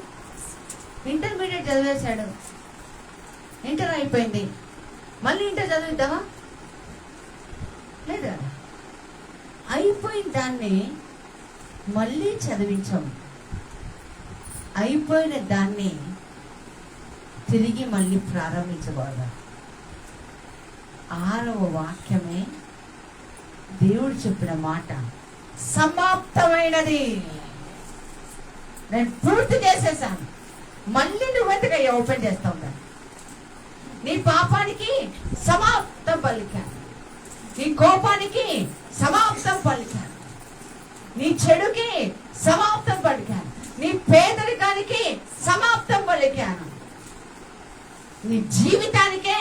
ఇంటర్మీడియట్ చదివేశాడు, ఇంటర్ అయిపోయింది, మళ్ళీ ఇంటర్ చదివిద్దామా? లేదా? అయిపోయిన దాన్ని మళ్ళీ చదివించాము, అయిపోయిన దాన్ని తిరిగి మళ్ళీ ప్రారంభించకూడదు. 6వ వాక్యమే దేవుడు చెప్పిన మాట, సమాప్తమైనది, నేను పూర్తి చేసేసాను. మళ్ళీ నువ్వు ఎందుకయ్యా ఓపెన్ చేస్తా ఉంటాను? నీ పాపానికి సమాప్తం పలికాను, నీ కోపానికి సమాప్తం పలికాను, నీ చెడుకి సమాప్తం పలికాను, నీ పేదరికానికి సమాప్తం పలికాను, నీ జీవితానికే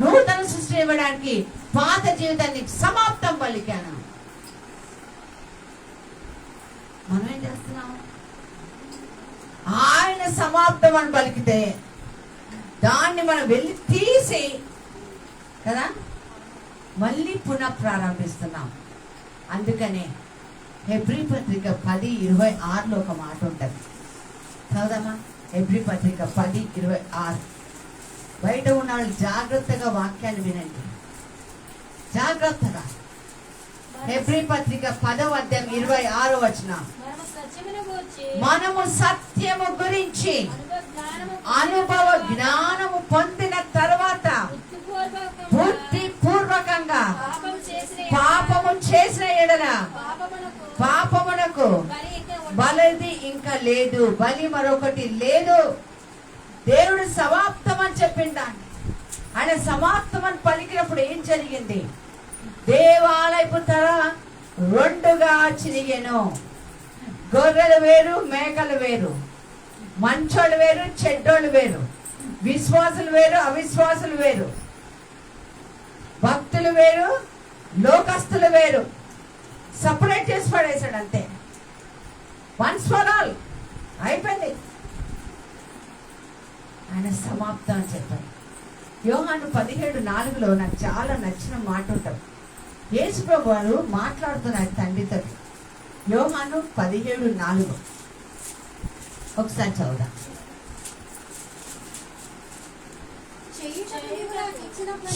నూతన సృష్టి ఇవ్వడానికి పాత జీవితాన్ని సమాప్తం పలికాను. మనం ఏం చేస్తున్నాం? ఆయన సమాప్తం అని పలికితే దాన్ని మనం వెళ్ళి తీసి కదా మళ్ళీ పునః ప్రారంభిస్తున్నాం. అందుకనే హెబ్రీ పత్రిక 10:26లో ఒక మాట ఉంటుంది, చదవమ్మా. హెబ్రీ పత్రిక 10:26. బయట ఉన్న వాళ్ళు జాగ్రత్తగా వాక్యాన్ని వినండి, జాగ్రత్తగా. హెబ్రీ పత్రిక 10వ అధ్యాయం 26వ వచనం. మనము సత్యము గురించి అనుభవ జ్ఞానము పొందిన తర్వాత బుద్ధిపూర్వకంగా పాపము చేసిన ఎడల పాపమునకు బలిది ఇంకా లేదు, బలి మరొకటి లేదు. దేవుడు సమాప్తం అని చెప్పిందాన్ని. ఆయన సమాప్తం అని పలికినప్పుడు ఏం జరిగింది? దేవాలయపు తర రెండుగా చిరిగెను. గొర్రెలు వేరు, మేకలు వేరు, మంచోళ్ళు వేరు, చెడ్డోళ్ళు వేరు, విశ్వాసులు వేరు, అవిశ్వాసులు వేరు, భక్తులు వేరు, లోకస్తులు వేరు. సపరేట్ చేసి పడేశాడు అంతే. వన్స్ ఫర్ ఆల్ అయిపోయింది. ఆయన సమాప్తం అని చెప్పాడు. యోహాను 17:4 నాకు చాలా నచ్చిన మాట ఉంటుంది. యేసు ప్రభు వారు మాట్లాడుతున్నారు తండ్రితో. యోహాను 17:4 ఒకసారి చదువుదాం.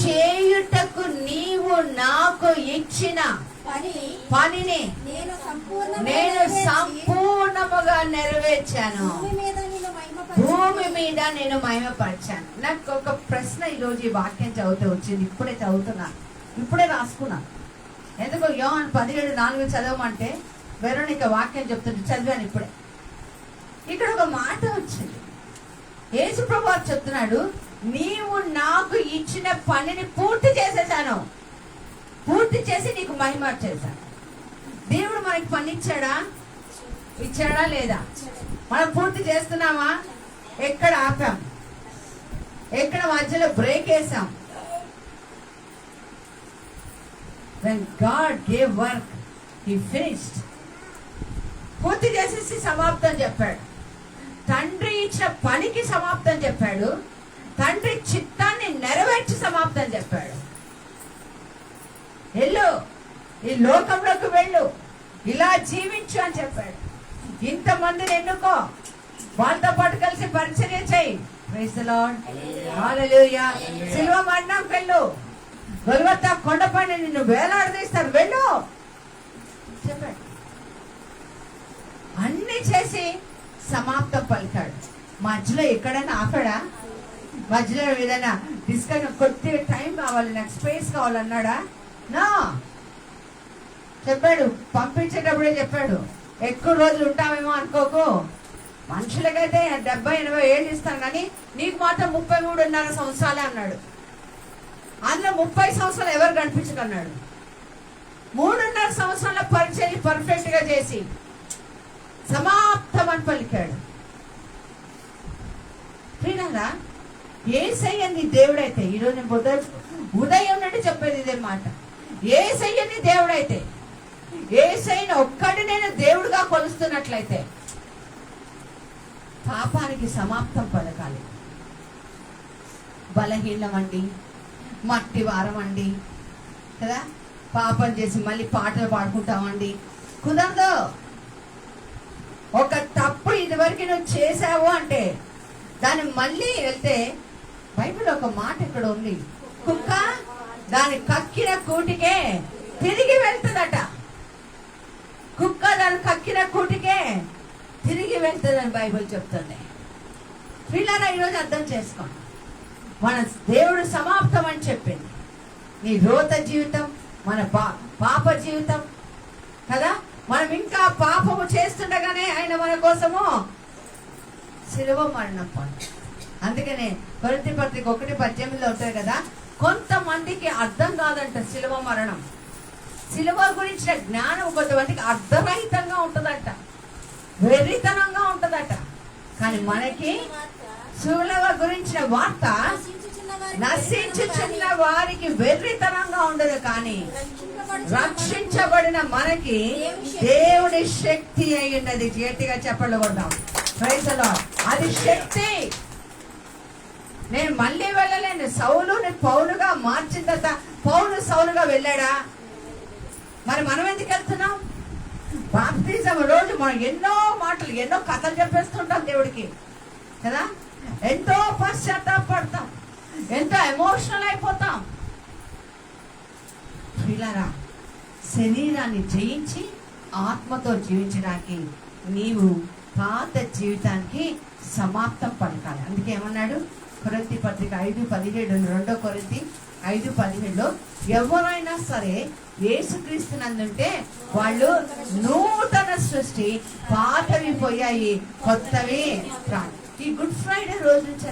చేయుటకు నీవు నాకు ఇచ్చిన పనిని నేను సంపూర్ణముగా నెరవేర్చాను, భూమి మీద నేను మహిమపరిచాను. నాకు ఒక ప్రశ్న ఈరోజు ఈ వాక్యం చదివితే వచ్చింది. ఇప్పుడే చదువుతున్నాను, ఇప్పుడే రాసుకున్నాను. ఎందుకు యోహాను 17:4 చదవమంటే వెరోనిక వాక్యం చెప్తుంది, చదివాను ఇప్పుడే. ఇక్కడ ఒక మాట వచ్చింది. యేసు ప్రభువు చెప్తున్నాడు, నీవు నాకు ఇచ్చిన పనిని పూర్తి చేసేసాను, పూర్తి చేసి నీకు మహిమ చేశాను. దేవుడు మనకి పని ఇచ్చాడా? ఇచ్చాడా లేదా? మనం పూర్తి చేస్తున్నామా? ఎక్కడ ఆపాం? ఎక్కడ మధ్యలో బ్రేక్ వేసాం? When God gave work, He finished. పూర్తి చేసేసి సమాప్తం చెప్పాడు. తండ్రి ఇచ్చిన పనికి సమాప్తం చెప్పాడు. తండ్రి చిత్తాన్ని నెరవేర్చి సమాప్తం చెప్పాడు. వెళ్ళు, ఈ లోకంలోకి వెళ్ళు, ఇలా జీవించు అని చెప్పాడు. ఇంతమందిని ఎన్నుకో, వాళ్ళతో పాటు కలిసి పరిచర్య చేయి. ప్రైజ్ ది లార్డ్, హల్లెలూయా. సిలువ మరణంకి వెళ్ళు, గొల్గొతా కొండపైన నిన్ను వేలాడదీస్తారు, వెళ్ళు చెప్పాడు. అన్ని చేసి సమాప్తం పలికాడు. మధ్యలో ఎక్కడైనా ఆపాడా? మధ్యలో ఏదైనా డిస్కషన్, కొద్దిగా టైం కావాలి, నాకు స్పేస్ కావాలన్నాడా? నా చెప్పాడు. పంపించేటప్పుడే చెప్పాడు, ఎక్కువ రోజులు ఉంటామేమో అనుకోకు, మనుషులకైతే 70-80 ఏళ్ళు ఇస్తాను, కానీ నీకు మాత్రం 33.5 సంవత్సరాలే అన్నాడు. అందులో 30 సంవత్సరాలు ఎవరు కనిపించకన్నాడు. 3.5 సంవత్సరాల పరిచయం పర్ఫెక్ట్ గా చేసి సమాప్తం అని పలికాడు. ప్రియులారా, యేసయ్య నీ దేవుడైతే, ఈరోజు నేను ఉదయం నుండి చెప్పేది ఇదే మాట. యేసయ్య నీ దేవుడైతే, యేసయ్యని ఒక్కడి నేను దేవుడుగా కొలుస్తున్నట్లయితే పాపానికి సమాప్తం పలకాలి. బలహీనమండి, మట్టి వారమండి కదా, పాపం చేసి మళ్ళీ పాటలు పాడుకుంటామండి, కుదరదు. ఒక తప్పు ఇదివరకు నువ్వు చేసావు అంటే దాన్ని మళ్ళీ వెళ్తే, బైబిల్ ఒక మాట ఇక్కడ ఉంది, కుక్క దాని కక్కిన కూటికే తిరిగి వెళ్తుందట. కుక్క దాని కక్కిన కూటికే తిరిగి వెళ్తుందని బైబిల్ చెప్తుంది. పిల్లరా, ఈరోజు అర్థం చేసుకోండి, మన దేవుడు సమాప్తం అని చెప్పింది. నీ రోత జీవితం, మన పాప జీవితం కదా, మనం ఇంకా పాపము చేస్తుండగానే ఆయన మన కోసము శిలువ మరణం పొంది. అందుకనే కొరింథీ పత్రిక 1:18 ఉంటాయి కదా, కొంతమందికి అర్థం కాదంట శిలువ మరణం. శిలువ గురించిన జ్ఞానం కొంతమందికి అర్థరహితంగా ఉంటుందట, వెర్రితనంగా ఉంటుందట. కానీ మనకి శిలువ గురించిన వార్త నశించుచున్న వారికి వెర్రితనంగా ఉండదు, కానీ రక్షించబడిన మనకి దేవుడి శక్తి అయి ఉన్నది. గట్టిగా చెప్పలు కొడదాం, ప్రైజ్ ది లార్డ్. అది శక్తి. నేను మళ్ళీ వెళ్ళలేను. సౌలుని పౌలుగా మార్చిన తర్వాత పౌలు సౌలుగా వెళ్ళాడా? మరి మనం ఎందుకు వెళ్తున్నాం? బాప్తిజం రోజు మనం ఎన్నో మాటలు, ఎన్నో కథలు చెప్పేస్తుంటాం దేవుడికి కదా, ఎంతో పశ్చాత్తాపడతాం, ఎంతో ఎమోషనల్ అయిపోతాం. పిల్లరా, శరీరాన్ని జయించి ఆత్మతో జీవించడానికి నీవు పాత జీవితానికి సమాప్తం పలకాలి. అందుకే ఏమన్నాడు? కొరింథీ పత్రిక 5:17, 2 కొరింథీ 5:17లో ఎవరైనా సరే యేసుక్రీస్తునందుంటే వాళ్ళు నూతన సృష్టి, పాతవి పోయాయి, కొత్తవి ఈ గుడ్ ఫ్రైడే రోజు నుంచి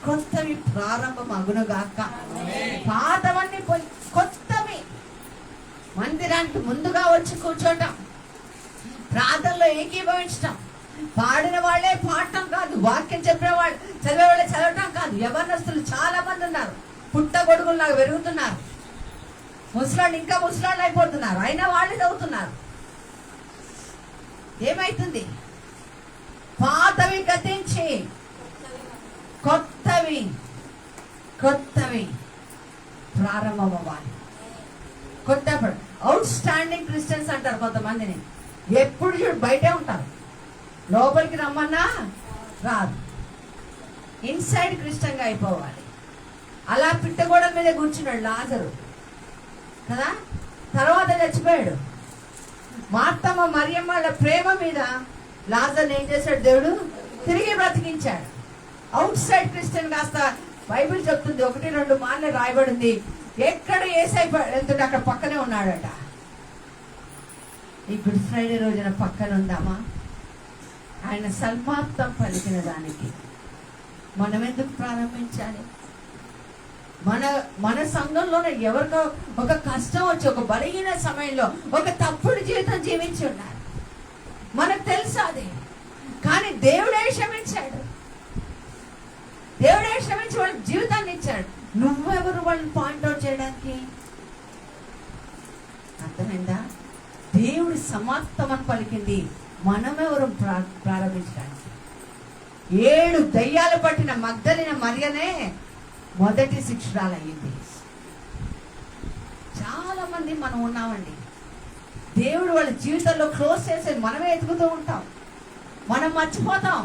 కొత్తవి ప్రారంభం అగునుగాక. పాతవన్నీ పోయి కొత్తవి. మందిరానికి ముందుగా వచ్చి కూర్చోటం, ప్రార్థనలో ఏకీభవించటం, పాడిన వాళ్ళే పాడటం కాదు, వాక్యం చెప్పిన వాళ్ళు చదివే వాళ్ళే చదవటం కాదు. యవ్వనస్తులు చాలా మంది ఉన్నారు, పుట్టగొడుగుల్లాగా పెరుగుతున్నారు. ముసలాళ్ళు ఇంకా ముసలాళ్ళు అయిపోతున్నారు, అయినా వాళ్ళే చదువుతున్నారు. ఏమైతుంది? పాతవి గతించి కొత్తవి ప్రారంభమవ్వాలి. కొత్త అవుట్ స్టాండింగ్ క్రిస్టియన్స్ అంటారు కొంతమందిని. ఎప్పుడు చూడు బయటే ఉంటారు, లోపలికి రమ్మన్నా రాదు. ఇన్సైడ్ క్రిస్టియన్గా అయిపోవాలి. అలా పిట్టగోడ మీద కూర్చున్నాడు లాజరు కదా, తర్వాత చచ్చిపోయాడు. మార్తమ్మ మరియమ్మల ప్రేమ మీద లాజర్ని ఏం చేశాడు? దేవుడు తిరిగి బ్రతికించాడు. అవుట్ సైడ్ క్రిస్టియన్ కాస్త బైబిల్ చెప్తుంది, 1-2 మార్లు రాయబడింది, ఎక్కడ యేసై వెళ్తుంటే అక్కడ పక్కనే ఉన్నాడట. ఈ గుడ్ ఫ్రైడే రోజున పక్కన ఉందామా? ఆయన సల్మాప్తం పలికిన దానికి మనం ఎందుకు ప్రారంభించాలి? మన సంఘంలోనే ఎవరికో ఒక కష్టం వచ్చి, ఒక బలహీన సమయంలో ఒక తప్పుడు జీవితం జీవించి ఉన్నారు. మనకు తెలుసు అది, కానీ దేవుడే క్షమించాడు. దేవుడే క్షమించి వాళ్ళకి జీవితాన్ని ఇచ్చాడు. నువ్వెవరు వాళ్ళని పాయింట్అవుట్ చేయడానికి? అర్థమైందా? దేవుడి సమాప్తం అని పలికింది, మనమెవరు ప్రారంభించడానికి? 7 దయ్యాలు పట్టిన మగ్దలిన మరియనే మొదటి శిక్షురాలయ్యింది. చాలా మంది మనం ఉన్నామండి, దేవుడు వాళ్ళ జీవితంలో క్లోజ్ చేసేది మనమే ఎదుగుతూ ఉంటాం. మనం మర్చిపోతాం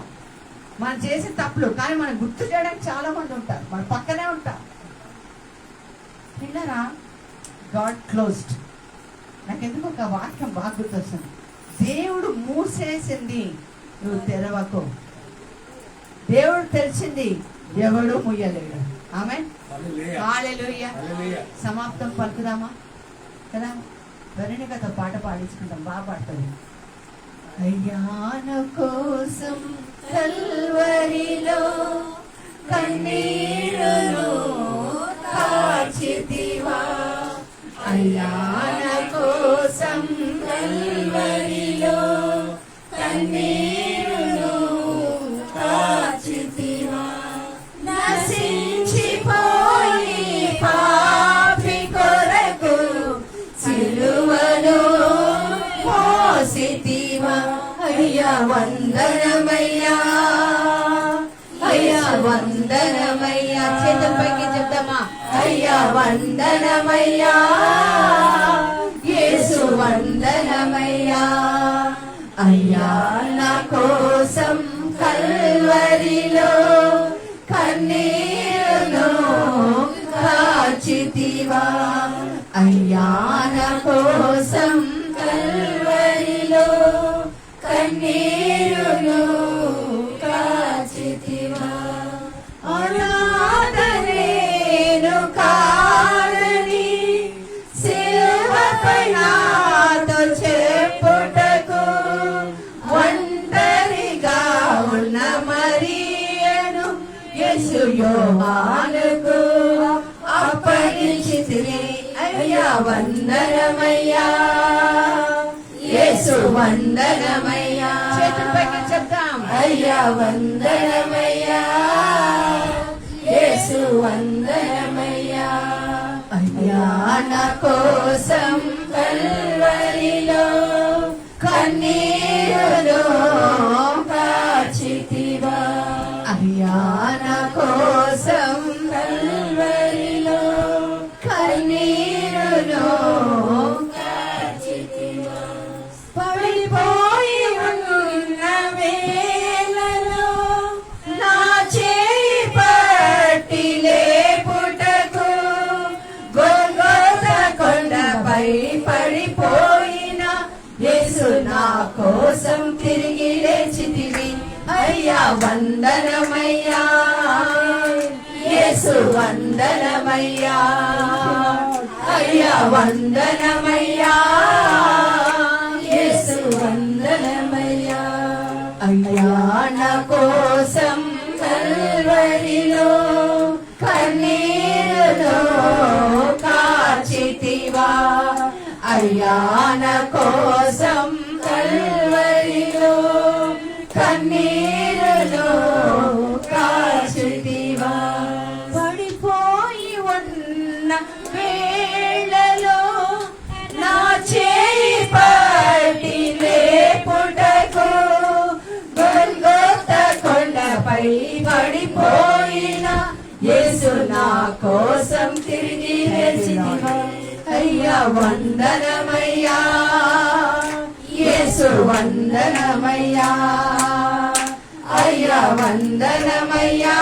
మనం చేసే తప్పులు, కానీ మనం గుర్తు చేయడానికి చాలా మంది ఉంటారు, మన పక్కనే ఉంటారు. విన్నారా? God closed. నాకెందుకు ఒక వాక్యం బాగా గుర్తొస్తుంది, దేవుడు మూసేసింది నువ్వు తెరవకు, దేవుడు తెలిసింది ఎవడు ముయ్యలేడు. ఆమేన్, హల్లెలూయా. సమాప్తం పలుకుదామా కదా? వెరణికతో పాట పాడించుకుంటాం, బాగా పాడుతుంది. అయ్యాన కోసం కల్వరిలో కన్నీరును కార్చితివా, అయ్యాన కోసం కల్వరిలో కన్నీరును కార్చితివా, నశించిపోయి పాపి కొరకు సిలువను మోసితివా, అయ్యా వందనమయ్యా, అయ్యా వందనమయ్యా. చేతుల పైకి చెప్తామా? అయ్యా వందనమయ్యా, యేసు వందనమయ్యా, అయ్యా నా కోసం కల్వరిలో కన్నీరును కార్చితివా, అయ్యా నా కోసం కల్వరిలో కన్నీరును కార్చితివా, అనాథనేను కాదని సిలువపై నాతో చెప్పుటకు ఒంటరిగా ఉన్న మరియను యేసు యోహానుకు అప్పగించితిని, అయ్యా వందనమయ్యా, యేసు వందనమయ్యా. చేతుల పైకి చెప్తాం, అయ్యా వందనమయ్యా, యేసు వందనమయ్యా, అయ్యా నా కోసం కల్వరిలో కన్నీరును కార్చితివా, అయ్యా నా కోసం కల్వరిలో కన్నీరును కార్చితివా, పడిపోయి ఉన్న వేళలో నా చేయి పట్టి లేపుటకు గొల్గొతా కొండపై పడిపోయిన యేసు నా కోసం తిరిగి లేచితివి, అయ్యా వందనమయ్యా, యేసు వందనమయ్యా, అయ్యా వందనమయ్యా, యేసు వందనమయ్యా. అయ్యా నా కోసం కల్వరిలో కన్నీరులో కార్చితివా, అయ్యా నా కోసం కల్వరిలో కన్నీరులో కార్చితివా. పడిపోయి ఉన్న వేళలో నా చేయి పట్టి లేపుటకు గొల్గొతా కొండపై పడిపోయిన యేసు నా కోసం తిరిగి లేచితివా. అయ్యా వందనమయ్యా, యేసు వందనమయ్యా, అయ్యా వందనమయ్యా,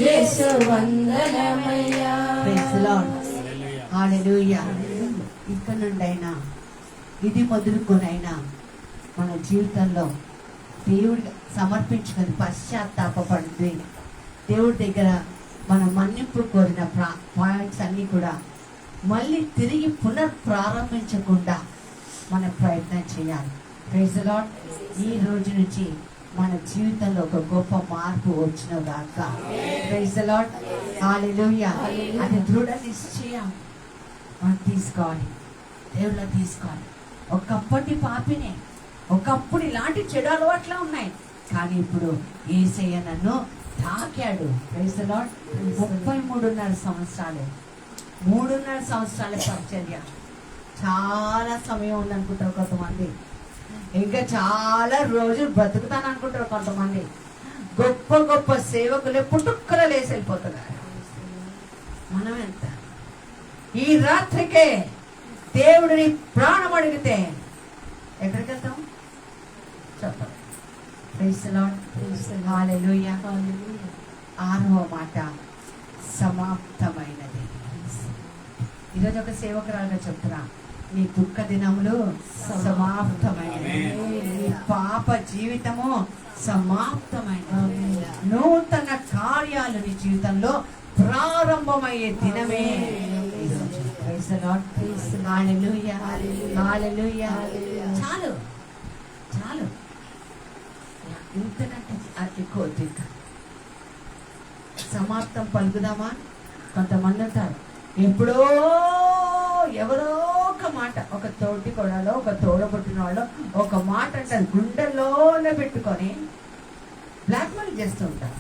యేసు వందనమయ్యా. Praise the Lord. హల్లెలూయా. ఇక నుండైనా ఇది మొదలుకొనైనా మన జీవితంలో దేవుడికి సమర్పించుకొని పశ్చాత్తాపపడింది దేవుడి దగ్గర మనం మన్నింపు కోరిన పాయింట్స్ అన్నీ కూడా మళ్ళీ తిరిగి పునఃప్రారంభించకుండా మనం ప్రయత్నం చేయాలి. Praise the lord. ఈ రోజు నుంచి మన జీవితంలో ఒక గొప్ప మార్పు వచ్చిన గాక. Praise the Lord. హల్లెలూయా. అది దృఢ నిశ్చయం మనం తీసుకోవాలి, దేవుళ్ళ తీసుకోవాలి. ఒకప్పటి పాపినే, ఒకప్పుడు ఇలాంటి చెడు అలవాట్లే ఉన్నాయి, కానీ ఇప్పుడు యేసయ్య నన్ను తాకాడు. Praise the lord. 33.5 సంవత్సరాలు, 3.5 సంవత్సరాల పరిచర్య. చాలా సమయం ఉందనుకుంటారు కొంతమంది, ఇంకా చాలా రోజులు బ్రతుకుతాను అనుకుంటారు కొంతమంది. గొప్ప గొప్ప సేవకులే పుట్టుక్కల లేసి వెళ్ళిపోతున్నారు. మనం ఎంత ఈ రాత్రికే దేవుడిని ప్రాణం అడిగితే ఎక్కడికి వెళ్తాం చెప్పండి. Praise the Lord. హల్లెలూయా. 6వ మాట సమాప్తమైనది. ఈరోజు ఒక సేవకురాలుగా చెప్తున్నా, నీ దుఃఖ దినములు సమాప్తమైనది, నీ పాప జీవితము సమాప్తమైనది, నూతన కార్యాలు నీ జీవితంలో ప్రారంభమయ్యే దినమే ఈరోజు. Praise the Lord. Hallelujah. Hallelujah. చాలు చాలు, ఇంతకంటే ఎక్కువ వద్దు. సమాప్తం పలుకుదామా? కొంతమంది అంటారు ఎప్పుడో ఎవరో ఒక మాట, ఒక తోటి కొడాలో ఒక తోడబుట్టిన వాళ్ళు ఒక మాట అంటారు, గుండెల్లోనే పెట్టుకొని బ్లాక్మెయిల్ చేస్తూ ఉంటారు.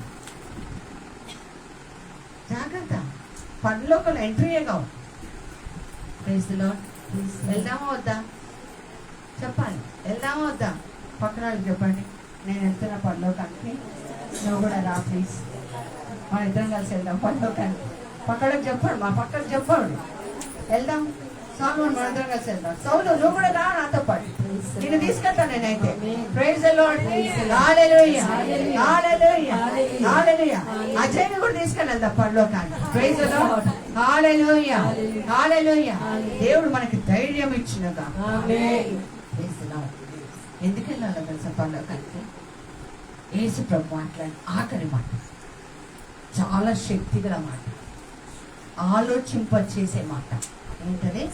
జాగ్రత్త, పనిలోకి ఎంట్రీయే కావు. Praise the lord. వెళ్దామా వద్దా చెప్పాలి, వెళ్దామా వద్దా? పక్కన వాళ్ళకి చెప్పండి, నేను వెళ్తున్న పనిలోకానికి, నువ్వు కూడా రా ప్లీజ్, మన ఇద్దరం కలిసి వెళ్దాం పనిలోకానికి. పక్కనకి చెప్పాడు, మా పక్కకి చెప్పాడు, వెళ్దాం సౌలు, మన ఇద్దరం కలిసి వెళ్దాం. సౌలు నువ్వు కూడా రా నాతో పాటు, నిన్ను తీసుకెళ్తాను నేనైతే. Praise the Lord. Hallelujah. Hallelujah. Hallelujah. అజయ్ని కూడా తీసుకెళ్ళి వెళ్దాం పరలోకానికి. Praise the Lord. Hallelujah. Hallelujah. దేవుడు మనకి ధైర్యం ఇచ్చినగా. Praise the lord. ఎందుకు వెళ్ళాలో తెలుసా పరలోకానికి? యేసు ప్రభు మాట్లాడిన ఆఖరి మాట చాలా శక్తిగల మాట, ఆలోచింపచేసే మాట. ఏంటది?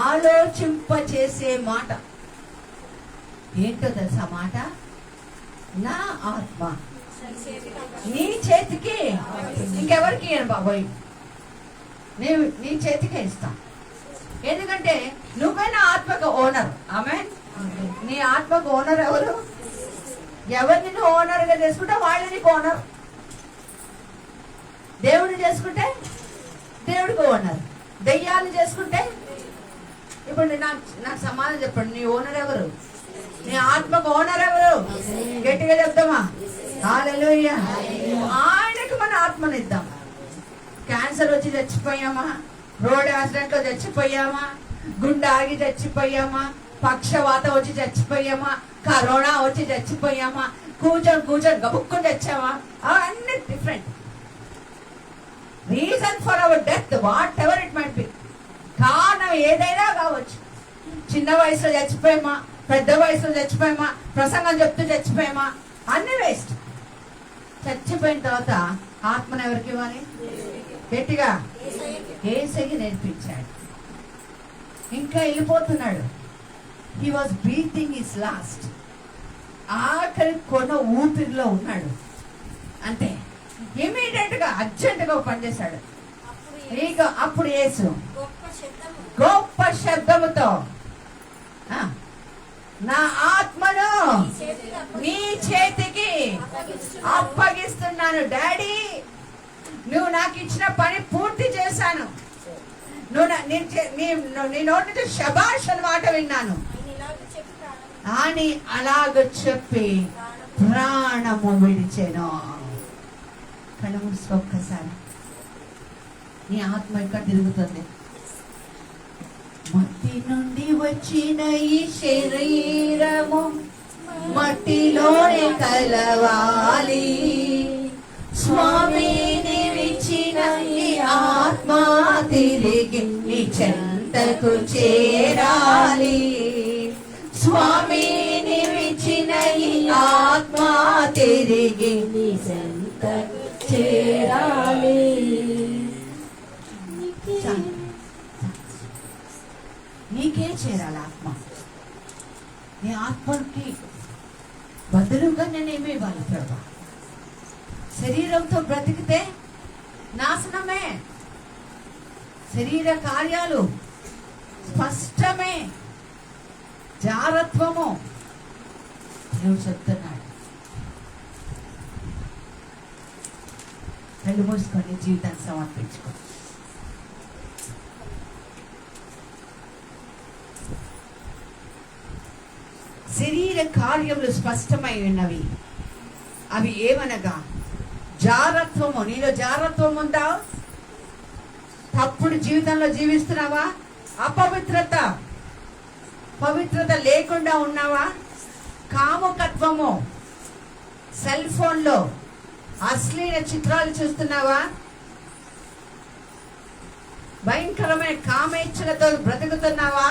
ఆలోచింపచేసే మాట. ఏంటో తెలుసా మాట? నా ఆత్మ నీ చేతికి, ఇంకెవరికి ఇయ్యను బాబోయ్, నీ చేతికే ఇస్తా. ఎందుకంటే నువ్వే నా ఆత్మకు ఓనర్. ఆమేన్. నీ ఆత్మకు ఓనర్ ఎవరు? ఎవరిని నువ్వు ఓనర్గా చేసుకుంటే వాళ్ళు నీకు ఓనర్. దేవుడిని చేసుకుంటే దేవుడికి ఓనర్. దెయ్యాన్ని చేసుకుంటే, ఇప్పుడు నాకు సమాధానం చెప్పండి, నీ ఓనర్ ఎవరు? నీ ఆత్మకు ఓనర్ ఎవరు? గట్టిగా చెప్తామా? హల్లెలూయా. ఆయనకి మన ఆత్మని ఇద్దాం. క్యాన్సర్ వచ్చి చచ్చిపోయామా? రోడ్ యాక్సిడెంట్ లో చచ్చిపోయామా? గుండె ఆగి చచ్చిపోయామా? పక్షవాతం వచ్చి చచ్చిపోయామా? కరోనా వచ్చి చచ్చిపోయామా? కూర్చొని గబుక్కుని చచ్చామా? అవన్నీ different reason for our death, what ever it might be. కారణం ఏదైనా కావచ్చు. చిన్న వయసులో చచ్చిపోయామా? పెద్ద వయసులో చచ్చిపోయామా, ప్రసంగం చెప్తూ చచ్చిపోయామా, అన్ని వేస్ట్. చచ్చిపోయిన తర్వాత ఆత్మను ఎవరికి ఇవ్వాలి? గట్టిగా యేసయ్య నేర్పించాడు. ఇంకా వెళ్ళిపోతున్నాడు. He was breathing his last. ఆఖరి కొన ఊపిరిలో ఉన్నాడు. అంతే, ఇమీడియట్ గా అర్జెంట్ గా పనిచేశాడు. ఇక అప్పుడు యేసు గొప్ప శబ్దముతో నా ఆత్మను నీ చేతికి అప్పగిస్తున్నాను డాడీ. నువ్వు నాకు ఇచ్చిన పని పూర్తి చేశాను. నీ నోటి నుంచి శబాష్ అని మాట విన్నాను అని అలాగ చెప్పి ప్రాణము విడిచెను. కళ్ళు మూసుకో ఒక్కసారి. నీ ఆత్మ ఇక్కడ తిరుగుతుంది. మట్టి నుండి వచ్చిన ఈ శరీరము మట్టిలోనే కలవాలి. స్వామిని విచ్చిన ఈ ఆత్మ తిరిగి నీ చెంతకు చేరాలి. స్వామిని విచ్చిన ఈ ఆత్మ తిరిగి నీ చెంతకు చేరాలి. నీకే చేరాలి ఆత్మ. నీ ఆత్మకి బదులుగా నేనేమి ఇవ్వాలి ప్రభా? శరీరంతో బ్రతికితే నాశనమే. శరీర కార్యాలు స్పష్టమే, జారత్వము. దేవుడు చెప్తున్నాడు, కళ్ళు మూసుకొని జీవితాన్ని సమర్పించుకో. శరీర కార్యములు స్పష్టమై ఉన్నవి. అవి ఏమనగా జారత్వము. నీలో జారత్వం ఉందా? తప్పుడు జీవితంలో జీవిస్తున్నావా? అపవిత్రత, పవిత్రత లేకుండా ఉన్నావా? కాముకత్వము, సెల్ ఫోన్లో అశ్లీల చిత్రాలు చూస్తున్నావా? భయంకరమైన కామేచ్ఛలతో బ్రతుకుతున్నావా?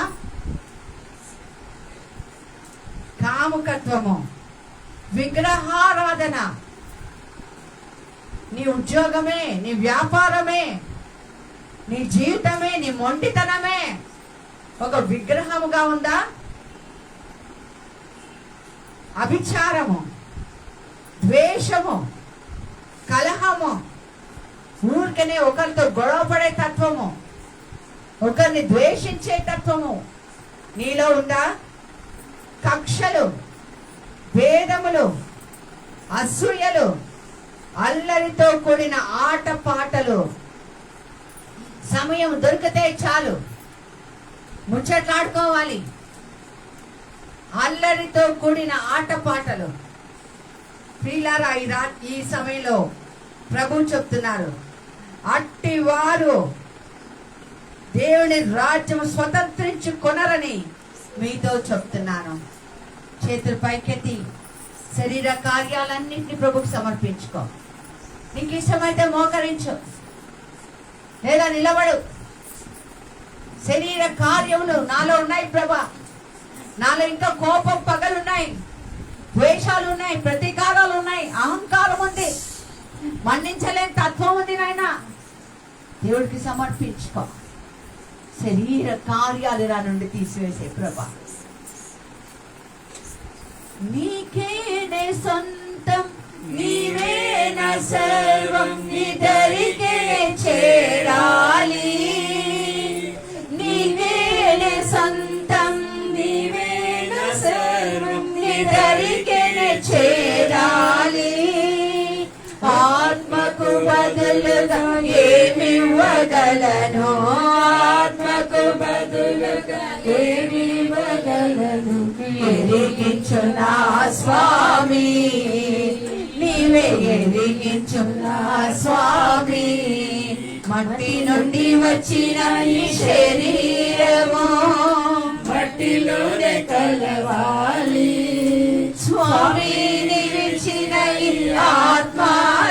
కాముకత్వము, విగ్రహారాధన. నీ ఉద్యోగమే, నీ వ్యాపారమే, నీ జీవితమే, నీ మొండితనమే ఒక విగ్రహముగా ఉందా? అభిచారము, ద్వేషము, కలహము, ఊరికనే ఒకరితో గొడవపడే తత్వము, ఒకరిని ద్వేషించే తత్వము నీలో ఉందా? కక్షలు, భేదములు, అసూయలు, అల్లరితో కూడిన ఆట పాటలు. సమయం దొరికితే చాలు ముచ్చట్లాడుకోవాలి. అల్లరితో కూడిన ఆట పాటలు. ప్రియులారా, ఈ సమయంలో ప్రభు చెప్తున్నారు, అట్టి వారు దేవుని రాజ్యం స్వతంత్రించుకొనరని మీతో చెప్తున్నాను. చేతులు పైకెత్తి శరీర కార్యాలన్నింటినీ ప్రభుకు సమర్పించుకో. నీకు ఇష్టమైతే మోకరించు, లేదా నిలబడు. శరీర కార్యములు నాలో ఉన్నాయి ప్రభా. నాలో ఇంకా కోపం, పగలున్నాయి, ద్వేషాలు ఉన్నాయి, ప్రతీకారాలు ఉన్నాయి, అహంకారం ఉంది, మన్నించలేని తత్వం ఉంది. నాయనా దేవుడికి సమర్పించుకో. శరీర కార్యాలు రా నుండి తీసివేసే ప్రభా. నీకేనే సొంతం, నీవే నా సర్వం, నిదరికే చేరాలి. నీవేనే సొంతం, నీవే నా సర్వం, నిదరికే చేరాలి. ఆత్మకు బదులుగా ఏమివ్వగలను? ఆత్మకు బదులుగా ఏమివ్వగలను? ఎరిగించు నా స్వామి, నీవే ఎరిగించు నా స్వామి. మట్టి నుండి వచ్చిన ఈ శరీరము మట్టిలోనే కలవాలి. స్వామిని విడిచిన ఈ ఆత్మ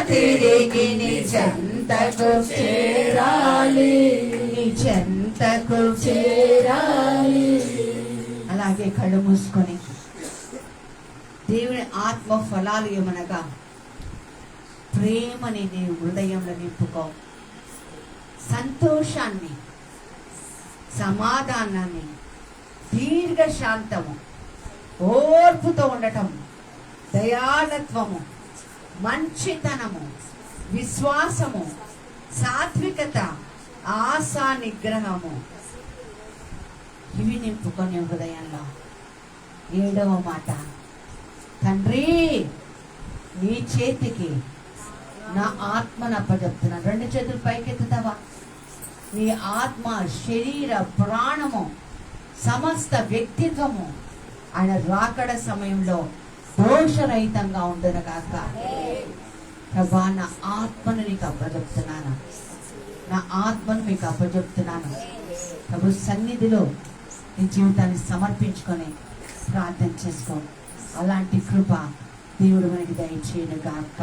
తిరిగి నీ చెంతకు చేరాలి. నీ చెంతకు చేరాలి. అలాగే కళ్ళు మూసుకొని దేవుని ఆత్మ ఫలాలు ఏమనగా ప్రేమని నీ హృదయంలో నింపుకో, సంతోషాన్ని, సమాధానాన్ని, దీర్ఘశాంతము, ఓర్పుతో ఉండటం, దయాళత్వము, మంచితనము, విశ్వాసము, సాత్వికత, ఆశా నిగ్రహము, ఇవి నింపుకొని హృదయంలో. 7వ మాట, తండ్రి నీ చేతికి నా ఆత్మను అప్పచెప్తున్నాను. 2 చేతులు పైకెత్తుతావా? నీ ఆత్మ, శరీర, ప్రాణము, సమస్త వ్యక్తిత్వము ఆయన రాకడ సమయంలో దోషరహితంగా ఉండను కాక. ప్రభా, నా ఆత్మను నీకు అప్పచెప్తున్నాను, నా ఆత్మను మీకు అప్పచెప్తున్నాను. ప్రభు సన్నిధిలో నీ జీవితాన్ని సమర్పించుకొని ప్రార్థన చేసుకో. అలాంటి కృప దేవుడు మనకి దయచేయను గాక.